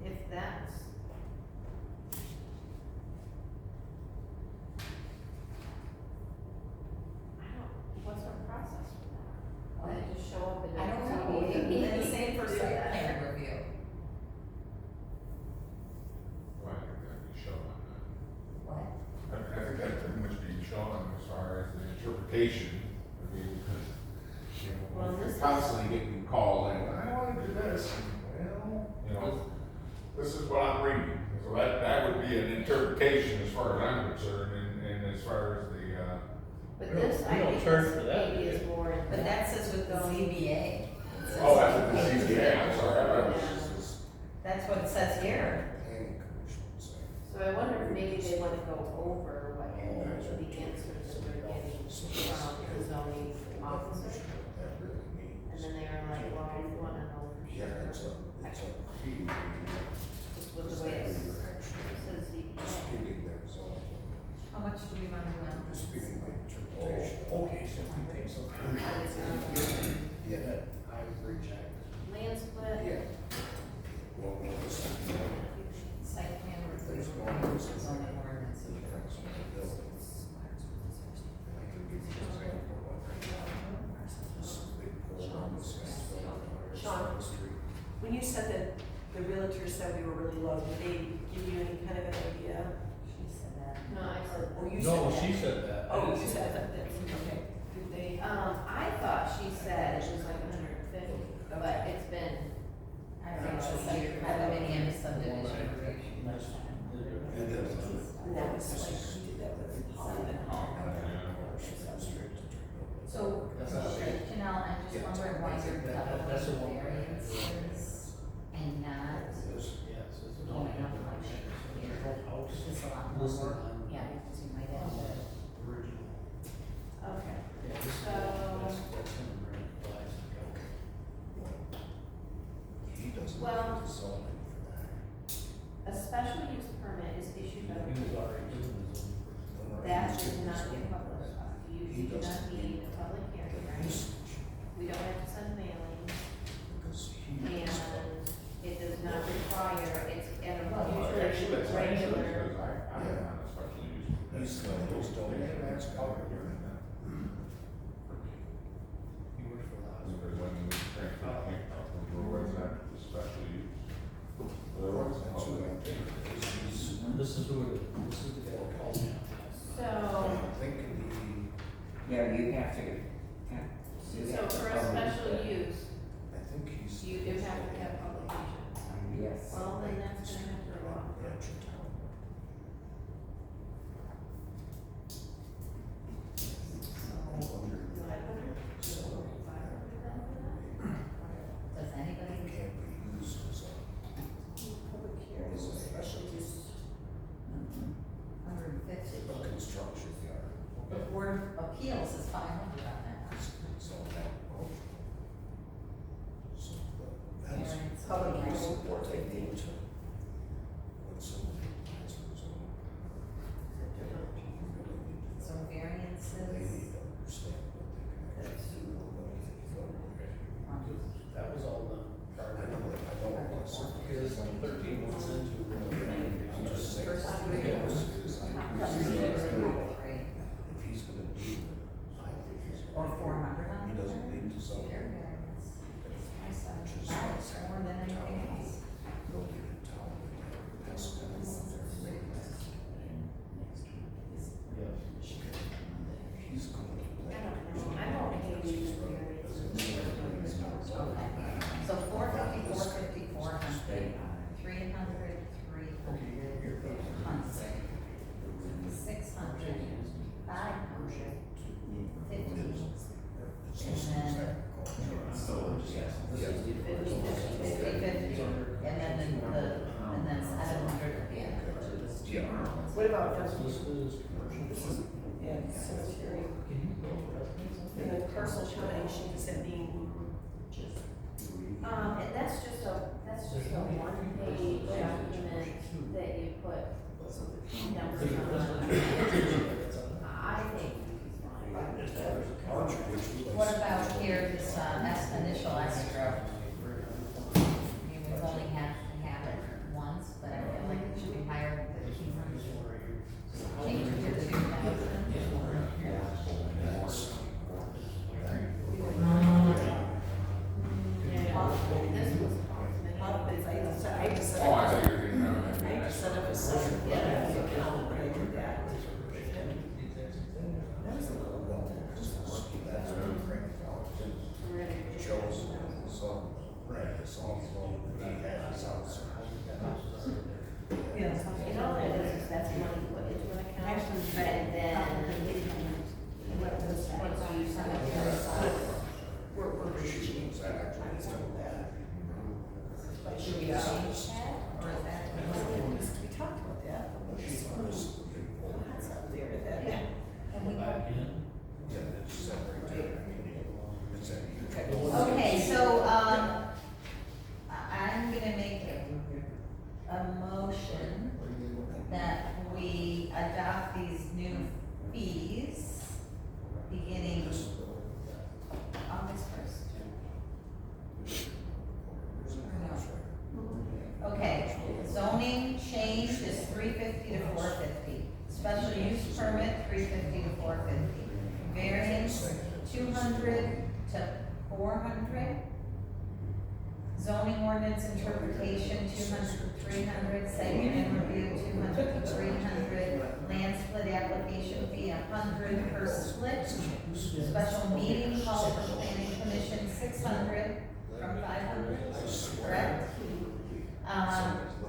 S3: If that's. What's our process for that?
S2: What?
S3: They just show up and.
S2: I don't know, then same for site plan review.
S1: Well, I think that'd be shown on that.
S2: What?
S1: I think that'd pretty much be shown as far as the interpretation. Because,
S3: Well,
S1: if
S3: this
S1: you're
S3: is-
S1: constantly getting called in, I wanna do this, well, this is what I'm reading. So that would be an interpretation as far as I'm concerned, and as far as the,
S3: But
S8: We don't-
S3: this,
S8: we
S3: I
S8: don't
S3: think
S8: charge
S3: this
S8: for that,
S3: maybe
S8: do
S3: is
S8: we?
S3: more. in
S2: But that
S3: depth.
S2: says with the ZBA. It says-
S1: oh, that's what the ZBA, I'm sorry, I thought it was just.
S2: That's what it says here.
S14: Planning commission would say.
S3: So I wonder if maybe they wanna go over what the answers that they're getting from the zoning officer.
S14: It's a fee.
S3: Just with the way it says ZBA.
S14: Disputing their zoning.
S2: How much do we run around?
S14: Disputing my interpretation.
S7: Okay, so we pay something.
S14: Yeah.
S7: I reject.
S3: Land split.
S14: Yeah. Well, this is.
S2: Site plan review,
S14: There's no reason.
S2: zoning ordinance.
S14: The difference in the building. I can give you an example of what right now. This big pole on the side building.
S16: Sean.
S14: The street.
S16: When you said that the realtor said we were really low, did they give you any kind of an idea?
S2: She said that.
S3: No, I said.
S16: Or you said
S8: No,
S16: that?
S8: she said that. I
S16: Oh,
S8: didn't
S16: you
S8: say
S16: said
S8: that.
S16: that, okay. Did they?
S3: I thought she said it was like 150, but it's been,
S2: I don't know, it's like condominium subdivision review.
S14: And then.
S16: And that was like, we did that with Holland and Hall.
S2: So, Janelle, I'm just wondering why you're
S8: That's a
S2: doubling
S8: one.
S2: variances and not
S8: Yes, it's a
S2: going
S8: zoning.
S2: up like here.
S8: House.
S2: It's a lot more, yeah, because you might have to.
S8: Original.
S3: okay.
S8: Yeah, this is,
S3: So-
S8: that's in the red flags.
S14: He doesn't.
S3: Well-
S14: have the zoning for that.
S3: A special use permit is issued by the
S8: He was
S3: board.
S8: already doing the zoning.
S3: That does not get public. You do not need a public hearing, right? We don't have to send mailings,
S14: Because he.
S3: and it does not require, it's at a
S1: Actually,
S3: usually
S1: that's nice,
S3: regular.
S1: because I don't know, especially use.
S14: He's got those donated, that's covered.
S8: He works for the house.
S1: Because when we transfer the bank out from Roy's Act to special use. There was
S14: That's who I think is, he's,
S8: This is who it is. This is the guy who called me.
S3: So,
S14: I'm thinking he,
S6: Yeah, you have to, yeah. you
S3: so
S6: have to
S3: for a
S6: publish
S3: special
S6: that.
S3: use,
S14: I think he's.
S3: you do have to have publication.
S6: Yes.
S3: Well, then that's gonna have to go on.
S14: Branch of town. I wonder.
S3: 500?
S14: So,
S3: 500 then for that?
S2: Does
S14: it
S2: anybody?
S14: can't be used as a.
S16: Public hearings, special use.
S2: 150.
S14: Construction yard.
S2: The Board of Appeals is 500 on that.
S14: So that, oh. So that's.
S2: Variance.
S16: Public hearing,
S14: What
S16: 450.
S14: they need to. When somebody applies for zoning. We really need to
S2: So
S14: know. They
S2: variances,
S14: need to understand what they can actually do.
S8: That was all done prior
S14: I
S8: to.
S14: know, I don't want to.
S8: Because 13 months into.
S14: I'm just saying.
S2: First time we
S14: If
S2: go.
S14: he's gonna do it, I think he's.
S2: or 400 on
S14: He
S2: that.
S14: doesn't need to zone.
S2: Their variance. My son,
S14: Which is
S2: that's more than anything else.
S14: Go get in town and have a pest guy out there and make that. He's going to.
S3: I don't know, I don't hate using variances.
S2: So 450, 450, 400, 300, 300, 600, 500, 50, and then 50, and then 700 at the end.
S16: What about,
S8: This is commercial.
S16: this is, yeah, cemetery, and the parcel combination, does that mean?
S3: And that's just a one-page document that you put numbers on. I think he's fine.
S2: What about here, this, initial escrow? I mean, we've only had to have it once, but I feel like it should be higher than 1,500. Change it to 2,000.
S3: This was.
S16: I just set
S1: Oh, I
S16: up,
S1: thought you were thinking of
S16: I just set up a separate, account when I did that. That was a little.
S14: Joe's son, his uncle, he had his house.
S16: Yes.
S3: You know, that is, that's money put into an account, and then, once you send it to the side,
S16: We're
S14: She
S16: reaching.
S14: was actually told that.
S2: Should we change that, or is that?
S16: We talked about that. That's up there, that.
S2: And we
S8: Back in.
S14: Yeah, it's separate. It's a-
S2: Okay, so, I'm gonna 400. Zoning ordinance interpretation, 200 to 300, site plan review, 200 to 300, land split application fee, 100 per split. Special meeting call for planning commission, 600 from 500, correct?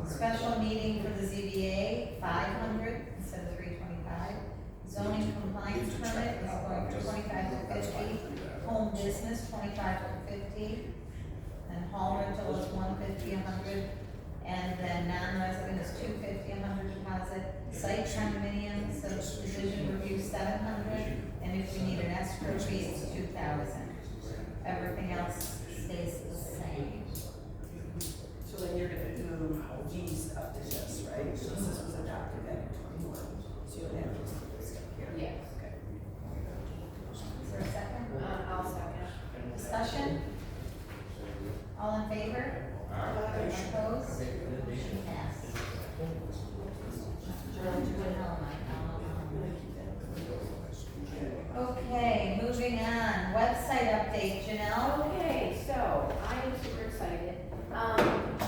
S2: Special meeting for the ZBA, 500 instead of 325. Zoning compliance permit is going from 25 to 50. Home business, 25 to 50. And hall rental is 150, 100. And then non-resident is 250, 100 deposit. Site condominium, subdivision review, 700. And if we need an escrow fee, it's 2,000. Everything else stays the same.
S16: So then you're gonna do these up to this, right? So this was adopted back in 21. So you'll have this stuff here.
S13: Yes.
S16: Okay.
S2: Is there a second?
S13: I'll second.
S2: Discussion? All in favor? Opposed? Motion passed. Okay, moving on. Website update, Janelle?
S3: Okay, so I am super excited.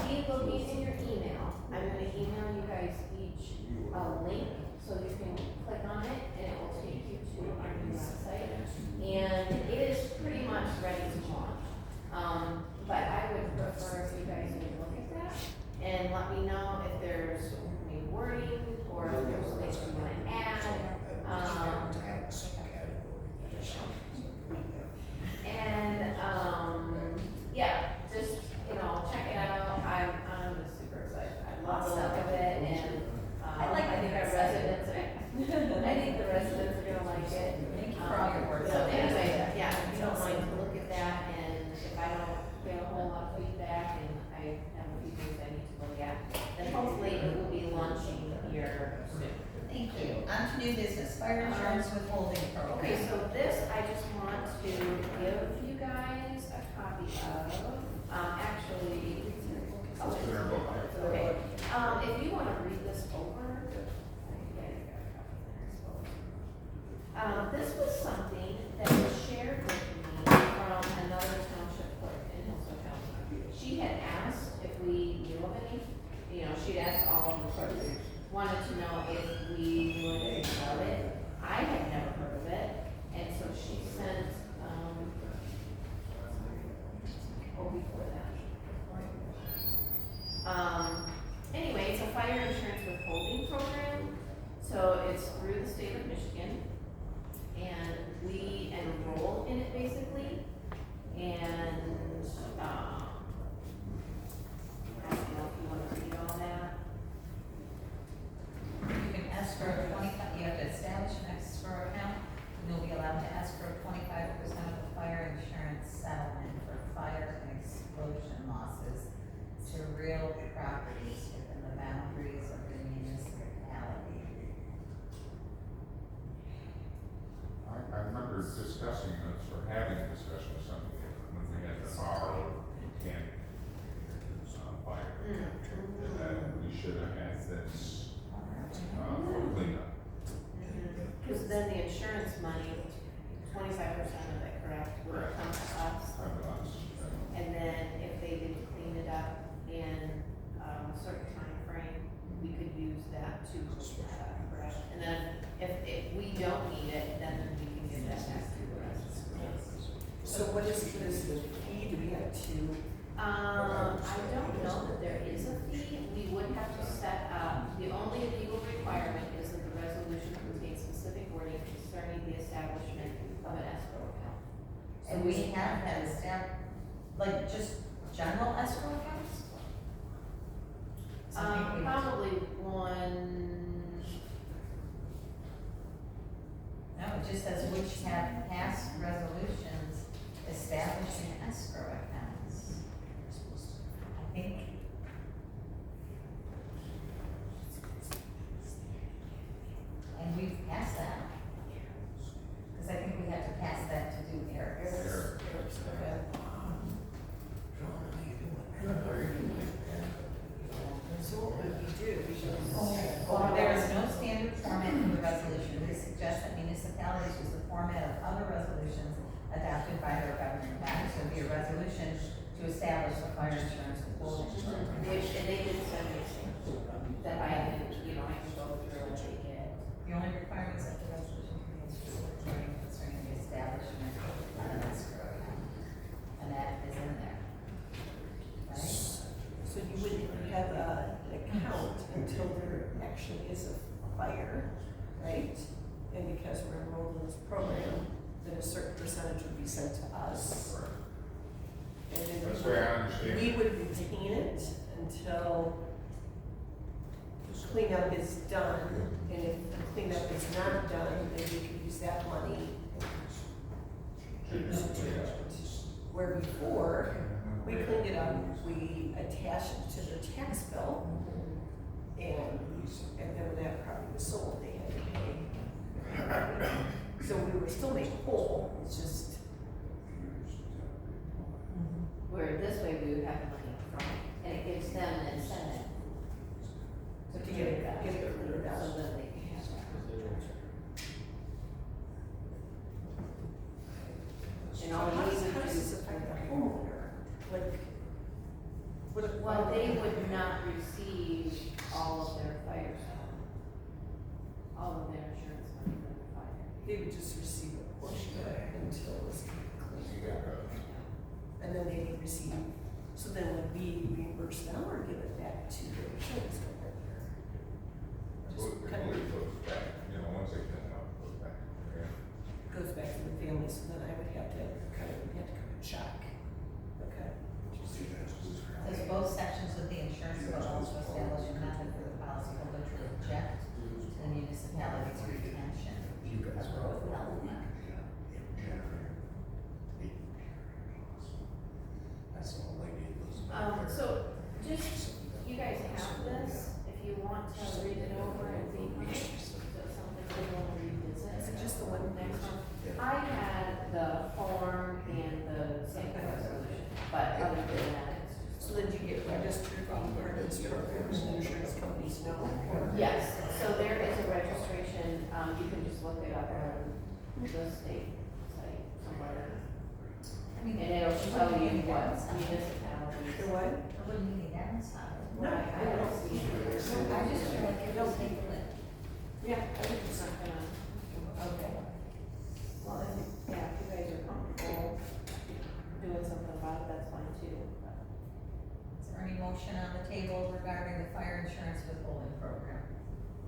S3: Be looking in your email. I'm gonna email you guys each a link so you can click on it and it will take you to our new website. And it is pretty much ready to launch. But I would prefer if you guys would look at that and let me know if there's new wording or if there's things you wanna add. Yeah, just, check it out. I'm just super excited. I love the look of it and, I think our residents, I think the residents are gonna like it.
S2: Thank you for all your work.
S3: So anyway, yeah, if you don't mind to look at that and if I don't get a whole lot of feedback and I have a few things I need to look at, then hopefully it will be launching here soon.
S2: Thank you. On to new business, fire insurance withholding program.
S3: Okay, so this, I just want to give you guys a copy of, actually, okay, if you wanna read this over, this was something that was shared with me from another township clerk in Hillsdale Township. She had asked if we knew of any, she'd asked all of the clerks, wanted to know if we knew anything about it. I had never heard of it, and so she sent, before that. Anyway, it's a fire insurance withholding program, so it's through the state of Michigan, and we enroll in it basically, and, I don't know if you wanna read all that.
S2: You can escrow 25, you have to establish an escrow account. You'll be allowed to escrow 25% of the fire insurance settlement for fire and explosion losses to real properties within the boundaries of the municipality.
S1: I remember discussing this, or having a discussion with somebody when we had the borrow camp fire. And that we should have had this, for cleanup.
S3: Cause then the insurance money, 25% of it, correct, would come to us. And then if they didn't clean it up in a certain time frame, we could use that to, correct? And then if we don't need it, then we can give that back to the residents.
S16: So what is the fee? Do we have to?
S3: I don't know that there is a fee. We would have to set up, the only legal requirement is that the resolution contains specific wording concerning the establishment of an escrow account.
S2: And we have that like just general escrow accounts?
S3: Probably one.
S2: No, it just says which have passed resolutions establishing escrow accounts. I think. And we've passed that. Cause I think we have to pass that to do Eric's.
S16: So what would we do? We should.
S2: There is no standard format in the resolution. We suggest that municipalities use the format of other resolutions adopted by their governing bodies. So if you establish the fire insurance and building program.
S3: Which, and they did send me something that I can, I can go through and take it.
S2: The only requirements of the resolution concerning the establishment of the fire escrow account. And that is in there. Right?
S16: So you wouldn't have an account until there actually is a fire, right? And because we're enrolled in this program, then a certain percentage would be sent to us. And then
S1: That's the way I understand
S16: we
S1: it.
S16: would retain it until cleanup is done. And if the cleanup is not done, then we could use that money. Where before, we cleaned it up, we attached it to the tax bill, and then when that property was sold, they had to pay. So we were still made whole, it's just,
S3: Where this way we would have the money up front, and it gives them an incentive
S16: to get it cleared out.
S3: so that they can have that. And all
S16: How
S3: we
S16: does,
S3: need
S16: how
S3: to
S16: does this
S3: do.
S16: affect the homeowner? Like, what?
S3: Well, they would not receive all of their fire stuff. All of their insurance money for the fire.
S16: They would just receive a portion of it until it was cleaned up. And then they would receive, so then would we reimburse them or give it back to the insurance company? Just kind of
S1: goes back, once they clean it up, it goes back.
S16: goes back to the family, so then I would have to kind of, have to come and check. Okay.
S2: Says both sections of the insurance will also establish a method for the policyholder to object to the municipality's retention of road element.
S3: So, just, you guys have this, if you want to read it over and think on it, so it's something you want to revisit.
S16: Is it just the one
S3: Next one. I had the form and the sample resolution, but other than that, it's just.
S16: So then you get registered on part of this program, so insurance companies know? or-
S3: Yes, so there is a registration, you can just look it up on the state site somewhere. And it'll show you what municipalities.
S16: The what?
S2: I wouldn't need that inside.
S16: No, I don't see it.
S2: I just feel like it don't take it.
S16: Yeah, I would
S3: It's
S16: just,
S3: not gonna,
S16: okay.
S3: well, if, yeah, if you guys are comfortable doing something about it, that's fine too. But
S2: Is there any motion on the table regarding the fire insurance withholding program?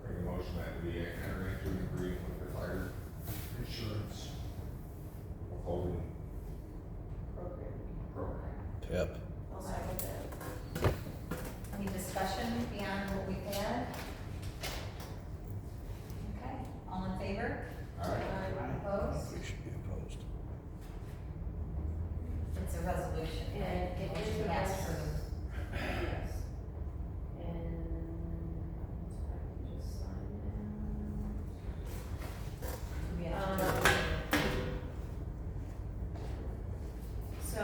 S1: Make a motion that we enter into an agreement with the fire insurance withholding
S3: Program.
S1: program.
S15: Yep.
S16: I'll second that.
S2: Any discussion beyond what we've had? Okay, all in favor? Opposed?
S15: We should be opposed.
S2: It's a resolution.
S3: And it is a
S2: Yes, for
S3: Yes. And I can just sign
S2: the, we
S3: it.
S2: have to
S3: So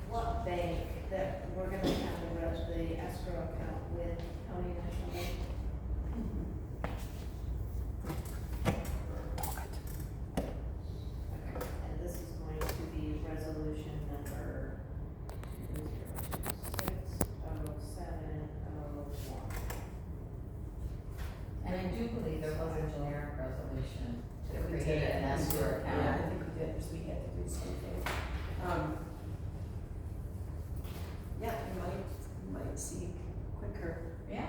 S3: what bank that we're gonna have the escrow account with County National Bank? And this is going to be resolution number 2026-0701.
S2: And I do believe there was a generic resolution to
S16: We
S2: create
S16: did.
S2: an escrow
S16: Yeah, I
S2: account.
S16: think we did, because we had to do something. Yeah, you might see quicker.
S2: Yeah.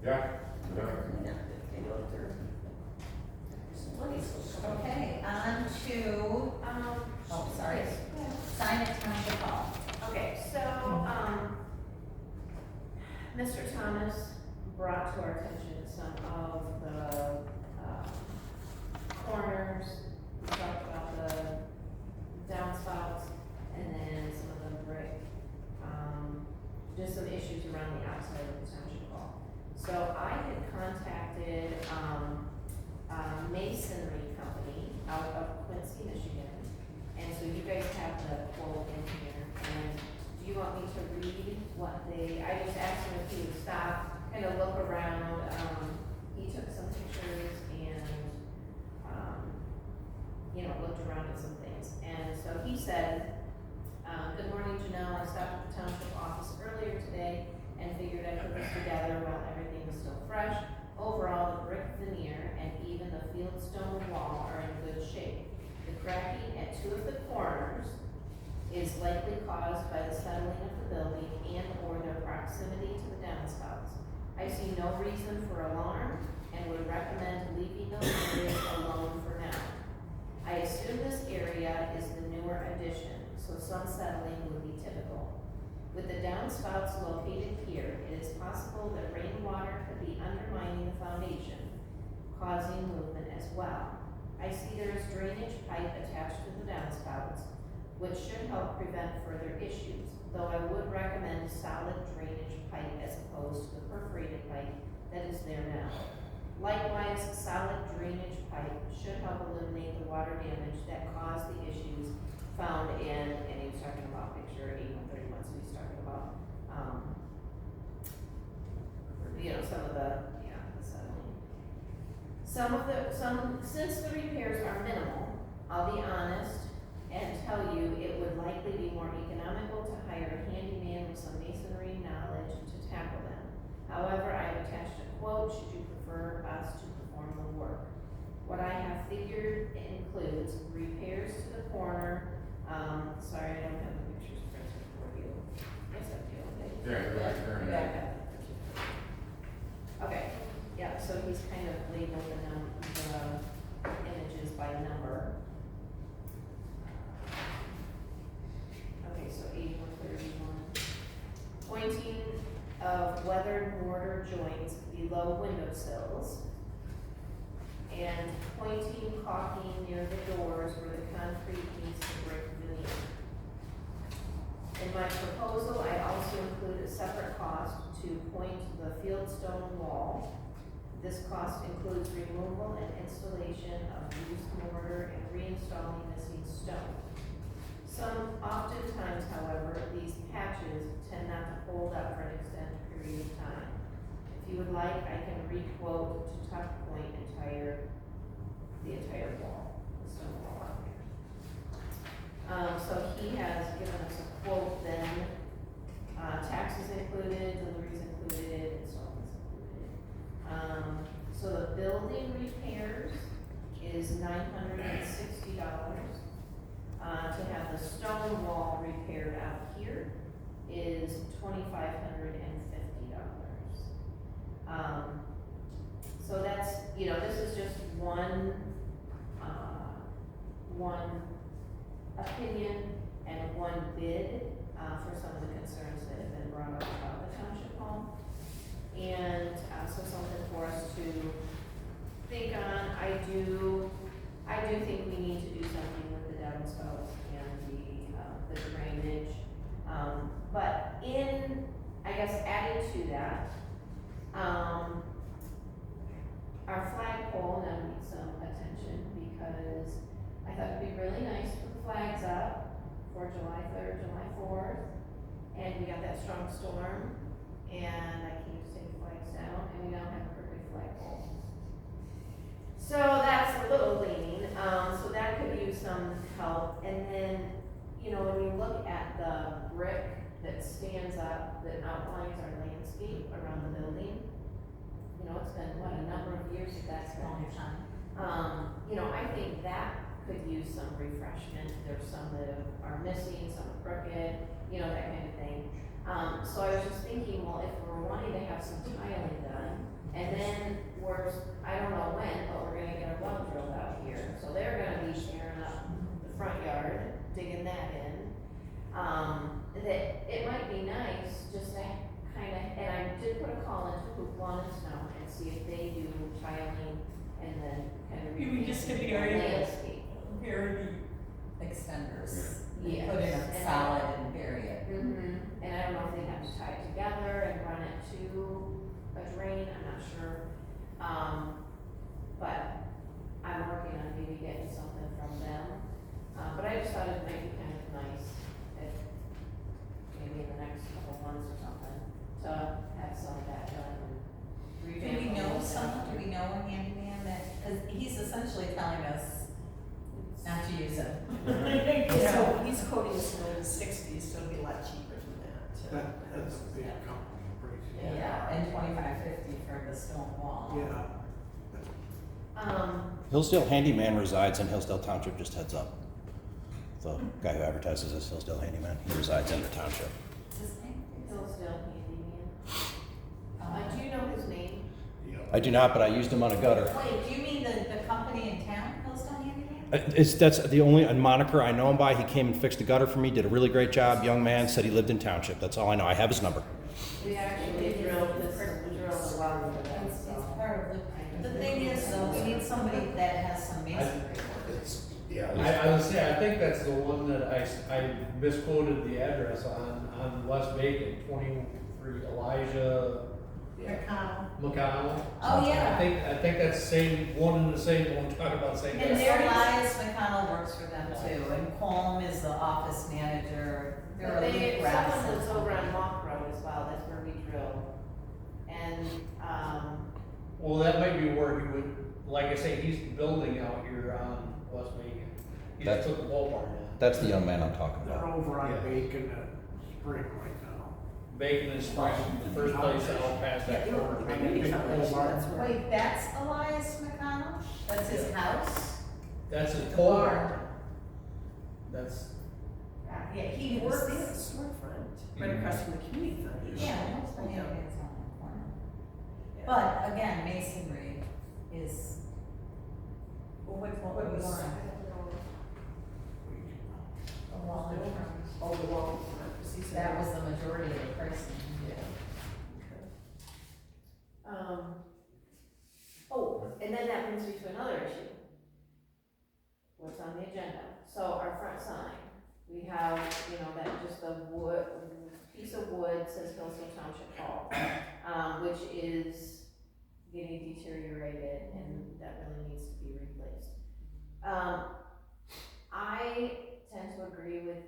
S1: Yeah.
S16: They know that there's some money still coming.
S2: Okay, on to, oh, sorry,
S3: yes.
S2: sign at Township Hall.
S3: Okay, so, Mr. Thomas brought to our attention some of the, corners, we talked about the downspouts, and then some of the brick, just some issues around the outside of the township hall. So I had contacted, a masonry company out of Quincy, Michigan, and so you guys have the quote in here, and do you want me to read what I just asked him if he would stop, kind of look around, he took some pictures and, looked around at some things, and so he said, good morning, Janelle, I stopped at the likely caused by the settling of the building and or their proximity to the downspouts. I see no reason for alarm and would recommend leaving those areas alone for now. I assume this area is the newer addition, so some settling would be typical. With the downspouts located here, it is possible that rainwater could be undermining the foundation, causing movement as well. I see there is drainage pipe attached to the downspouts, which should help prevent further issues, though I would recommend solid drainage pipe as opposed to the perforated pipe that is there now. Likewise, solid drainage pipe should help eliminate the water damage that caused the issues found in, and he was talking about picture 8131, so he's talking about, some of the settling. Since the repairs are minimal, I'll be honest and tell you it would likely be more economical to hire a handyman with some masonry knowledge to tackle them. However, I have attached a quote should you prefer us to perform the work. What I have figured includes repairs to the corner. Sorry, I don't have the pictures printed for you. Yes, I do.
S1: Yeah, right there.
S3: Back up. Okay, yeah, so he's kind of labeled the images by number. Okay, so 8131. Pointing of weathered mortar joints below windowsills, and pointing caulking near the doors where the concrete meets the brick veneer. In my proposal, I also include a separate cost to point the fieldstone wall. This cost includes removal and installation of used mortar and reinstalling missing stone. Oftentimes, however, these patches tend not to hold up for an extended period of time. If you would like, I can re-quote to tuck point the entire wall, the stone wall out here. So he has given us a quote then, taxes included, deliveries included, installments included. So the building repairs is $960. To have the stone wall repaired out here is $2,550. So that's, this is just one opinion and one bid, for some of the concerns that have been brought up about the township home. And, so something for us to think on. I do think we need to do something with the downspouts and the drainage. But adding to that, our flagpole now needs some attention because I thought it'd be really nice to put the flags up for July 3rd, July 4th, and we got that strong storm, and I came to take the flags down, and we now have a crooked flagpole. So that's a little leaning, so that could use some help. And then, when you look at the brick that stands up, that outlines our landscape around the building, it's been, a number of years that that's been.
S11: Long time.
S3: I think that could use some refreshment. There's some that are missing, some are crooked, that kind of thing. So I was just thinking, well, if we're wanting to have some tiling done, and then I don't know when, but we're gonna get a well drilled out here. So they're gonna be tearing up the front yard, digging that in. That it might be nice just to and I did put a call into Hoop Lawn and Snow and see if they do tiling and then kind of.
S11: You just get the
S3: landscape.
S11: Bury the extenders.
S3: Yes.
S11: Put in a solid and bury it.
S3: Mm-hmm. And I don't know if they have to tie it together and run it to a drain, I'm not sure. But I'm working on maybe getting something from them. But I just thought it might be kind of nice if maybe in the next couple months or something to have some of that done.
S11: Do we know a handyman cause he's essentially telling us not to use him.
S16: So he's quoting us in the 60s, so it'll be a lot cheaper than that.
S7: That's a big company price.
S11: Yeah, and $2,550 for the stone wall.
S7: Yeah.
S15: Hillsdale Handyman resides in Hillsdale Township, just heads up. the guy who advertises as Hillsdale Handyman. He resides in the township.
S2: What's his name?
S3: Hillsdale Handyman. Do you know his name?
S15: I do not, but I used him on a gutter.
S2: Wait, do you mean the company in town, Hillsdale Handyman?
S15: That's the only moniker I know him by. He came and fixed a gutter for me, did a really great job. Young man, said he lived in township. That's all I know. I have his number.
S3: We actually drilled this, drilled a well for that,
S2: It's
S3: so.
S2: part of the thing is, though, we need somebody that has some masonry.
S8: I would say, I think that's the one that I misquoted the address on West Bacon, 23 Elijah McConnell.
S2: Oh, yeah.
S8: I think that's the same, one and the same one, talking about the same
S2: And
S8: guy.
S2: there Elias McConnell works for them too, and Colm is the office manager. They're a lead
S3: Someone
S2: grass.
S3: lives over on Mock Road as well, that's where we drill. And,
S8: Well, that might be where he would, like I say, he's building out here on West Bacon. He just took the ballpark down.
S15: That's the young man I'm talking
S7: They're
S15: about.
S7: over on
S8: Yeah.
S7: Bacon and Spring right now.
S8: Bacon and Spring, the first place out past that corner.
S2: Wait, that's Elias McConnell? That's his house?
S8: That's his
S2: The
S8: pole
S2: barn.
S8: barn. That's,
S2: Yeah, he
S16: They
S2: works.
S16: have a storefront right across from the community foundation.
S2: Yeah, Hillsdale Handyman's on the corner. But again, masonry is, well, what do we want? A wall in front.
S16: Oh, the wall.
S2: That was the majority of the pricing.
S3: oh, and then that brings me to another issue. What's on the agenda? So our front sign, we have, that just a wood, piece of wood says Hillsdale Township Hall, which is getting deteriorated and that really needs to be replaced. I tend to agree with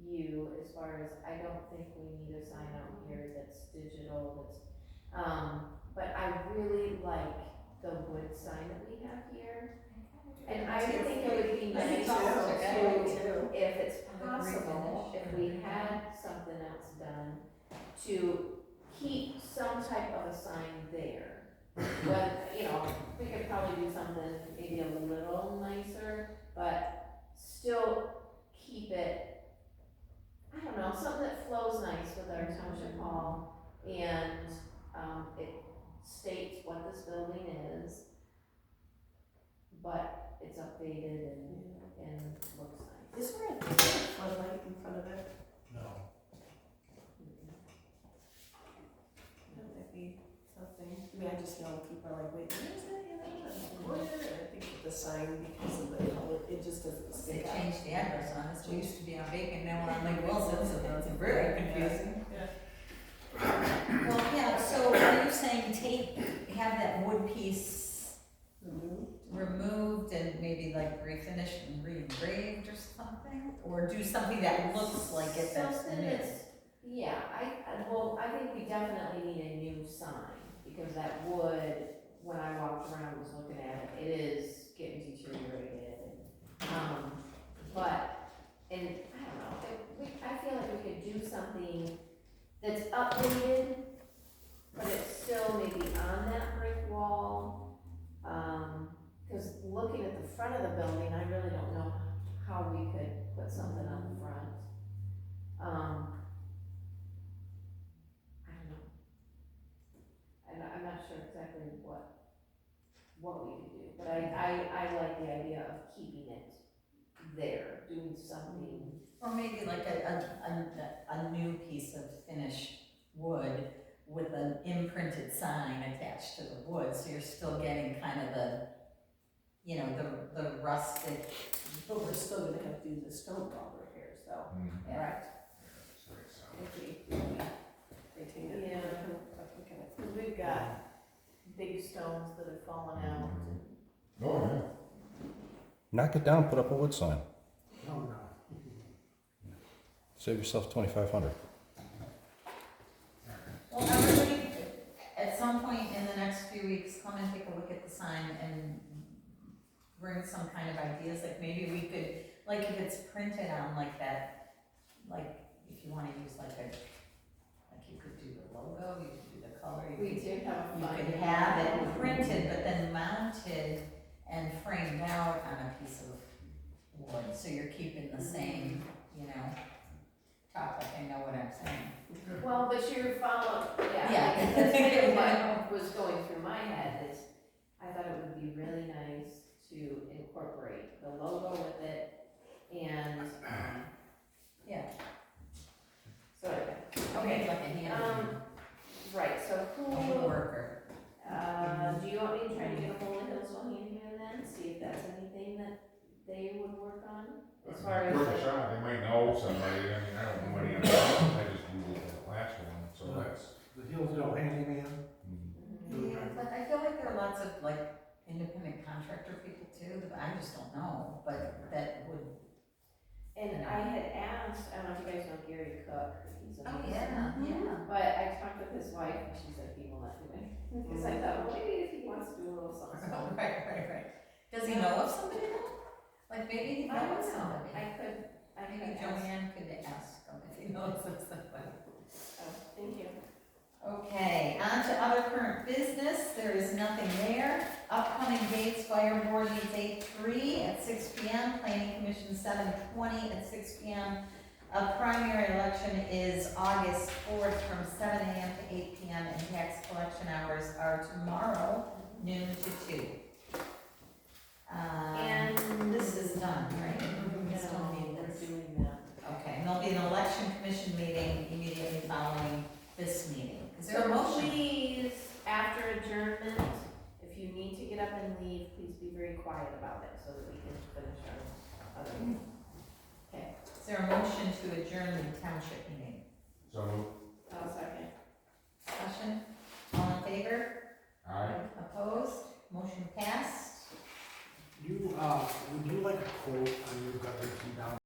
S3: you as far as I don't think we need a sign out here that's digital, but I really like the wood sign that we have here. And I think it would be nice to, if it's possible, if we had something else done, to keep some type of a sign there. But, we could probably do something maybe a little nicer, but still keep it, I don't know, something that flows nice with our township hall and, it states what this building is, but it's updated and looks nice.
S16: Is there a floodlight in front of it?
S7: No.
S16: Wouldn't that be something? I mean, I just know people are like, wait, where is it? Where? I think with the sign, because of the color, it just doesn't
S2: They
S16: stick out.
S2: changed the address on us. We used to be on Bacon, now we're on Lake Wilson, so that's very confusing. Well, yeah, so are you saying have that wood piece removed and maybe like refinished and re-engraved or something? Or do something that looks like it that's
S3: Something
S2: new?
S3: that's, yeah, I think we definitely need a new sign, because that wood, when I walked around and was looking at it, it is getting deteriorated and, and I don't know, I feel like we could do something that's updated, but it's still maybe on that brick wall. Cause looking at the front of the building, I really don't know how we could put something on the front. I don't know. I'm not sure exactly what we could do, but I like the idea of keeping it there, doing something.
S2: Or maybe like a new piece of finished wood with an imprinted sign attached to the wood, so you're still getting kind of the rustic.
S16: But we're still gonna have to do the stone wall repairs though.
S2: Right.
S16: If we retain it.
S3: Yeah, because we've got big stones that have fallen out.
S14: Oh, yeah.
S15: Knock it down, put up a wood sign.
S7: No, no.
S15: Save yourself $2,500.
S2: Well, everybody, at some point in the next few weeks, come and take a look at the sign and bring some kind of ideas, like maybe we could, like if it's printed on like that, like if you wanna use like you could do the logo, you could do the color,
S3: We do have
S2: you
S3: fun.
S2: could have it printed, but then mounted and framed out on a piece of
S11: wood, so you're keeping the same, you know, topic, I know what I'm saying.
S3: Well, but you're following, yeah,
S11: Yeah.
S3: that's kind of what was going through my head is, I thought it would be really nice to incorporate the logo with it and,
S11: Yeah.
S3: so,
S11: Okay,
S3: okay,
S11: like a hand,
S3: right, so
S11: a
S3: who,
S11: woodworker.
S3: do you want me to try to get a hold of Hillsdale Handyman then, see if that's anything that they would work on? As far as,
S1: Worth a
S3: like,
S1: shot, they might know somebody, I mean, I don't know anybody, I just Googled the last one, so that's.
S7: The Hillsdale handyman.
S11: Yeah, but I feel like there are lots of like independent contractor people too, that I just don't know, but that would.
S3: and I had asked, I don't know if you guys know Gary Cook, he's a
S11: Oh,
S3: mason.
S11: yeah.
S3: But I talked with his wife and she said he will not do it. Because I thought, well, maybe if he wants to do a little something.
S11: Right. Does he know of somebody though? Like maybe he
S3: I don't
S11: knows
S3: know,
S11: somebody.
S3: I
S11: Maybe
S3: could ask.
S11: Joanne could ask him if he knows of somebody.
S3: Oh, thank you.
S11: Okay, on to other current business, there is nothing there. Upcoming dates, fire board meets 8/3 at 6 p.m., planning commission 7/20 at 6 p.m. A primary election is August 4th from 7 a.m. to 8 p.m. and tax collection hours are tomorrow, noon to 2.
S3: And
S11: this is done, right?
S3: No,
S11: Still need
S3: we're
S11: this.
S3: doing that.
S11: Okay, and there'll be an election commission meeting immediately following this meeting. Is there a
S3: So
S11: motion?
S3: please, after adjournment, if you need to get up and leave, please be very quiet about it so that we can finish our other meeting.
S11: Okay, is there a motion to adjourn the township meeting?
S1: So,
S3: I'll second.
S11: Discussion, all in favor?
S1: aye.
S11: Opposed? Motion passed.
S7: Would you like a quote on your gutters down